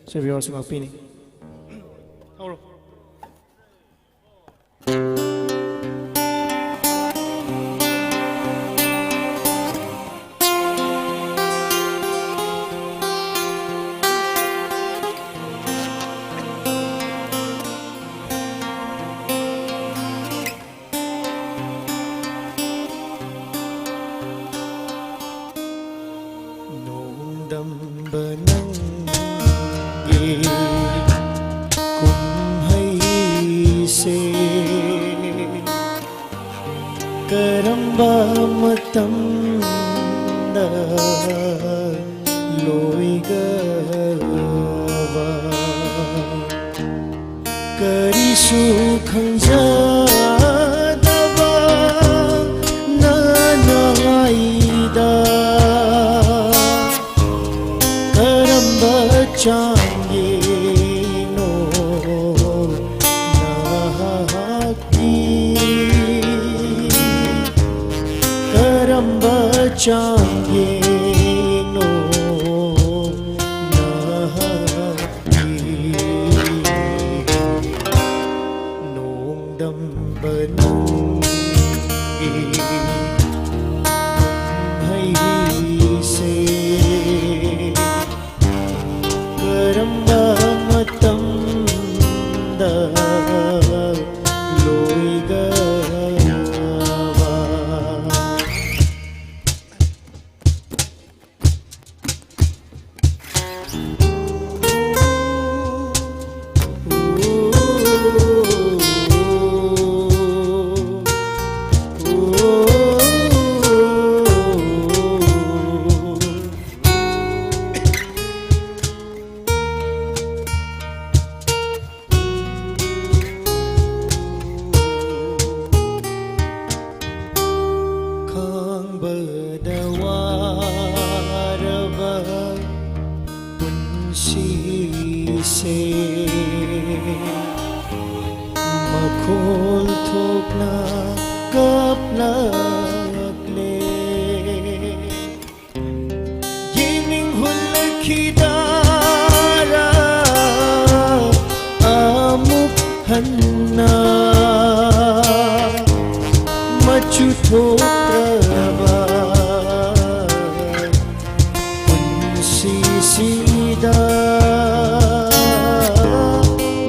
so every also ngak pini. Karamba matamda loigawa karisu khangjadaba nanaida karamba changi no nahaki karamba changi no nahaki nongdam banangi hai se karamba matam da loiga makhol thokna kapla le yining hulkhidara amuk hanna machu thokraba sida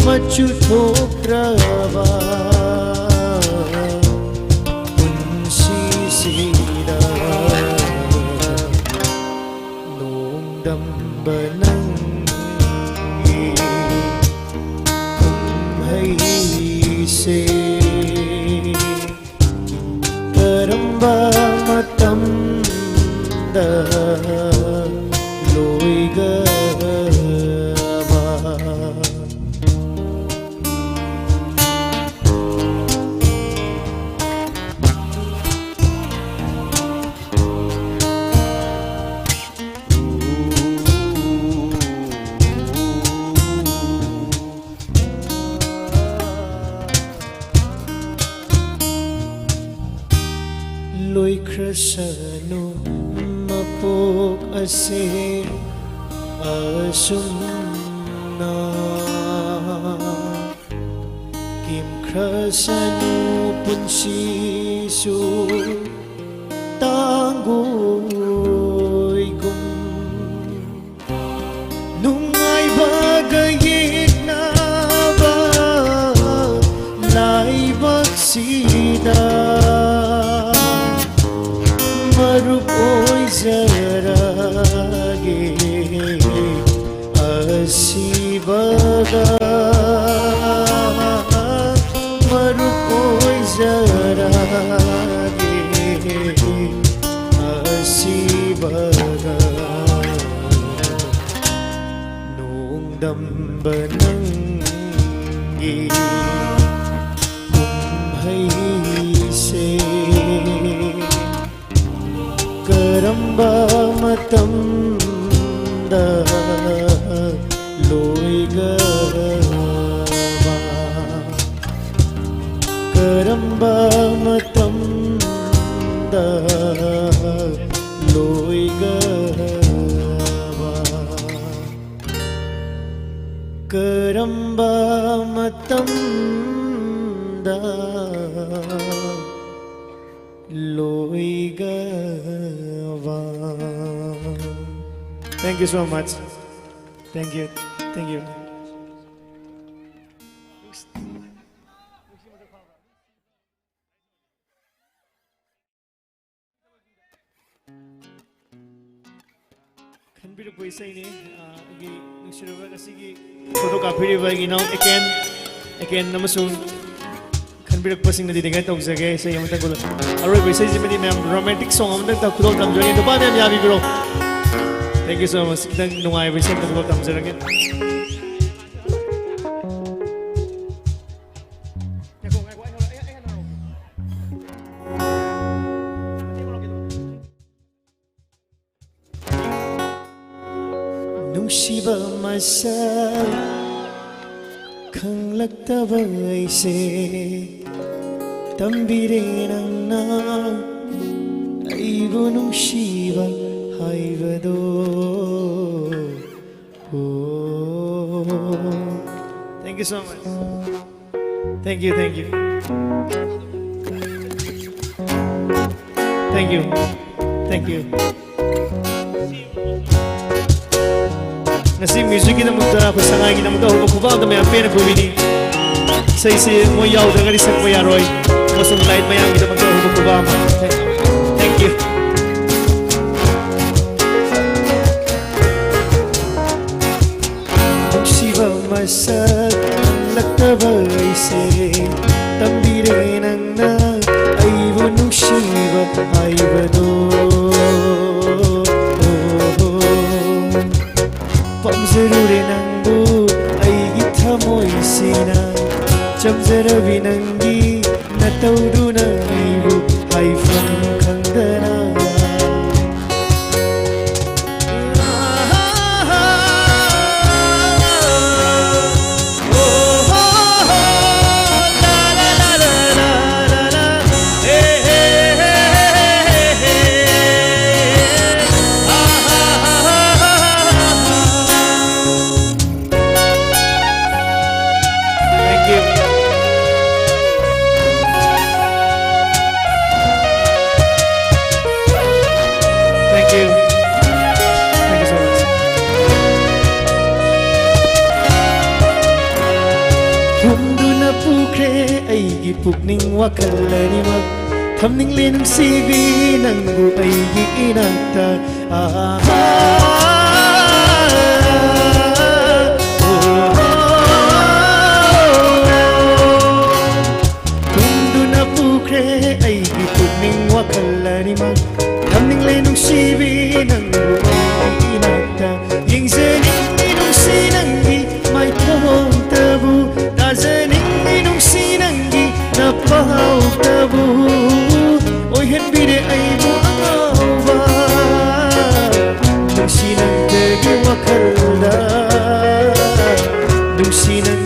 machu thokraba sida nongdam banangi se karamba matamda loigaba Krasano mapok ase asumna Kim krasano punsisu tanggoy kum Nungay bagayik na ba laibag sida Marupoy zarage asibaga Marupoy zarage asibaga Noong dambanang kumhaise Karamba matamda loigaba Karamba matamda loigaba Karamba matamda loigaba. Thank you so much. Thank you. Thank you. Kanbira po isa ini nagsuraba kasi photography ba ginaw again namasung kanbira po sing nadidigan tawag sa gay sa yaman tagulot aroy po isa si ma'am romantic song ang nagtagulot ang journey ito pa ma'am yabi bro. Thank you so much. Kitang nungay ba siya tagulot ang journey. Nungsiba masa kang lagtabay se tambirin ang na aibo nungsiba haibado Thank you so much. Thank you, thank you. Thank you. Thank you. Nasi music kita muda aku sangai kita muda aku kubang tapi apa yang aku ini saya mau yau dengan isek mau yaroi masuk lain mayang kita muda aku kubang thank you Shiva masak laktabay se tambirin ang na aibo nung Shiva aibado Pamzaruri nangbu ay gitamoy sina Chamzarabi nanggi natawdu na ibu ay kandana Pukning wakalani mag thamning linum sibi nanggu aigi inata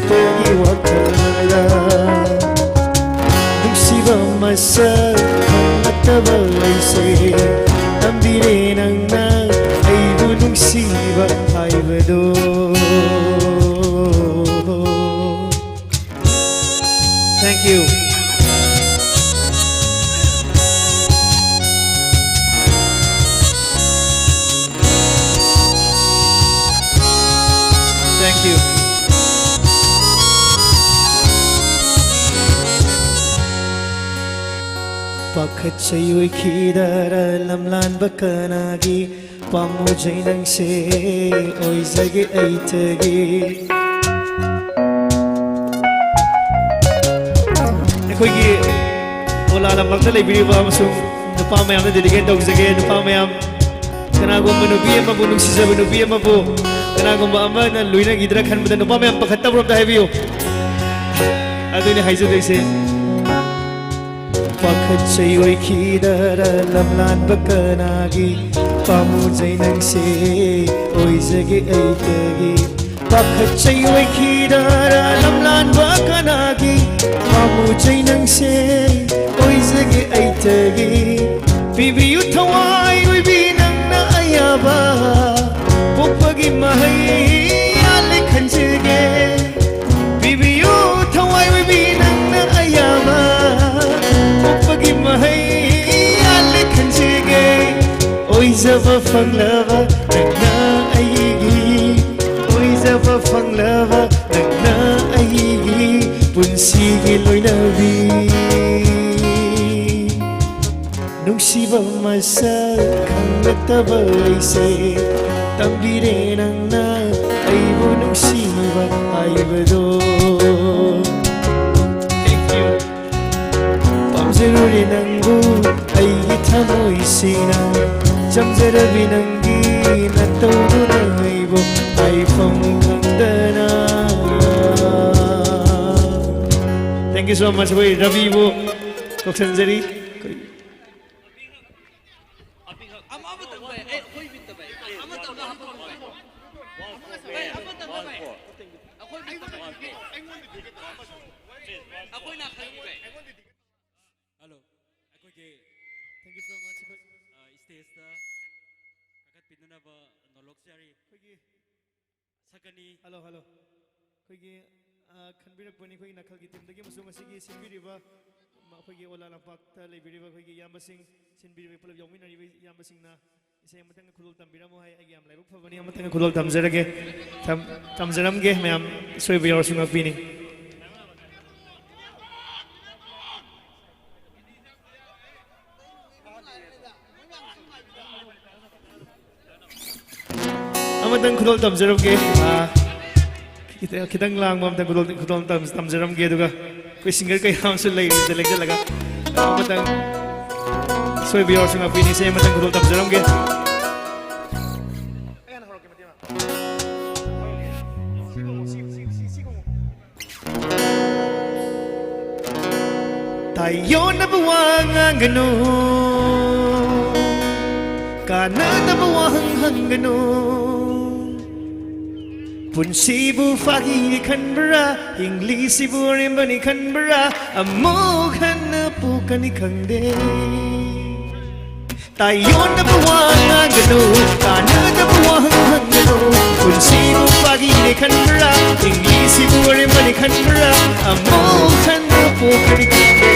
ꯁꯨꯝꯇꯒꯤ ꯋꯥꯈꯜꯗ ꯅꯨꯡꯁꯤꯕ ꯃꯁꯛ ꯈꯪꯂꯛꯇꯕ ꯑꯩꯁꯦ ꯇꯝꯕꯤꯔꯦ ꯅꯪꯅ ꯑꯩꯕꯨ ꯅꯨꯡꯁꯤꯕ ꯍꯥꯏꯕꯗꯣ Thank you. Thank you. Pakhatsay khidara lamlan bakanagi pamujay nang se oy zage aitage ꯑꯩꯈꯣꯏꯒꯤ ꯑꯣꯂꯥ ꯂꯝꯄꯥꯛꯇ ꯂꯩꯕꯤꯔꯤꯕ ꯑꯃꯁꯨꯡ ꯅꯨꯄꯥ ꯃꯌꯥꯝꯗ ꯗꯦꯗꯤꯀꯦꯠ ꯇꯧꯖꯒꯦ ꯅꯨꯄꯥ ꯃꯌꯥꯝ ꯀꯅꯥꯒꯨꯝꯕ ꯅꯨꯄꯤ ꯑꯃꯕꯨ ꯅꯨꯡꯁꯤꯖꯕ ꯅꯨꯄꯤ ꯑꯃꯕꯨ ꯀꯅꯥꯒꯨꯝꯕ ꯑꯃꯅ ꯂꯣꯏꯅꯈꯤꯗ꯭ꯔꯥ ꯈꯟꯕꯗ ꯅꯨꯄꯥ ꯃꯌꯥꯝ ꯄꯥꯈꯠꯇꯕ꯭ꯔꯣ ꯑꯝꯇ ꯍꯥꯏꯕꯤꯌꯨ ꯑꯗꯨꯅꯤ ꯍꯥꯏꯖꯗꯣꯏꯁꯦ ꯄꯥꯈꯠꯆꯩ ꯑꯣꯏꯈꯤꯗꯔ ꯂꯝꯂꯥꯟꯕ ꯀꯅꯥꯒꯤ ꯄꯥꯝꯃꯨꯖꯩ ꯅꯪꯁꯦ ꯑꯣꯏꯖꯒꯦ ꯑꯩꯇꯒꯤ Pakhatsay khidara lamlanba kanagi pamujay nang se oy zage aitagi bibiyu thawai oy binang na ayaba pokpagi mahai ale khanjige bibiyu thawai oy binang na ayaba pokpagi mahai ale khanjige oy zaba fanglava nagna ayigi Zava fanglava nagna ayigi punsigi loinabi Nungsiba masak khanglataba aise tambire nangna aibu nungsiba aibado Thank you Pamzaruri nangbu aigi thamoi sina jamzarabi nangi natawduna aibu Thank you so much, boy. Ravi wo koksanjari. Hello, thank you so much. Stage ta kakat pinuna ba nolok jari. Sakani. Hello. Koigi khanbirakpani koi nakhal gi timdagi masung asigi sinbiriba akhoi ola lampakta leibiriba koigi yambasing sinbiriba pulab yawminariba yambasingna isay amatang khudol tambiramo hai agi am laibuk phabani amatang khudol tamjarage tamjaramge mayam soiba yarsung apini amatang khudol tamjaramge Kitang lang ma'am tang kudol tamjaram ge duga koi singer kay ham sul lay select laga matang soy biyor sunga pini se matang kudol tamjaram ge tayo na buwang ang gano kana na buwang hangano Punsibu fagi kanbara Inglisibu rimbani kanbara Amokhan na pukani kangde Tayo na buwang ang gano Kana na buwang ang gano Punsibu fagi kanbara Inglisibu rimbani kanbara Amokhan na pukani kangde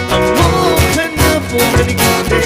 Amokhan na pukani kangde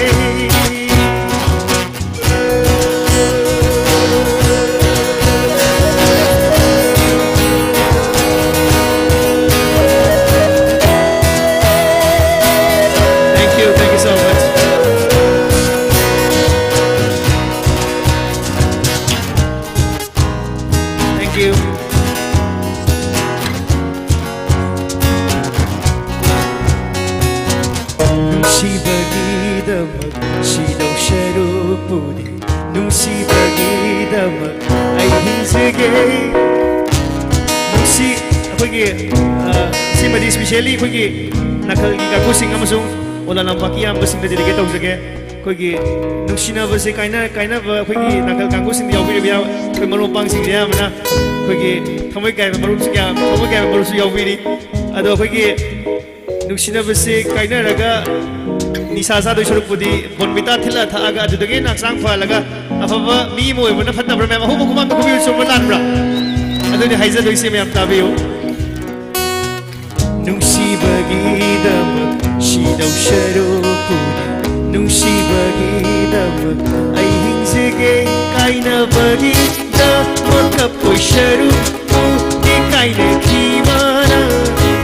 Especially koigi nakal gi ka sing amasung ola lampaki am basing da dedicate tawjage koigi nuksina base kaina ba koigi nakal kangku sing yaw bi koi marupang sing ya mana ꯑꯩꯈꯣꯏꯒꯤ ꯊꯃꯣꯏ ꯀꯥꯏꯕ ꯃꯔꯨꯞꯁꯨ ꯀꯌꯥ ꯊꯃꯣꯏ ꯀꯥꯏꯕ ꯃꯔꯨꯞꯁꯨ ꯌꯥꯎꯕꯤꯔꯤ ꯑꯗꯣ ꯑꯩꯈꯣꯏꯒꯤ ꯅꯨꯡꯁꯤꯅꯕꯁꯤ ꯀꯥꯏꯅꯔꯒ ꯅꯤꯁꯥ ꯆꯥꯗꯣꯏ ꯁꯔꯨꯛꯄꯨꯗꯤ ꯕꯣꯟꯕꯤꯇꯥ ꯊꯤꯜꯂ ꯊꯛꯑꯒ ꯑꯗꯨꯗꯒꯤ ꯍꯦꯟꯅ ꯍꯛꯆꯥꯡ ꯐꯍꯜꯂꯒ ꯑꯐꯕ ꯃꯤ ꯑꯃ ꯑꯣꯏꯕꯅ ꯐꯠꯇꯕ꯭ꯔꯥ ꯃꯌꯥꯝ ꯑꯍꯨꯝ ꯈꯨꯃꯥꯡꯗ ꯈꯨꯕꯤꯌꯨ ꯆꯨꯝꯕ꯭ꯔꯥ ꯂꯥꯟꯕ꯭ꯔꯥ ꯑꯗꯨꯅꯤ ꯍꯥꯏꯖꯗꯣꯏꯁꯤ ꯃꯌꯥꯝ ꯇꯥꯕꯤꯌꯨ ꯅꯨꯡꯁꯤꯕꯒꯤꯗꯃꯛ ꯁꯤꯗꯧ ꯁꯔꯨꯛꯄꯨꯗꯤ ꯅꯨꯡꯁꯤꯕꯒꯤꯗꯃꯛ ꯑꯩ ꯍꯤꯡꯖꯒꯦ ꯀꯥꯏꯅꯕꯒꯤꯗꯃꯛ ꯀꯞꯄꯣꯏ ꯁꯔꯨꯛꯄꯨꯗꯤ ꯀꯥꯏꯅꯈꯤꯕꯅ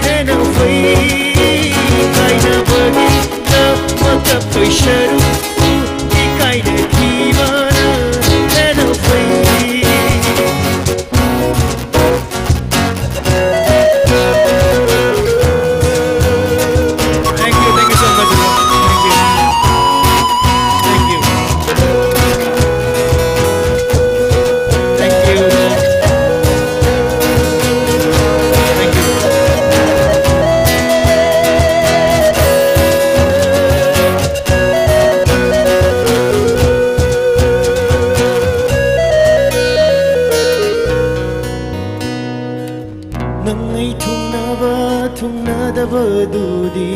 ꯍꯦꯟꯅ ꯐꯩ ꯀꯥꯏꯅꯕꯒꯤꯗꯃꯛ ꯀꯞꯄꯣꯏ ꯁꯔꯨꯛꯄꯨꯗꯤ ꯀꯥꯏꯅꯈꯤꯕꯅ ꯍꯦꯟꯅ ꯐꯩ ꯊꯨꯡꯅꯗꯕꯗꯨꯗꯤ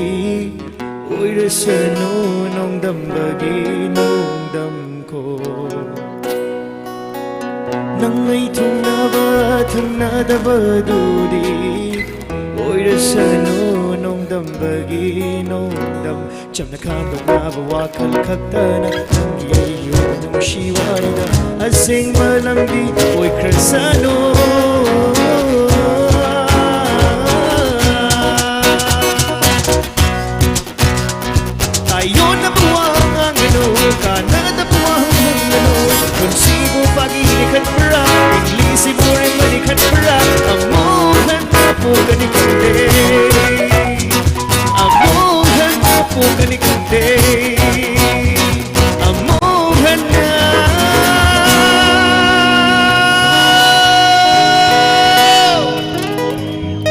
ꯑꯣꯏꯔꯁꯅꯨ ꯅꯣꯡꯗꯝꯕꯒꯤ ꯅꯣꯡꯗꯝꯈꯣ ꯅꯪꯉꯩ ꯊꯨꯡꯅꯗꯕꯗꯨꯗꯤ ꯑꯣꯏꯔꯁꯅꯨ ꯅꯣꯡꯗꯝꯕꯒꯤ ꯅꯣꯡꯗꯝ ꯆꯝꯅ ꯈꯥꯡꯗꯣꯛꯅꯕ ꯋꯥꯈꯜ ꯈꯛꯇꯅ ꯅꯪꯒꯤ ꯑꯩꯒꯤ ꯅꯨꯡꯁꯤ ꯋꯥꯔꯤꯗ ꯑꯁꯦꯡꯕ ꯂꯝꯕꯤ ꯑꯣꯏꯈ꯭ꯔꯁꯅꯨ Ayonaba wangano kanadaba wangano Kunsibo pagini kanpara Inglisi bore mani kanpara Amohan apo gani kande Amohan apo gani kande Amohan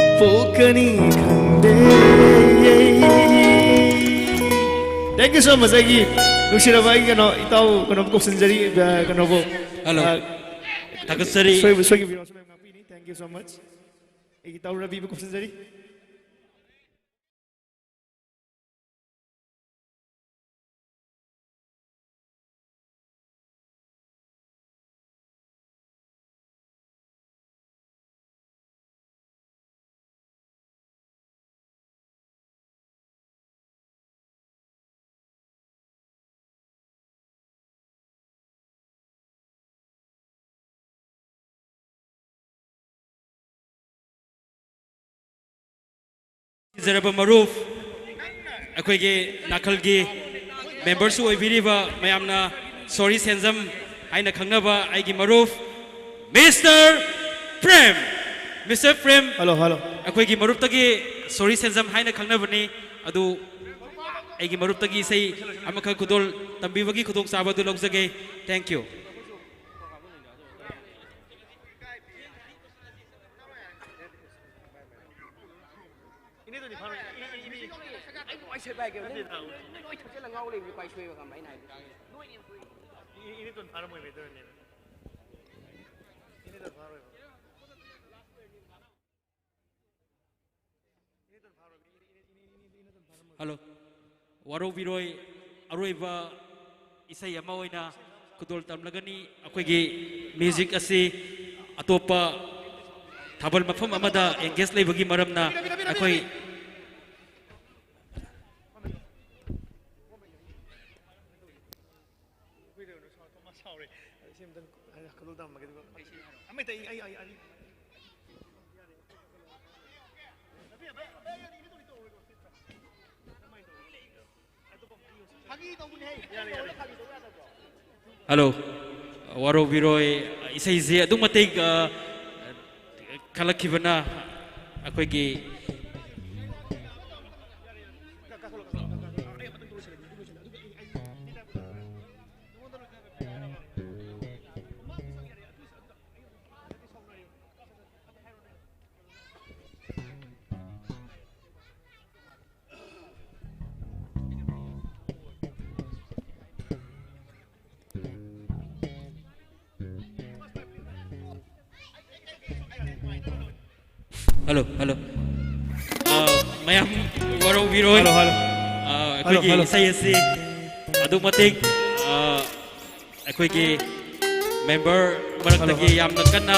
apo gani kande Thank you so much. Thank you. Nusiraba ay kano itaw kano ko sanjari kano ko. Hello. Takasari. Thank you so much. Itaw rabi ko sanjari. Zeraba Maruf, अखोइगे नाखलगी मेंबर्स ओइबिरिबा मयामना सॉरी सेंजम हाइना खंगनबा आइगी मरूफ मिस्टर प्रेम hello hello अखोइगी मरूफ तगी सॉरी सेंजम हाइना खंगनबनी अदु आइगी मरूफ तगी सही अमखा खुदोल तंबीबगी खुदोंग साबदु लौजगे thank you Hello. Waro biroi aroiba isai ama oina kudol tamlagani akoigi music asi atopa thabal mafam amada engage leibagi maramna akoi Hello, Waro biroi isai ze adum matig kalakibana akoigi hello hello mayam waro biroi hello hello ꯑꯩꯈꯣꯏꯒꯤ ꯏꯁꯩ ꯑꯁꯤ ꯑꯗꯨꯛ ꯃꯇꯤꯛ ꯑꯩꯈꯣꯏꯒꯤ ꯃꯦꯝꯕꯔ ꯃꯔꯛꯇꯒꯤ ꯌꯥꯝꯅ ꯀꯟꯅ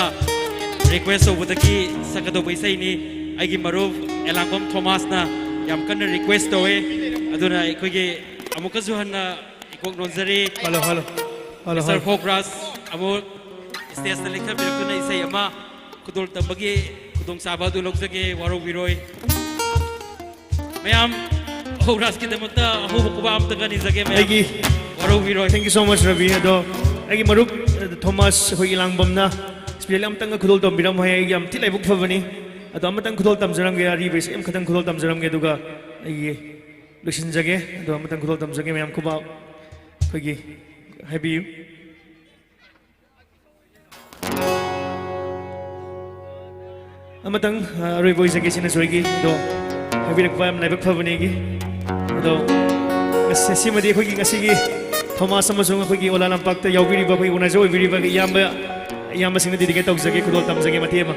ꯔꯤꯀ꯭ꯋꯦꯁ ꯇꯧꯕꯗꯒꯤ ꯁꯛꯀꯗꯧꯕ ꯏꯁꯩꯅꯤ ꯑꯩꯒꯤ ꯃꯔꯨꯞ ꯑꯦꯂꯥꯡꯕꯝ ꯊꯣꯃꯥꯁꯅ ꯌꯥꯝ ꯀꯟꯅ ꯔꯤꯀ꯭ꯋꯦꯁ ꯇꯧꯋꯦ ꯑꯗꯨꯅ ꯑꯩꯈꯣꯏꯒꯤ ꯑꯃꯨꯛꯀꯁꯨ ꯍꯟꯅ ꯏꯀꯣꯛ ꯅꯣꯟꯖꯔꯤ ꯃꯤꯁꯇꯔ ꯐꯣꯛꯔꯥꯖ ꯑꯃꯨꯛ ꯁ꯭ꯇꯦꯖꯇ ꯂꯦꯡꯊꯕꯤꯔꯛꯇꯨꯅ ꯏꯁꯩ ꯑꯃ ꯈꯨꯗꯣꯜ ꯇꯝꯕꯒꯤ ꯈꯨꯗꯣꯡꯆꯥꯕ ꯑꯗꯨ ꯂꯧꯖꯒꯦ ꯋꯥꯔꯧꯕꯤꯔꯣꯏ ꯃꯌꯥꯝ ꯍꯧꯔꯥꯖꯀꯤꯗꯃꯛꯇ ꯑꯍꯧꯕ ꯈꯨꯕꯥ ꯑꯝꯇꯒ ꯅꯤꯖꯒꯦ ꯃꯌꯥꯝ ꯋꯥꯔꯧꯕꯤꯔꯣꯏ Thank you so much Ravi ꯑꯗꯣ ꯑꯩꯒꯤ ꯃꯔꯨꯞ ꯊꯣꯃꯥꯁ ꯑꯩꯈꯣꯏꯒꯤ ꯂꯥꯡꯕꯝꯅ ꯁ꯭ꯄꯦꯁꯦꯜ ꯑꯃꯇꯪꯒ ꯈꯨꯗꯣꯜ ꯇꯝꯕꯤꯔꯝ ꯍꯥꯏ ꯑꯩꯒꯤ ꯌꯥꯝ ꯊꯤ ꯂꯥꯏꯕꯛ ꯐꯕꯅꯤ ꯑꯗꯣ ꯑꯃꯇꯪ ꯈꯨꯗꯣꯜ ꯇꯝꯖꯔꯝꯒꯦ ꯑꯔꯤꯕ ꯏꯁꯩ ꯑꯃꯈꯛꯇꯪ ꯈꯨꯗꯣꯜ ꯇꯝꯖꯔꯝꯒꯦ ꯑꯗꯨꯒ ꯑꯩꯒꯤ ꯂꯣꯏꯁꯤꯟꯖꯒꯦ ꯑꯗꯣ ꯑꯃꯇꯪ ꯈꯨꯗꯣꯜ ꯇꯝꯖꯒꯦ ꯃꯌꯥꯝ ꯈꯨꯕꯥ ꯑꯩꯈꯣꯏꯒꯤ ꯍꯥꯏꯕꯤꯌꯨ ꯑꯃꯇꯪ ꯑꯔꯣꯏꯕ ꯑꯣꯏꯖꯒꯦ ꯁꯤꯅꯁꯨ ꯑꯩꯒꯤ ꯑꯗꯣ ꯍꯥꯏꯕꯤꯔꯛꯄ ꯌꯥꯝ ꯂꯥꯏꯕꯛ ꯐꯕꯅꯤ ꯑꯗꯣ ꯉꯁꯤꯃꯗꯤ ꯑꯩꯈꯣꯏꯒꯤ ꯉꯁꯤꯒꯤ ꯊꯣꯃꯥꯁ ꯑꯃꯁꯨꯡ ꯑꯩꯈꯣꯏꯒꯤ ꯑꯣꯂꯥ ꯂꯝꯄꯥꯛꯇ ꯌꯥꯎꯕꯤꯔꯤꯕ ꯑꯩꯈꯣꯏꯒꯤ ꯑꯣꯅꯔꯁ ꯑꯣꯏꯕꯤꯔꯤꯕ ꯏꯌꯥꯝꯕꯁꯤꯡꯗ ꯗꯤꯗꯤꯀꯦꯠ ꯇꯧꯖꯒꯦ ꯈꯨꯗꯣꯜ ꯇꯝꯖꯒꯦ ꯃꯇꯦꯛ ꯑꯃ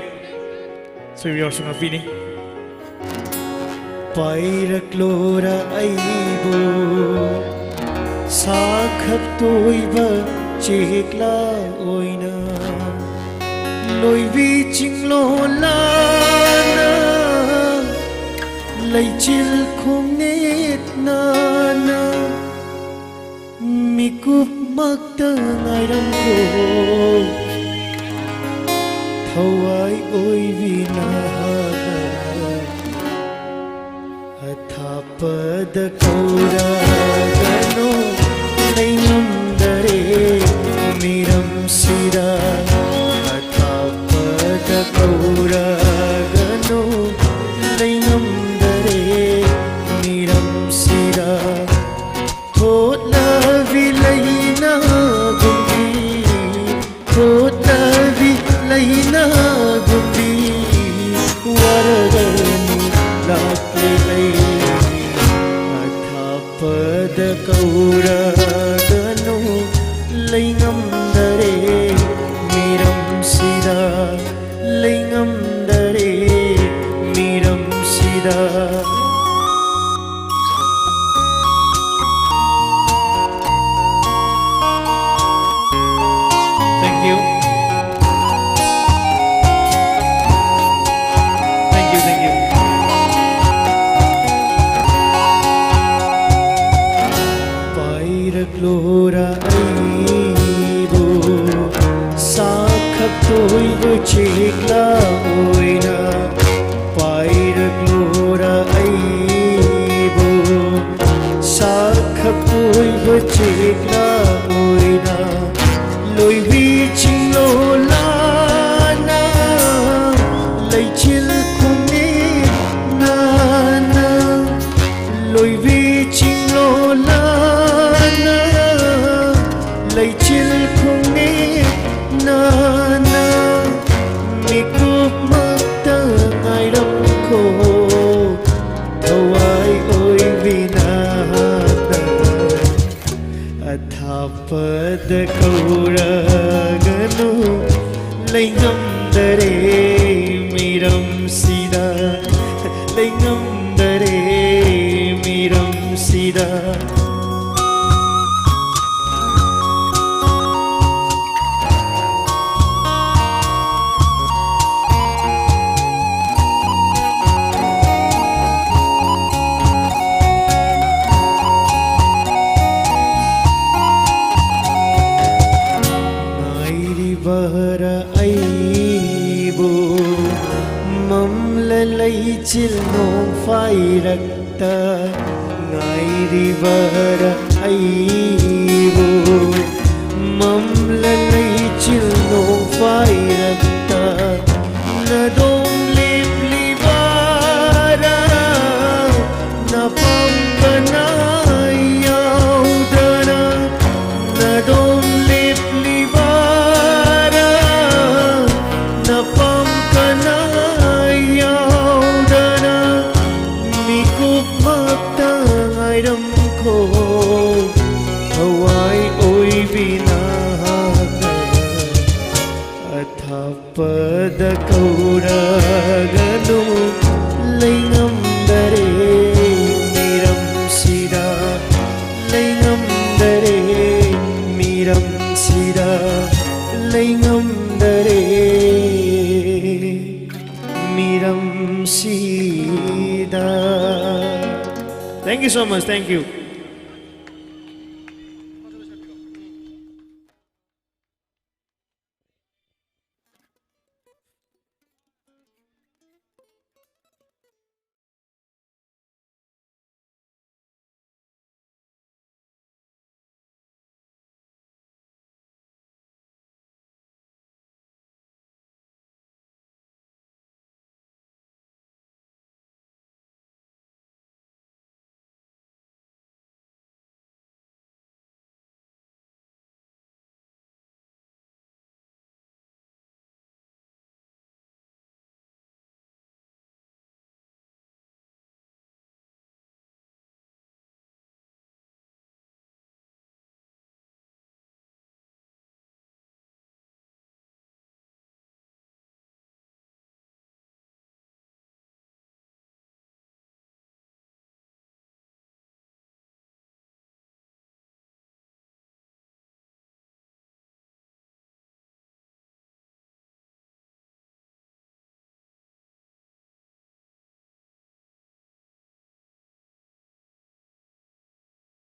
ꯁꯣꯏꯕ ꯌꯥꯎꯔꯁꯨ ꯉꯥꯛꯄꯤꯅꯤ ꯄꯥꯏꯔꯛꯂꯣꯔ ꯑꯩꯕꯨ ꯁꯥꯈꯛꯇꯣꯏꯕ ꯆꯦꯛꯂꯥ ꯑꯣꯏꯅ ꯂꯣꯏꯕꯤ ꯆꯤꯡꯂꯣꯂꯥꯅ ꯂꯩꯆꯤꯜ ꯈꯣꯡꯅꯦꯠ ꯅꯥꯅ ꯃꯤꯀꯨꯞꯃꯛꯇ ꯉꯥꯏꯔꯝꯈꯣ ꯊꯋꯥꯏ ꯑꯣꯏꯕꯤꯅ ꯑꯊꯥꯞꯄꯗ ꯀꯧꯔꯒꯅꯣ ꯂꯩꯉꯝꯗꯔꯦ ꯃꯤꯔꯝꯁꯤꯗ ꯑꯊꯥꯞꯄꯗ ꯀꯧꯔꯒꯅꯣ ꯂꯩꯉꯝꯗꯔꯦ ꯃꯤꯔꯝꯁꯤꯗ ꯊꯣꯠꯂꯕꯤ ꯂꯩꯅꯥꯒꯨꯝꯕꯤ ꯊꯣꯠꯂꯕꯤ ꯂꯩꯅꯥꯒꯨꯝꯕꯤ ꯋꯥꯔꯒꯅꯤ ꯂꯥꯛꯂꯦ ꯂꯩꯅꯤ ꯑꯊꯥꯞꯄꯗ ꯀꯧꯔꯒꯅꯣ ꯂꯩꯉꯝꯗꯔꯦ ꯃꯤꯔꯝꯁꯤꯗ ꯂꯩꯉꯝꯗꯔꯦ ꯃꯤꯔꯝꯁꯤꯗ Thank you. Thank you, thank you. Pairakhlora aibu sakhaptoibu chekla oina Pairakhlora aibu sakhaptoibu chekla oina Loibi chinglolana Leichil khune nana Loibi chinglolana Leichil khune nana Mikup makta ngairam ko Thawai oi vinata Athapad kauraganu Leingamdare miram sida Leingamdare miram sida Bahara aibu mamla leichil nong fairakta ngairi bahara aibu mamla leichil nong fairakta nadom lip libara napam kanai yaudana nadom lip libara napam kanai yaudana mikup makta ngairam ko Hawai oi binaka miram sida. Thank you so much. Thank you.